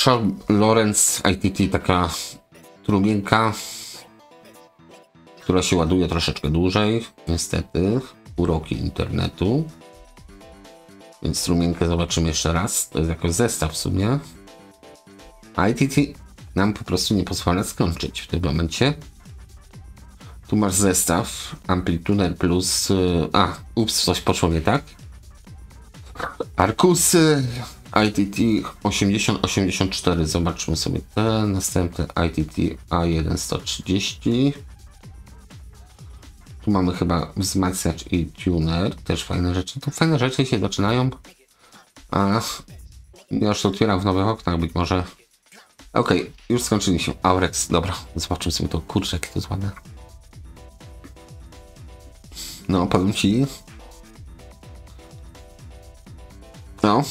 S1: Charles Lawrence ITT, taka trumienka, która się ładuje troszeczkę dłużej, niestety, uroki internetu. Więc strumienkę zobaczymy jeszcze raz, to jest jakoś zestaw w sumie. ITT nam po prostu nie pozwala skończyć w tym momencie. Tu masz zestaw, Amplituner plus, coś poszło nie tak. Arkusy, ITT 8084, zobaczmy sobie te następne ITT A1130. Tu mamy chyba wzmacniacz i tuner, też fajne rzeczy. Tu fajne rzeczy się zaczynają. A ja już to otwieram w nowych oknach, być może. Okej, już skończyliśmy. Aurex, dobra, zobaczymy sobie to. Kurczę, jakie to jest ładne. No, powiem ci. No,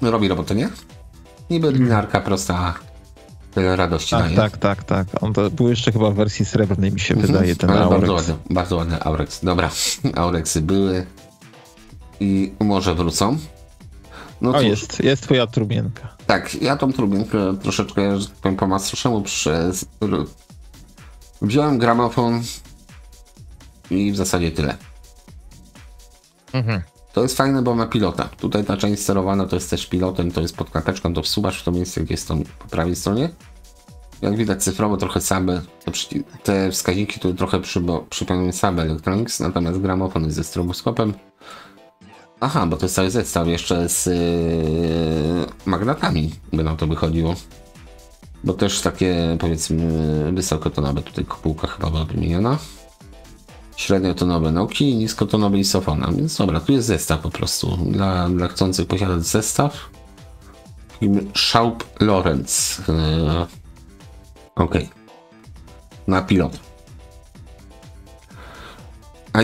S1: robi robotę, nie? Niby linearka prosta, tyle radości daje.
S2: Tak. On to był jeszcze chyba w wersji srebrnej, mi się wydaje, ten
S1: ale
S2: Aurex.
S1: bardzo ładny Aurex. Dobra, Aurexy były i może wrócą. No
S2: O,
S1: cóż,
S2: jest twoja trumienka.
S1: tak, ja tą trubienkę troszeczkę, że tak powiem, po macoszemu wziąłem gramofon i w zasadzie tyle. To jest fajne, bo ma pilota. Tutaj ta część sterowana to jest też pilotem, to jest pod klateczką, to wsuwasz w to miejsce, gdzie jest to po prawej stronie. Jak widać cyfrowo trochę Sabe, te wskaźniki tu trochę przypominają Sabe Electronics, natomiast gramofon jest ze stroboskopem. Aha, bo to jest cały zestaw jeszcze z magnatami, by nam to wychodziło. Bo też takie, powiedzmy, wysokotonowe tutaj kopułka chyba była wymieniona. Średniotonowe Noki i niskotonowe Isofona, więc dobra, tu jest zestaw po prostu. Dla chcących posiadać zestaw. Schaub Lorenz. Ok. Na pilot.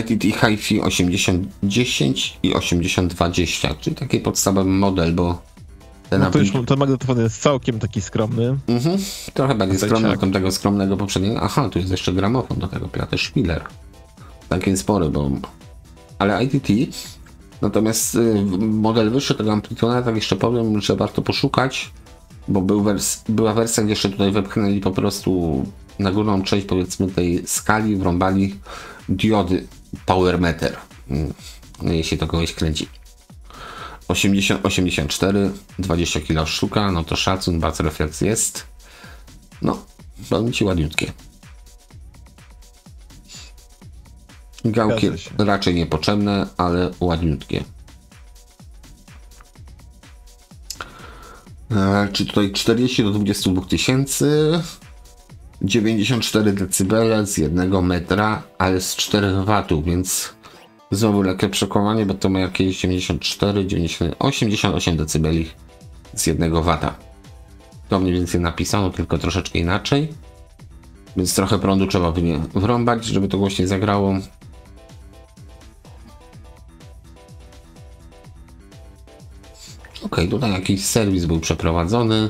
S1: ITT HiFi 8010 i 8020, czyli taki podstawowy model, bo
S2: No to już ten magnetofon jest całkiem taki skromny.
S1: Trochę bardziej skromny od tego skromnego poprzedniego. Aha, tu jest jeszcze gramofon do tego, Piotr Spiller. Taki spory, bo... Ale ITT, natomiast model wyższy tego amplitudera, tak jeszcze powiem, że warto poszukać, bo była wersja, gdzie jeszcze tutaj wepchnęli po prostu na górną część, powiedzmy, tej skali, wrąbali diody power meter, jeśli to kogoś kręci. 80-84, 20 kg sztuka, no to szacun, bardzo refleks jest. No, powiem ci ładniutkie. Gałki raczej niepotrzebne, ale ładniutkie. Czy tutaj 40 do 22 tysięcy? 94 dB z 1 metra, ale z 4 watów, więc znowu lekkie przekłamanie, bo to ma jakieś 94, 88 dB z 1 wata. To mniej więcej napisano, tylko troszeczkę inaczej. Więc trochę prądu trzeba wrąbać, żeby to głośniej zagrało. Ok, tutaj jakiś serwis był przeprowadzony.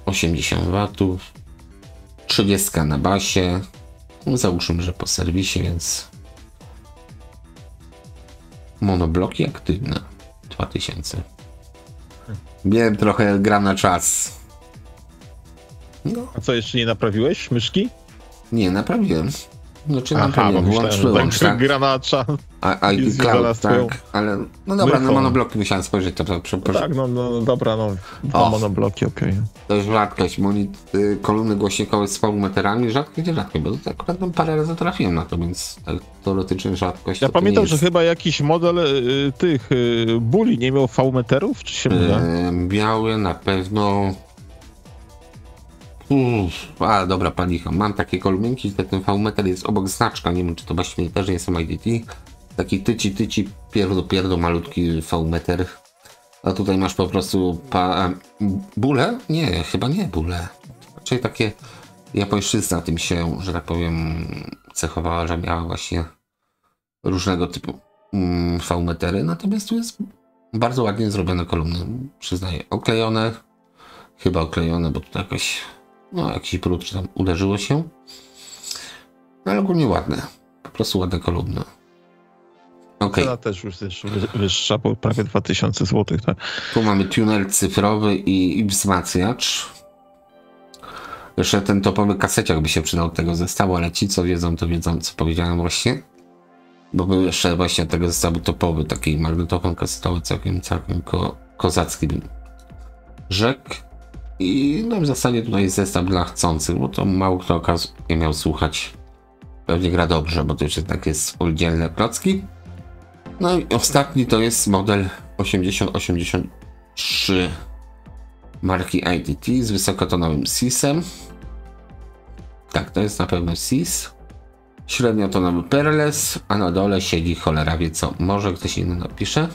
S1: 80 watów. 30 na basie. Załóżmy, że po serwisie, więc monobloki aktywne 2000. Wiem, trochę gram na czas. No.
S2: A co, jeszcze nie naprawiłeś myszki?
S1: Nie, naprawiłem. Znaczy naprawiłem,
S2: włączyłem, tak? Granacza.
S1: IP Cloud, tak, ale no dobra, na monobloki musiałem spojrzeć, to
S2: tak, no dobra, dwa monobloki, okej.
S1: To jest rzadkość, kolumny głośnikowe z meterami, rzadkość, bo to akurat parę razy trafiłem na to, więc tak, teoretycznie rzadkość.
S2: Ja pamiętam, że chyba jakiś model tych Bully nie miał V-meterów, czy się mylę?
S1: Biały na pewno. Dobra, panicha. Mam takie kolumnki, że ten V-meter jest obok znaczka, nie wiem, czy to właściwie też nie są IDT. Taki tyci, pierdo malutki V-meter. A tutaj masz po prostu bóle? Nie, chyba nie bóle. Czyli takie japońszczyzna tym się, że tak powiem, cechowała, że miała właśnie różnego typu V-metery. Natomiast tu jest bardzo ładnie zrobione kolumny, przyznaję. Oklejone, chyba oklejone, bo tutaj jakiś brud czy tam uderzyło się. No, ale ogólnie ładne. Po prostu ładne kolumny. Okay.
S2: Cena też już jest wyższa, bo prawie 2000 zł. Tak?
S1: Tu mamy tuner cyfrowy i wzmacniacz. Jeszcze ten topowy kaseciak by się przydał od tego zestawu, ale ci co wiedzą, to wiedzą, co powiedziałem właśnie. Bo był jeszcze właśnie od tego zestawu topowy, taki magnetofon kasetowy, całkiem kozacki bym rzekł. I no w zasadzie tutaj jest zestaw dla chcących, bo to mało kto nie miał słuchać. Pewnie gra dobrze, bo to już jednak jest oddzielne klocki. No i ostatni to jest model 8083 marki IDT z wysokotonowym SIS-em. Tak, to jest na pewno SIS. Średniotonowy Perles, a na dole siedzi cholera wie co. Może ktoś inny napisze.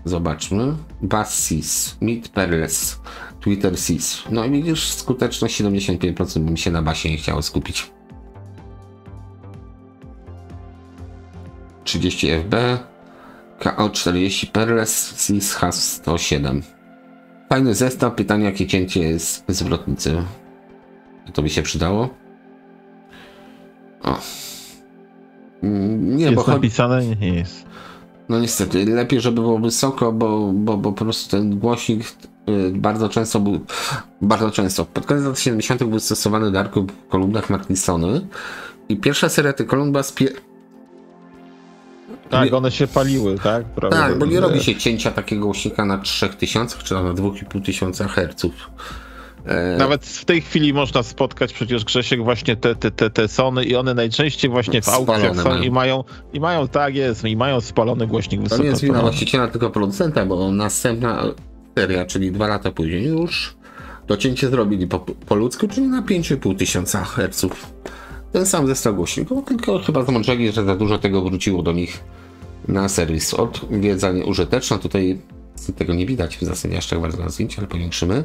S1: Zobaczmy. Bass SIS, Mid Perles, Twitter SIS. No i widzisz, skuteczność 75%, bo mi się na basie nie chciało skupić. 30 FB, KO40 Perles, SIS HAS 107. Fajny zestaw, pytanie jakie cięcie jest zwrotnicy. To by się przydało. O. Nie,
S2: jest
S1: bo
S2: napisane? Nie jest.
S1: No niestety, lepiej żeby było wysoko, bo po prostu ten głośnik bardzo często pod koniec lat 70. był stosowany do arku w kolumnach marki Sony i pierwsza seria tych kolumn była
S2: tak, one się paliły, tak? Prawda?
S1: Tak, bo nie robi się cięcia takiego głośnika na 3000 czy na 2500 Hz.
S2: Nawet w tej chwili można spotkać przecież, Grzesiek, właśnie te Sony i one najczęściej właśnie w aukcjach są i mają, tak jest, i mają spalony głośnik wysokotonowy.
S1: To nie jest wina właściciela, tylko producenta, bo następna seria, czyli 2 lata później już to cięcie zrobili po ludzku, czyli na 5500 Hz. Ten sam zestaw głośników, tylko chyba zmądrzeli, że za dużo tego wróciło do nich na serwis. Wiedza nieużyteczna, tutaj tego nie widać w zasadzie aż tak bardzo na zdjęciu, ale powiększymy.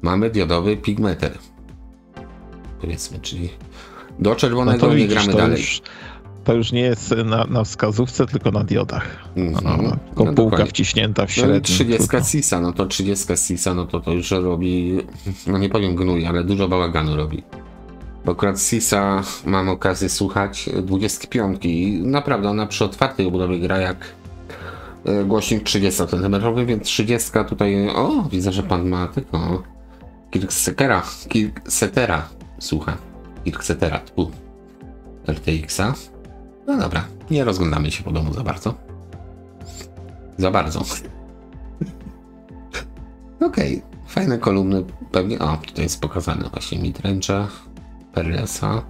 S1: Mamy diodowy pigmeter. Powiedzmy, czyli do czerwonego nie gramy dalej.
S2: To już nie jest na wskazówce, tylko na diodach. Tylko półka wciśnięta w średnim.
S1: 30 SIS-a, no to 30 SIS-a, no to już robi, no nie powiem gnój, ale dużo bałaganu robi. Bo akurat SIS-a mam okazję słuchać 25 i naprawdę ona przy otwartej obudowie gra jak głośnik 30 cm, więc 30 tutaj, widzę, że pan ma tylko Kirksetera słucha. Kirksetera, RTX-a. No dobra, nie rozglądamy się po domu za bardzo. Okej, fajne kolumny pewnie. Tutaj jest pokazane właśnie midrange, Perlesa.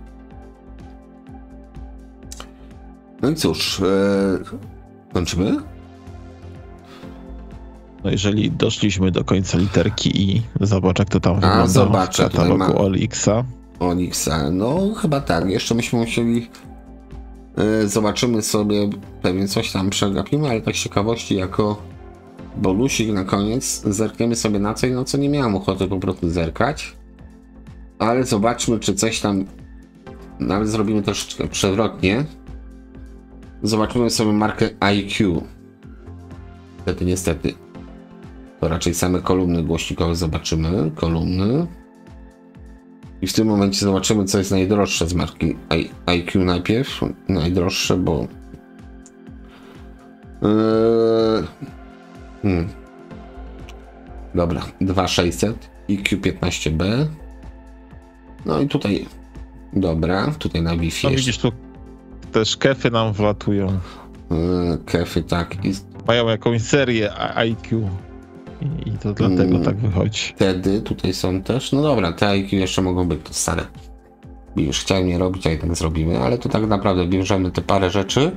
S1: No i cóż, kończymy?
S2: No jeżeli doszliśmy do końca literki I, zobacz jak to tam wygląda
S1: zobaczę,
S2: w katalogu Olixa.
S1: Olixa, no chyba tak. Jeszcze byśmy musieli... zobaczymy sobie, pewnie coś tam przegapimy, ale tak z ciekawości jako bonusik na koniec zerkniemy sobie na coś, no co nie miałem ochoty po prostu zerkać. Ale zobaczmy, czy coś tam... Nawet zrobimy troszeczkę przewrotnie. Zobaczymy sobie markę IQ. Niestety. To raczej same kolumny głośnikowe zobaczymy. Kolumny. I w tym momencie zobaczymy, co jest najdroższe z marki IQ najpierw. Najdroższe, bo... Dobra, 2600. IQ 15B. No i tutaj... Dobra, tutaj na Wi-Fi.
S2: No widzisz, tu też kefy nam wlatują.
S1: Kefy, tak.
S2: Mają jakąś serię IQ. I to dlatego tak wychodzi.
S1: Wtedy tutaj są też. No dobra, te IQ jeszcze mogą być to stare. Już chciałem nie robić, a i tak zrobimy, ale to tak naprawdę bierzemy te parę rzeczy.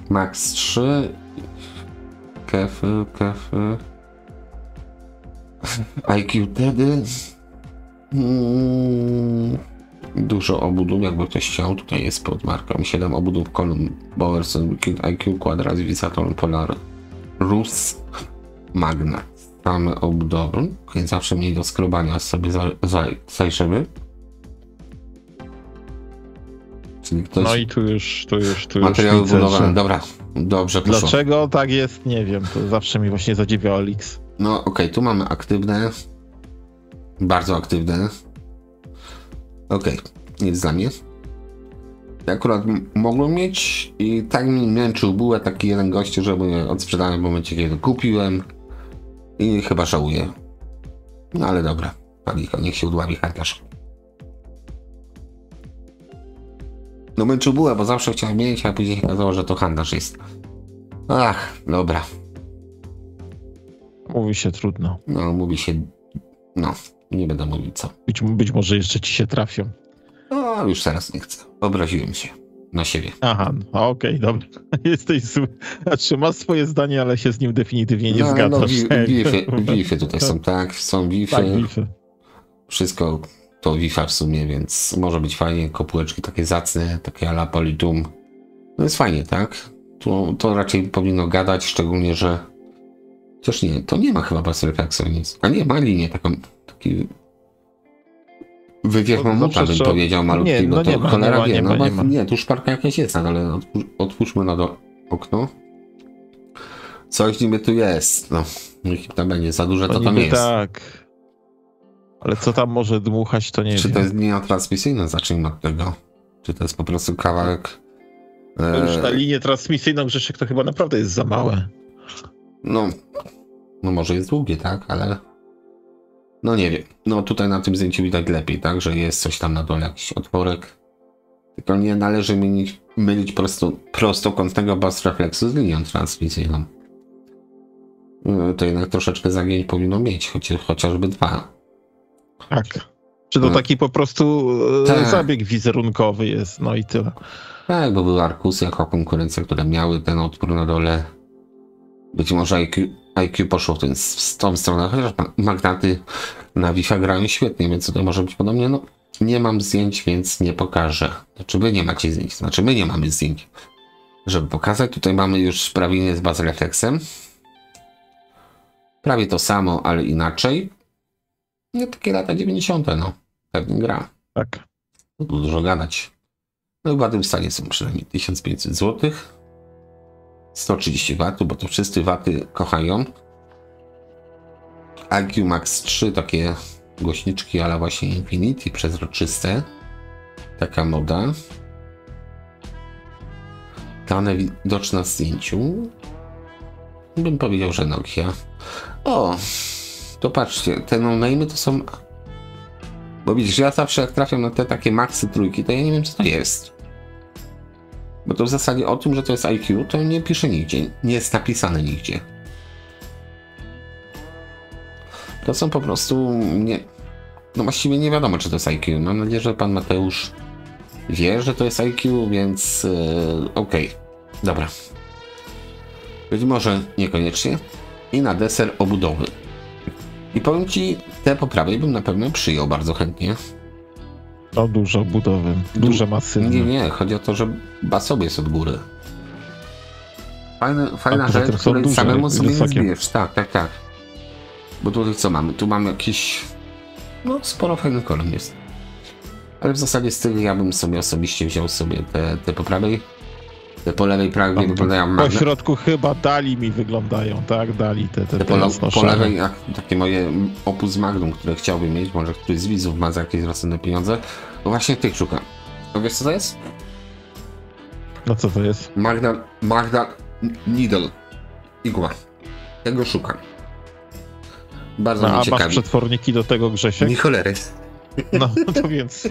S1: Max 3. Kefy. IQ wtedy. Dużo obudów, jakby ktoś chciał. Tutaj jest pod marką 7 obudów kolumn Bowerson IQ Quadrat Visaton Polar Rus Magna. Same obudowy, więc zawsze mniej do skrobania sobie zajrzymy. Czyli ktoś...
S2: No i tu już
S1: materiały
S2: widzę,
S1: budowane.
S2: że...
S1: Dobra, dobrze poszło.
S2: Dlaczego tak jest? Nie wiem. To zawsze mnie właśnie zadziwia Olix.
S1: No okej, tu mamy aktywne. Bardzo aktywne. Okej, nic dla mnie. Akurat mogłem mieć i tak mi męczył był taki jeden gościu, że mnie odsprzedałem w momencie, kiedy kupiłem i chyba żałuję. No ale dobra, palicho, niech się udławi handlarz. No męczył bułę, bo zawsze chciałem mieć, a później się okazało, że to handlarz jest. Ach, dobra.
S2: Mówi się trudno.
S1: No, mówi się... No, nie będę mówić co.
S2: Być może jeszcze ci się trafią.
S1: No, już teraz nie chcę. Obraziłem się na siebie.
S2: Aha, no, okej, dobra. Jesteś zły. Znaczy, masz swoje zdanie, ale się z nim definitywnie nie zgadzasz.
S1: Wi-Fi tutaj są, tak? Są Wi-Fi.
S2: Tak, Wi-Fi.
S1: Wszystko to Wi-Fi w sumie, więc może być fajnie. Kopułeczki takie zacne, takie a la Politum. No jest fajnie, tak? To raczej powinno gadać, szczególnie, że... Chociaż nie, to nie ma chyba bas refleksu nic. A nie, ma linię taką, taki... Wywiew mamuta bym powiedział malutki,
S2: nie,
S1: bo
S2: no
S1: to cholera wie.
S2: Nie,
S1: tu szparka jakaś jest, ale otwórzmy na okno. Coś niby tu jest, no. Niech tam będzie, za duże to nie jest.
S2: Tak. Ale co tam może dmuchać, to nie wiem.
S1: Czy to jest linia transmisyjna, zacznijmy od tego. Czy to jest po prostu kawałek...
S2: To już na linię transmisyjną, Grzesiek, to chyba naprawdę jest za małe.
S1: No może jest długie, tak, ale... No nie wiem. No tutaj na tym zdjęciu widać lepiej, tak, że jest coś tam na dole, jakiś otworek. Tylko nie należy mylić prostokątnego bas refleksu z linią transmisyjną. To jednak troszeczkę zagięć powinno mieć, chociażby 2.
S2: Tak. Czy to taki po prostu zabieg wizerunkowy jest, no i tyle.
S1: Tak, bo były Arkusy jako konkurencja, które miały ten otwór na dole. Być może IQ poszło w tą stronę, chociaż magnaty na Wi-Fi grają świetnie, więc tutaj może być podobnie. No, nie mam zdjęć, więc nie pokażę. Znaczy wy nie macie zdjęć, znaczy my nie mamy zdjęć. Żeby pokazać, tutaj mamy już sprawienie z baz refleksem. Prawie to samo, ale inaczej. No takie lata 90. no. Pewnie gra.
S2: Tak.
S1: No, dużo gadać. No i w ładnym stanie są przynajmniej 1500 zł. 130 W, bo to wszyscy waty kochają. IQ Max 3, takie głośniczki, ale właśnie Infinity, przezroczyste. Taka moda. Dane widoczne na zdjęciu. Bym powiedział, że Nokia. O, to patrzcie, te no-name'y to są... Bo widzisz, ja zawsze jak trafiam na te takie Maxy trójki, to ja nie wiem, co to jest. Bo to w zasadzie o tym, że to jest IQ, to nie pisze nigdzie. Nie jest napisane nigdzie. To są po prostu... nie. No właściwie nie wiadomo, czy to jest IQ. Mam nadzieję, że pan Mateusz wie, że to jest IQ, więc... okej. Dobra. Być może niekoniecznie. I na deser obudowy. I powiem ci, te poprawy bym na pewno przyjął bardzo chętnie.
S2: No dużo budowy, duże masywne.
S1: Nie, chodzi o to, że basowy jest od góry. Fajna rzecz, której
S2: duże,
S1: samemu sobie
S2: wysokie.
S1: nie zbijesz. Tak. Bo tutaj co mamy? Tu mamy jakieś... No sporo fajnych kolumn jest. Ale w zasadzie z tych ja bym sobie osobiście wziął sobie te poprawy. Te po lewej prawie wyglądają
S2: Po środku chyba dali mi wyglądają, tak? Dali te
S1: po lewej jak takie moje opus magnum, które chciałbym mieć. Może któryś z widzów ma za jakieś rozsądne pieniądze. No właśnie tych szukam. No wiesz co to jest?
S2: No co to jest?
S1: Magda Needle. Igła. Tego szukam. Bardzo mnie
S2: A
S1: ciekawi.
S2: masz przetworniki do tego, Grzesiek?
S1: Nie cholery.
S2: No to więc...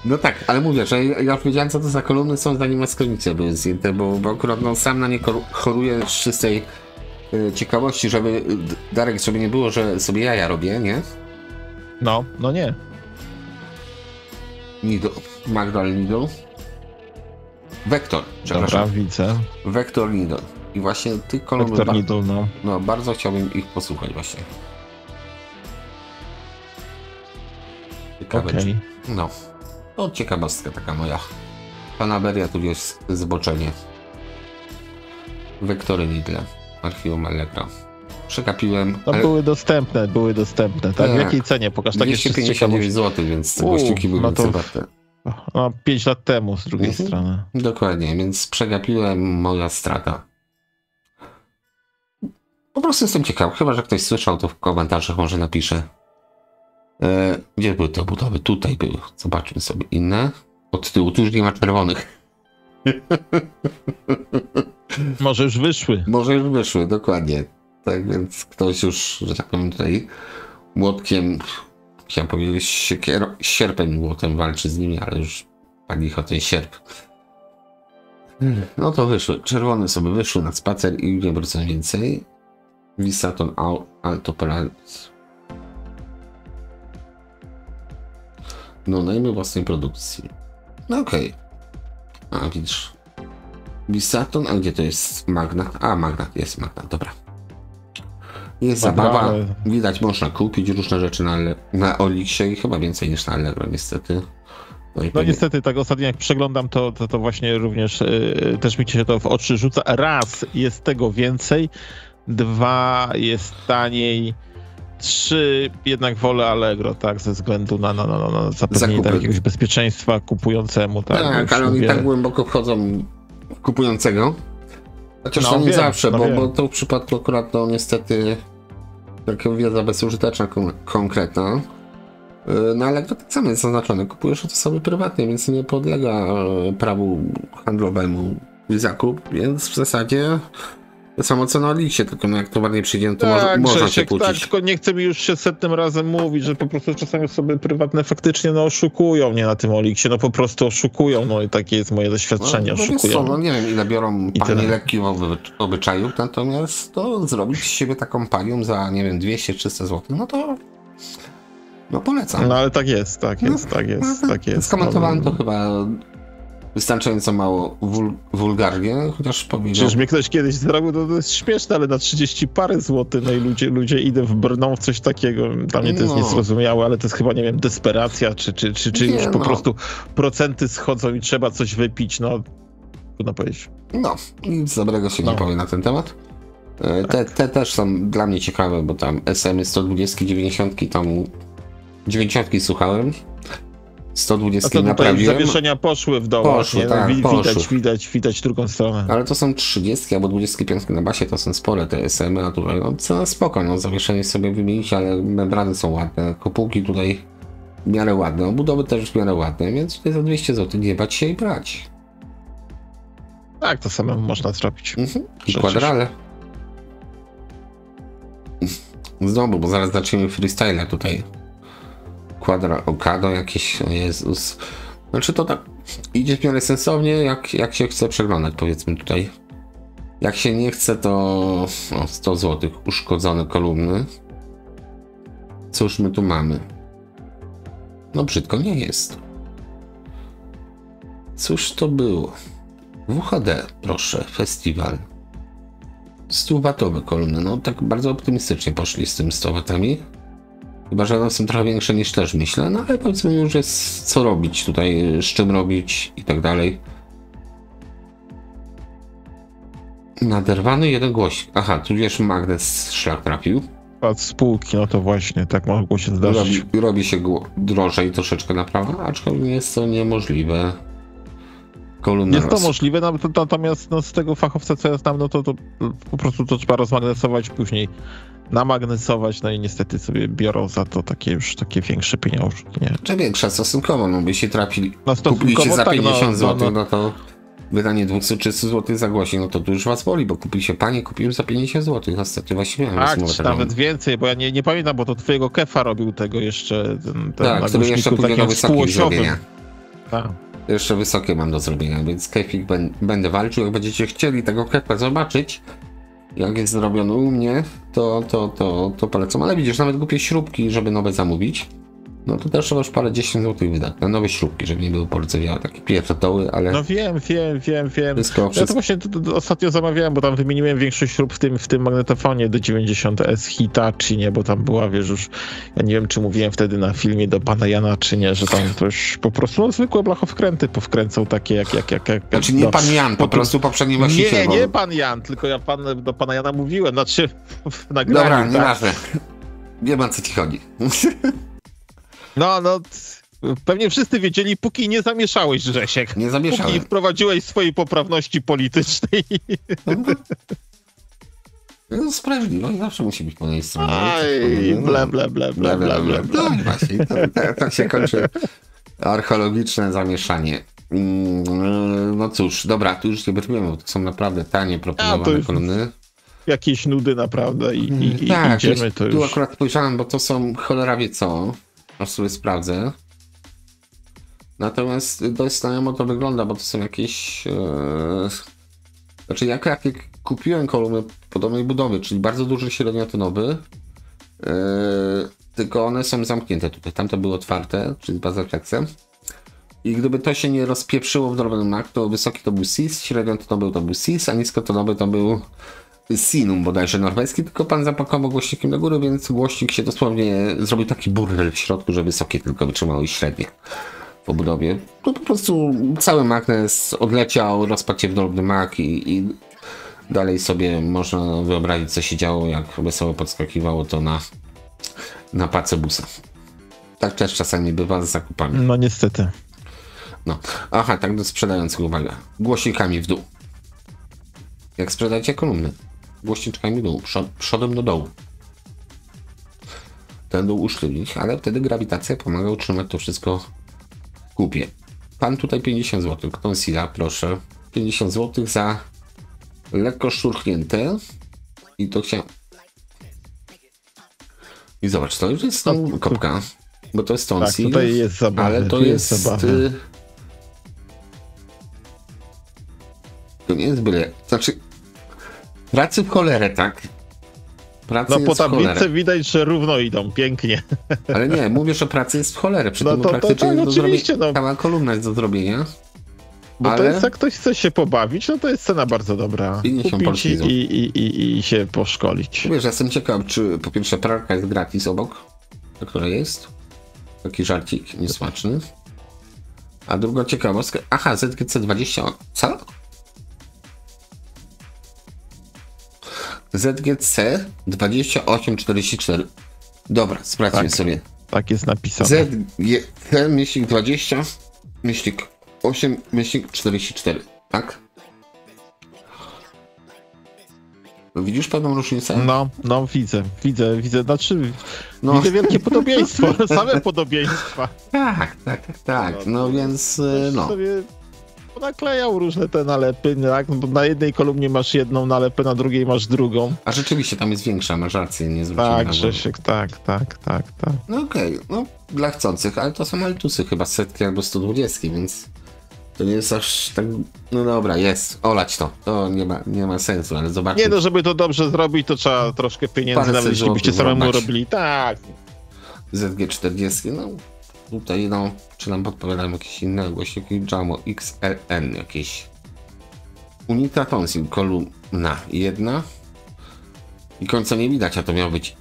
S1: No tak, ale mówię, że ja już wiedziałem, co to za kolumny są, zanim maskornice były zdjęte, bo akurat no, sam na nie choruję z czystej ciekawości, żeby, Darek, żeby nie było, że sobie jaja robię, nie?
S2: No nie.
S1: Needle, Magdal Needle. Vector, przepraszam.
S2: Dobra, widzę.
S1: Vector Needle. I właśnie tych kolumn...
S2: Vector Needle, no.
S1: No, bardzo chciałbym ich posłuchać właśnie. Ciekawe,
S2: Okej.
S1: No, to ciekawostka taka moja. Fanaberia tu jest zboczenie. Wektory Needle. Archiwum Allegro. Przekapiłem.
S2: No były dostępne, tak?
S1: Tak.
S2: W jakiej cenie? Pokaż tak jeszcze z
S1: 259 zł, więc te gościuki były
S2: no to
S1: warte.
S2: No, 5 lat temu z drugiej strony.
S1: Dokładnie, więc przegapiłem, moja strata. Po prostu jestem ciekaw, chyba że ktoś słyszał, to w komentarzach może napisze. Gdzie były te budowy? Tutaj były. Zobaczmy sobie inne. Od tyłu, tu już nie ma czerwonych.
S2: Może już wyszły.
S1: Może już wyszły, dokładnie. Tak więc ktoś już, że tak powiem, tutaj młotkiem, chciałem powiedzieć sierpem i młotem walczy z nimi, ale już padł ich o ten sierp. No to wyszły. Czerwone sobie wyszły na spacer i nie wrócą więcej. Visaton Altopelant. No, najmy własnej produkcji. No okej. A widzisz. Visaton, a gdzie to jest Magnat? A, Magnat, jest Magnat, dobra. Jest zabawa,
S2: ale...
S1: widać, można kupić różne rzeczy na Olixie i chyba więcej niż na Allegro, niestety.
S2: No niestety, tak ostatnio jak przeglądam, to właśnie również też mi się to w oczy rzuca. Raz, jest tego więcej. 2, jest taniej. 3, jednak wolę Allegro, tak, ze względu na zapewnienie jakiegoś bezpieczeństwa kupującemu.
S1: Tak, ale oni tak głęboko wchodzą w kupującego. Chociaż to nie zawsze, bo to w przypadku akurat to niestety taka wiedza bezużyteczna, konkretna. No ale to tak samo jest zaznaczone. Kupujesz to sobie prywatnie, więc nie podlega prawu handlowemu zakup, więc w zasadzie to samo co na Olixie, tylko no jak towar nie przyjdzie, to można się kłócić.
S2: Tak, tylko nie chcę mi już się setnym razem mówić, że po prostu czasami osoby prywatne faktycznie oszukują, nie na tym Olixie, po prostu oszukują, no i takie jest moje doświadczenie, oszukują.
S1: No nie wiem, ile biorą pani lekkich obyczajów, natomiast to zrobić z siebie taką panią za, nie wiem, 200-300 zł, no to polecam.
S2: No ale tak jest.
S1: Skomentowałem to chyba wystarczająco mało wulgarnie, chociaż powiedział...
S2: Przecież mnie ktoś kiedyś zrobił, to jest śmieszne, ale na 30 parę złotych, no i ludzie idą brną w coś takiego, dla mnie to jest niezrozumiałe, ale to jest chyba, nie wiem, desperacja, czy już po prostu procenty schodzą i trzeba coś wypić, trudno powiedzieć.
S1: No, nic dobrego się nie powie na ten temat. Te też są dla mnie ciekawe, bo tam SM 120, 90, tam 90 słuchałem. 120 naprawiłem.
S2: Zawieszenia poszły w dół.
S1: Poszły, tak,
S2: widać drugą stronę.
S1: Ale to są 30 albo 25 na basie, to są spore te SM-y, a tutaj no spoko, zawieszenie sobie wymienić, ale membrany są ładne, kopułki tutaj w miarę ładne, obudowy też w miarę ładne, więc tutaj za 200 zł nie bać się i brać.
S2: Tak, to samemu można zrobić.
S1: I kwadrale. Znowu, bo zaraz zaczniemy freestyle tutaj. Quadra Okado jakieś, o Jezus. Znaczy to tak idzie w miarę sensownie, jak się chce przeglądać, powiedzmy tutaj. Jak się nie chce, to 100 zł uszkodzone kolumny. Cóż my tu mamy? No brzydko nie jest. Cóż to było? WHD, proszę, festiwal. 100-watowe kolumny. No tak bardzo optymistycznie poszli z tym 100 watami. Chyba, że one są trochę większe niż też myślę, no ale powiedzmy już jest co robić tutaj, z czym robić i tak dalej. Naderwany jeden głośnik. Aha, tu wiesz, magnes szlak trafił.
S2: Od spółki, no to właśnie, tak mogło się zdarzyć.
S1: Robi się drożej troszeczkę naprawa, aczkolwiek nie jest to niemożliwe. Kolumna
S2: jest to możliwe, natomiast no, z tego fachowca, co ja znam, no to po prostu to trzeba rozmagnesować, później namagnesować, no i niestety sobie biorą za to takie większe pieniążki, nie?
S1: Czy większa stosunkowo, no by się trafili,
S2: no,
S1: kupiliście za
S2: tak,
S1: 50 zł, no to wydanie 200-300 zł za głośnik, no to tu już was boli, bo kupiliście, panie, kupiłem za 50 zł, ostatnio właśnie miałem
S2: rozmowę. Tak, nawet więcej, bo ja nie pamiętam, bo to twojego kefa robił tego jeszcze, ten
S1: tak, który jeszcze pójdzie do wysokich zrobienia.
S2: Tak.
S1: Jeszcze wysokie mam do zrobienia, więc kefik będę walczył, jak będziecie chcieli tego kefa zobaczyć, jak jest zrobiony u mnie, to polecam, ale widzisz, nawet głupie śrubki, żeby nowe zamówić, no to też trzeba już parę 10 zł wydać na nowe śrubki, żeby nie były porcewiałe, takie pierdoły, ale...
S2: No wiem.
S1: Wszystko.
S2: Ja to właśnie ostatnio zamawiałem, bo tam wymieniłem większość śrub w tym magnetofonie do 90S Hitachi, nie, bo tam była, wiesz, już, ja nie wiem, czy mówiłem wtedy na filmie do pana Jana, czy nie, że tam ktoś po prostu, no, zwykłe blachowkręty powkręcał takie jak
S1: znaczy nie pan Jan, po prostu poprzedni właściciel.
S2: Nie pan Jan, tylko ja do pana Jana mówiłem, znaczy w nagraniu.
S1: Dobra, nieważne. Nie ma co ci chodzi.
S2: No, pewnie wszyscy wiedzieli, póki nie zamieszałeś, Grzesiek.
S1: Nie zamieszałem.
S2: Póki nie wprowadziłeś swojej poprawności politycznej.
S1: No sprawiedliwość zawsze musi być po mojej stronie.
S2: Aj, ble.
S1: No właśnie, tak się kończy archeologiczne zamieszanie. No cóż, dobra, tu już nie brniemy, bo to są naprawdę tanie proponowane kolumny.
S2: Jakieś nudy naprawdę i
S1: tak,
S2: idziemy to już.
S1: Tu akurat spojrzałem, bo to są cholera wie co. Aż sobie sprawdzę. Natomiast dość znajomo to wygląda, bo to są jakieś... Znaczy jak kupiłem kolumny podobnej budowy, czyli bardzo duży średniotonowy, tylko one są zamknięte tutaj. Tamte były otwarte, czyli bazalfleksem. I gdyby to się nie rozpieprzyło w drobny mak, to wysoki to był CIS, średniotonowy to był CIS, a niskotonowy to był Sinum bodajże norweski, tylko pan zapakował głośnikiem do góry, więc głośnik się dosłownie zrobił taki burdel w środku, że wysokie tylko wytrzymało i średnie w obudowie. To po prostu cały magnes odleciał, rozpadł się w drobny mak i dalej sobie można wyobrazić, co się działo, jak wesoło podskakiwało to na pace busa. Tak też czasami bywa z zakupami.
S2: No niestety.
S1: No. Aha, tak do sprzedających, uwaga. Głośnikami w dół. Jak sprzedajcie kolumny? Głośniczkami w dół, przodem do dołu. Ten dół usztywnić, ale wtedy grawitacja pomaga utrzymać to wszystko w kupie. Pan tutaj 50 zł, Consila, proszę. 50 zł za lekko szturchnięte. I to chciałem... I zobacz, to już jest kopka, bo to jest tonsil,
S2: tak, tutaj jest zabawa,
S1: ale to jest... To nie jest byle... Znaczy... Pracy w cholerę, tak? Pracy
S2: no po tablicy widać, że równo idą, pięknie.
S1: Ale nie, mówię, że pracy jest w cholerę, przy tym praktycznie
S2: tak, oczywiście,
S1: cała kolumna jest do zrobienia.
S2: Bo to jest, jak ktoś chce się pobawić, no to jest cena bardzo dobra.
S1: 50 polskich złotych.
S2: I się poszkolić.
S1: Wiesz, ja jestem ciekaw, czy po pierwsze pralka jest gratis obok, ta, która jest. Taki żarcik niesmaczny. A druga ciekawostka, aha, ZGC 20, co? ZGC 2844. Dobra, sprawdźmy
S2: tak,
S1: sobie.
S2: Tak jest napisane.
S1: ZGC-20-8-44, tak? Widzisz pewną różnicę?
S2: No widzę. Znaczy, widzę wielkie podobieństwo, same podobieństwa.
S1: Tak. No więc, no.
S2: Sobie naklejał różne te nalepy, tak? Bo na jednej kolumnie masz jedną nalepę, na drugiej masz drugą.
S1: A rzeczywiście tam jest większa, masz rację, nie zwróciłem
S2: tak, Grzesiek, tak.
S1: No okej, no dla chcących, ale to są altusy chyba setki albo 120, więc to nie jest aż tak, no dobra, jest, olać to nie ma sensu, ale zobaczmy.
S2: Nie no, żeby to dobrze zrobić, to trzeba troszkę pieniędzy, nawet jeśli byście samemu robili, tak.
S1: ZG40, no tutaj no, czy nam podpowiadają jakieś inne głośniki, Jamo XLN jakieś. Unita Tonsil, kolumna jedna, I końca nie widać, a to miał być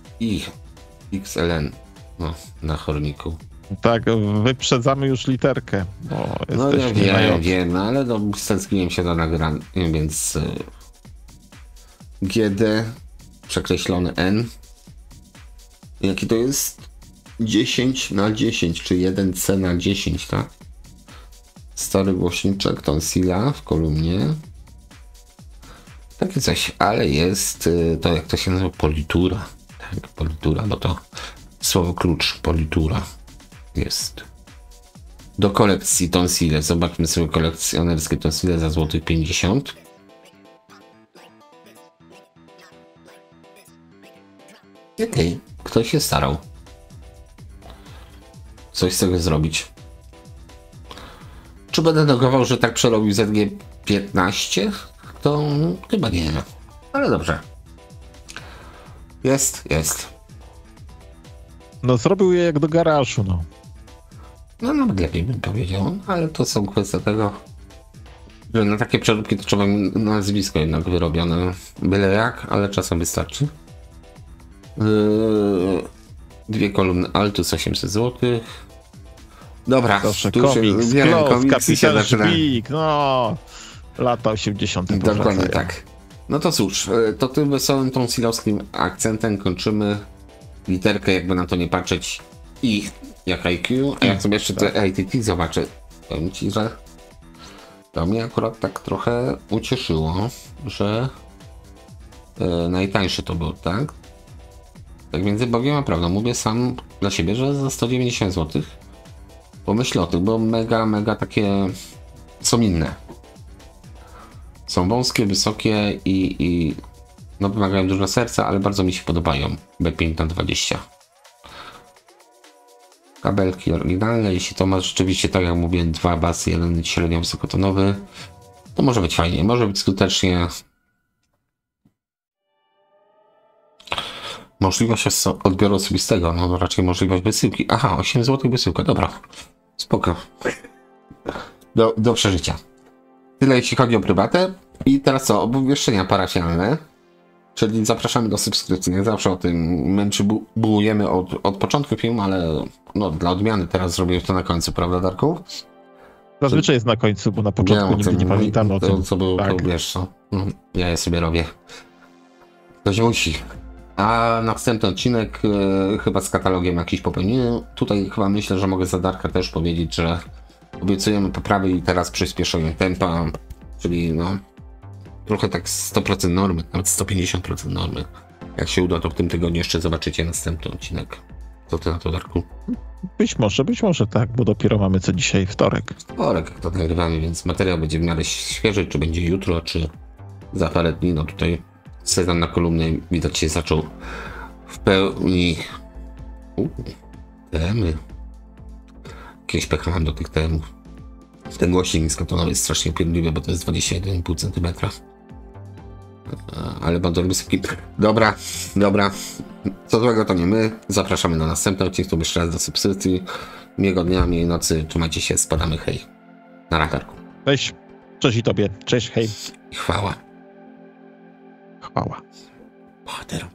S1: XLN. No, na chorniku.
S2: Tak, wyprzedzamy już literkę, bo
S1: No ja
S2: jesteśmy na J.
S1: wiem, no ale no, stęskniłem się do nagrania, więc GD przekreślony N. Jaki to jest? 10/10, czy 1C/10, tak? Stary głośniczek tonsila w kolumnie. Takie coś, ale jest to, jak to się nazywa, politura. Tak, politura, bo to słowo klucz, politura jest. Do kolekcji tonsile. Zobaczmy sobie kolekcjonerskie tonsile za złotych 50. Okej, ktoś się starał coś z tego zrobić. Czy będę negował, że tak przerobił ZG-15? To chyba nie. Ale dobrze. Jest.
S2: No zrobił je jak do garażu, no.
S1: No nawet lepiej bym powiedział, ale to są kwestie tego, że na takie przeróbki to trzeba nazwisko jednak wyrobione. Byle jak, ale czasem wystarczy. Dwie kolumny Altus 800 zł. Dobra,
S2: Proszę,
S1: tu się komiksy się zaczyna.
S2: Żbik, no. Lata 80.
S1: Dokładnie
S2: powracają.
S1: tak. No to cóż, to tym wesołym tonsilowskim akcentem kończymy literkę, jakby na to nie patrzeć, I jak IQ, a jak sobie jeszcze te ATT zobaczę, powiem ci, że to mnie akurat tak trochę ucieszyło, że najtańsze to było, tak? Tak między Bogiem a prawdą, mówię sam dla siebie, że za 190 zł pomyślę o tym, bo mega takie są inne. Są wąskie, wysokie i no wymagają dużo serca, ale bardzo mi się podobają. B5/20. Kabelki oryginalne, jeśli to ma rzeczywiście, tak jak mówię, dwa basy, jeden średnio wysokotonowy, to może być fajnie, może być skutecznie. Możliwość odbioru osobistego, no raczej możliwość wysyłki. Aha, 8 zł wysyłka, dobra. Spoko. Do przeżycia. Tyle jeśli chodzi o prywatę. I teraz co? Obwieszczenia parafialne. Czyli zapraszamy do subskrypcji. Jak zawsze o tym męczybułujemy od początku filmu, ale no, dla odmiany teraz zrobię to na końcu, prawda, Darku?
S2: Zazwyczaj jest na końcu, bo na początku nigdy nie pamiętamy o tym.
S1: Co było,
S2: tak.
S1: to wiesz co? Ja je sobie robię. Ktoś musi. A następny odcinek chyba z katalogiem jakiś popełniłem. Tutaj chyba myślę, że mogę za Darka też powiedzieć, że obiecujemy poprawy i teraz przyspieszenie tempa, czyli no trochę tak 100% normy, nawet 150% normy. Jak się uda, to w tym tygodniu jeszcze zobaczycie następny odcinek. Co ty na to, Darku?
S2: Być może tak, bo dopiero mamy co dzisiaj, wtorek.
S1: Wtorek, jak to nagrywamy, więc materiał będzie w miarę świeży, czy będzie jutro, czy za parę dni. No tutaj sezon na kolumny widać się zaczął w pełni. Temy. Kiedyś pechałem do tych temów. Ten głośnik niskotonowy jest strasznie upierdliwy, bo to jest 21,5 cm. Ale bardzo wysoki. Dobra. Co złego to nie my. Zapraszamy na następny odcinek. Jeszcze raz do subskrypcji. Miłego dnia, miłej nocy. Trzymajcie się, spadamy, hej. Na radarku.
S2: Cześć i tobie. Cześć, hej.
S1: I chwała.
S2: Chwała.
S1: Bohaterom.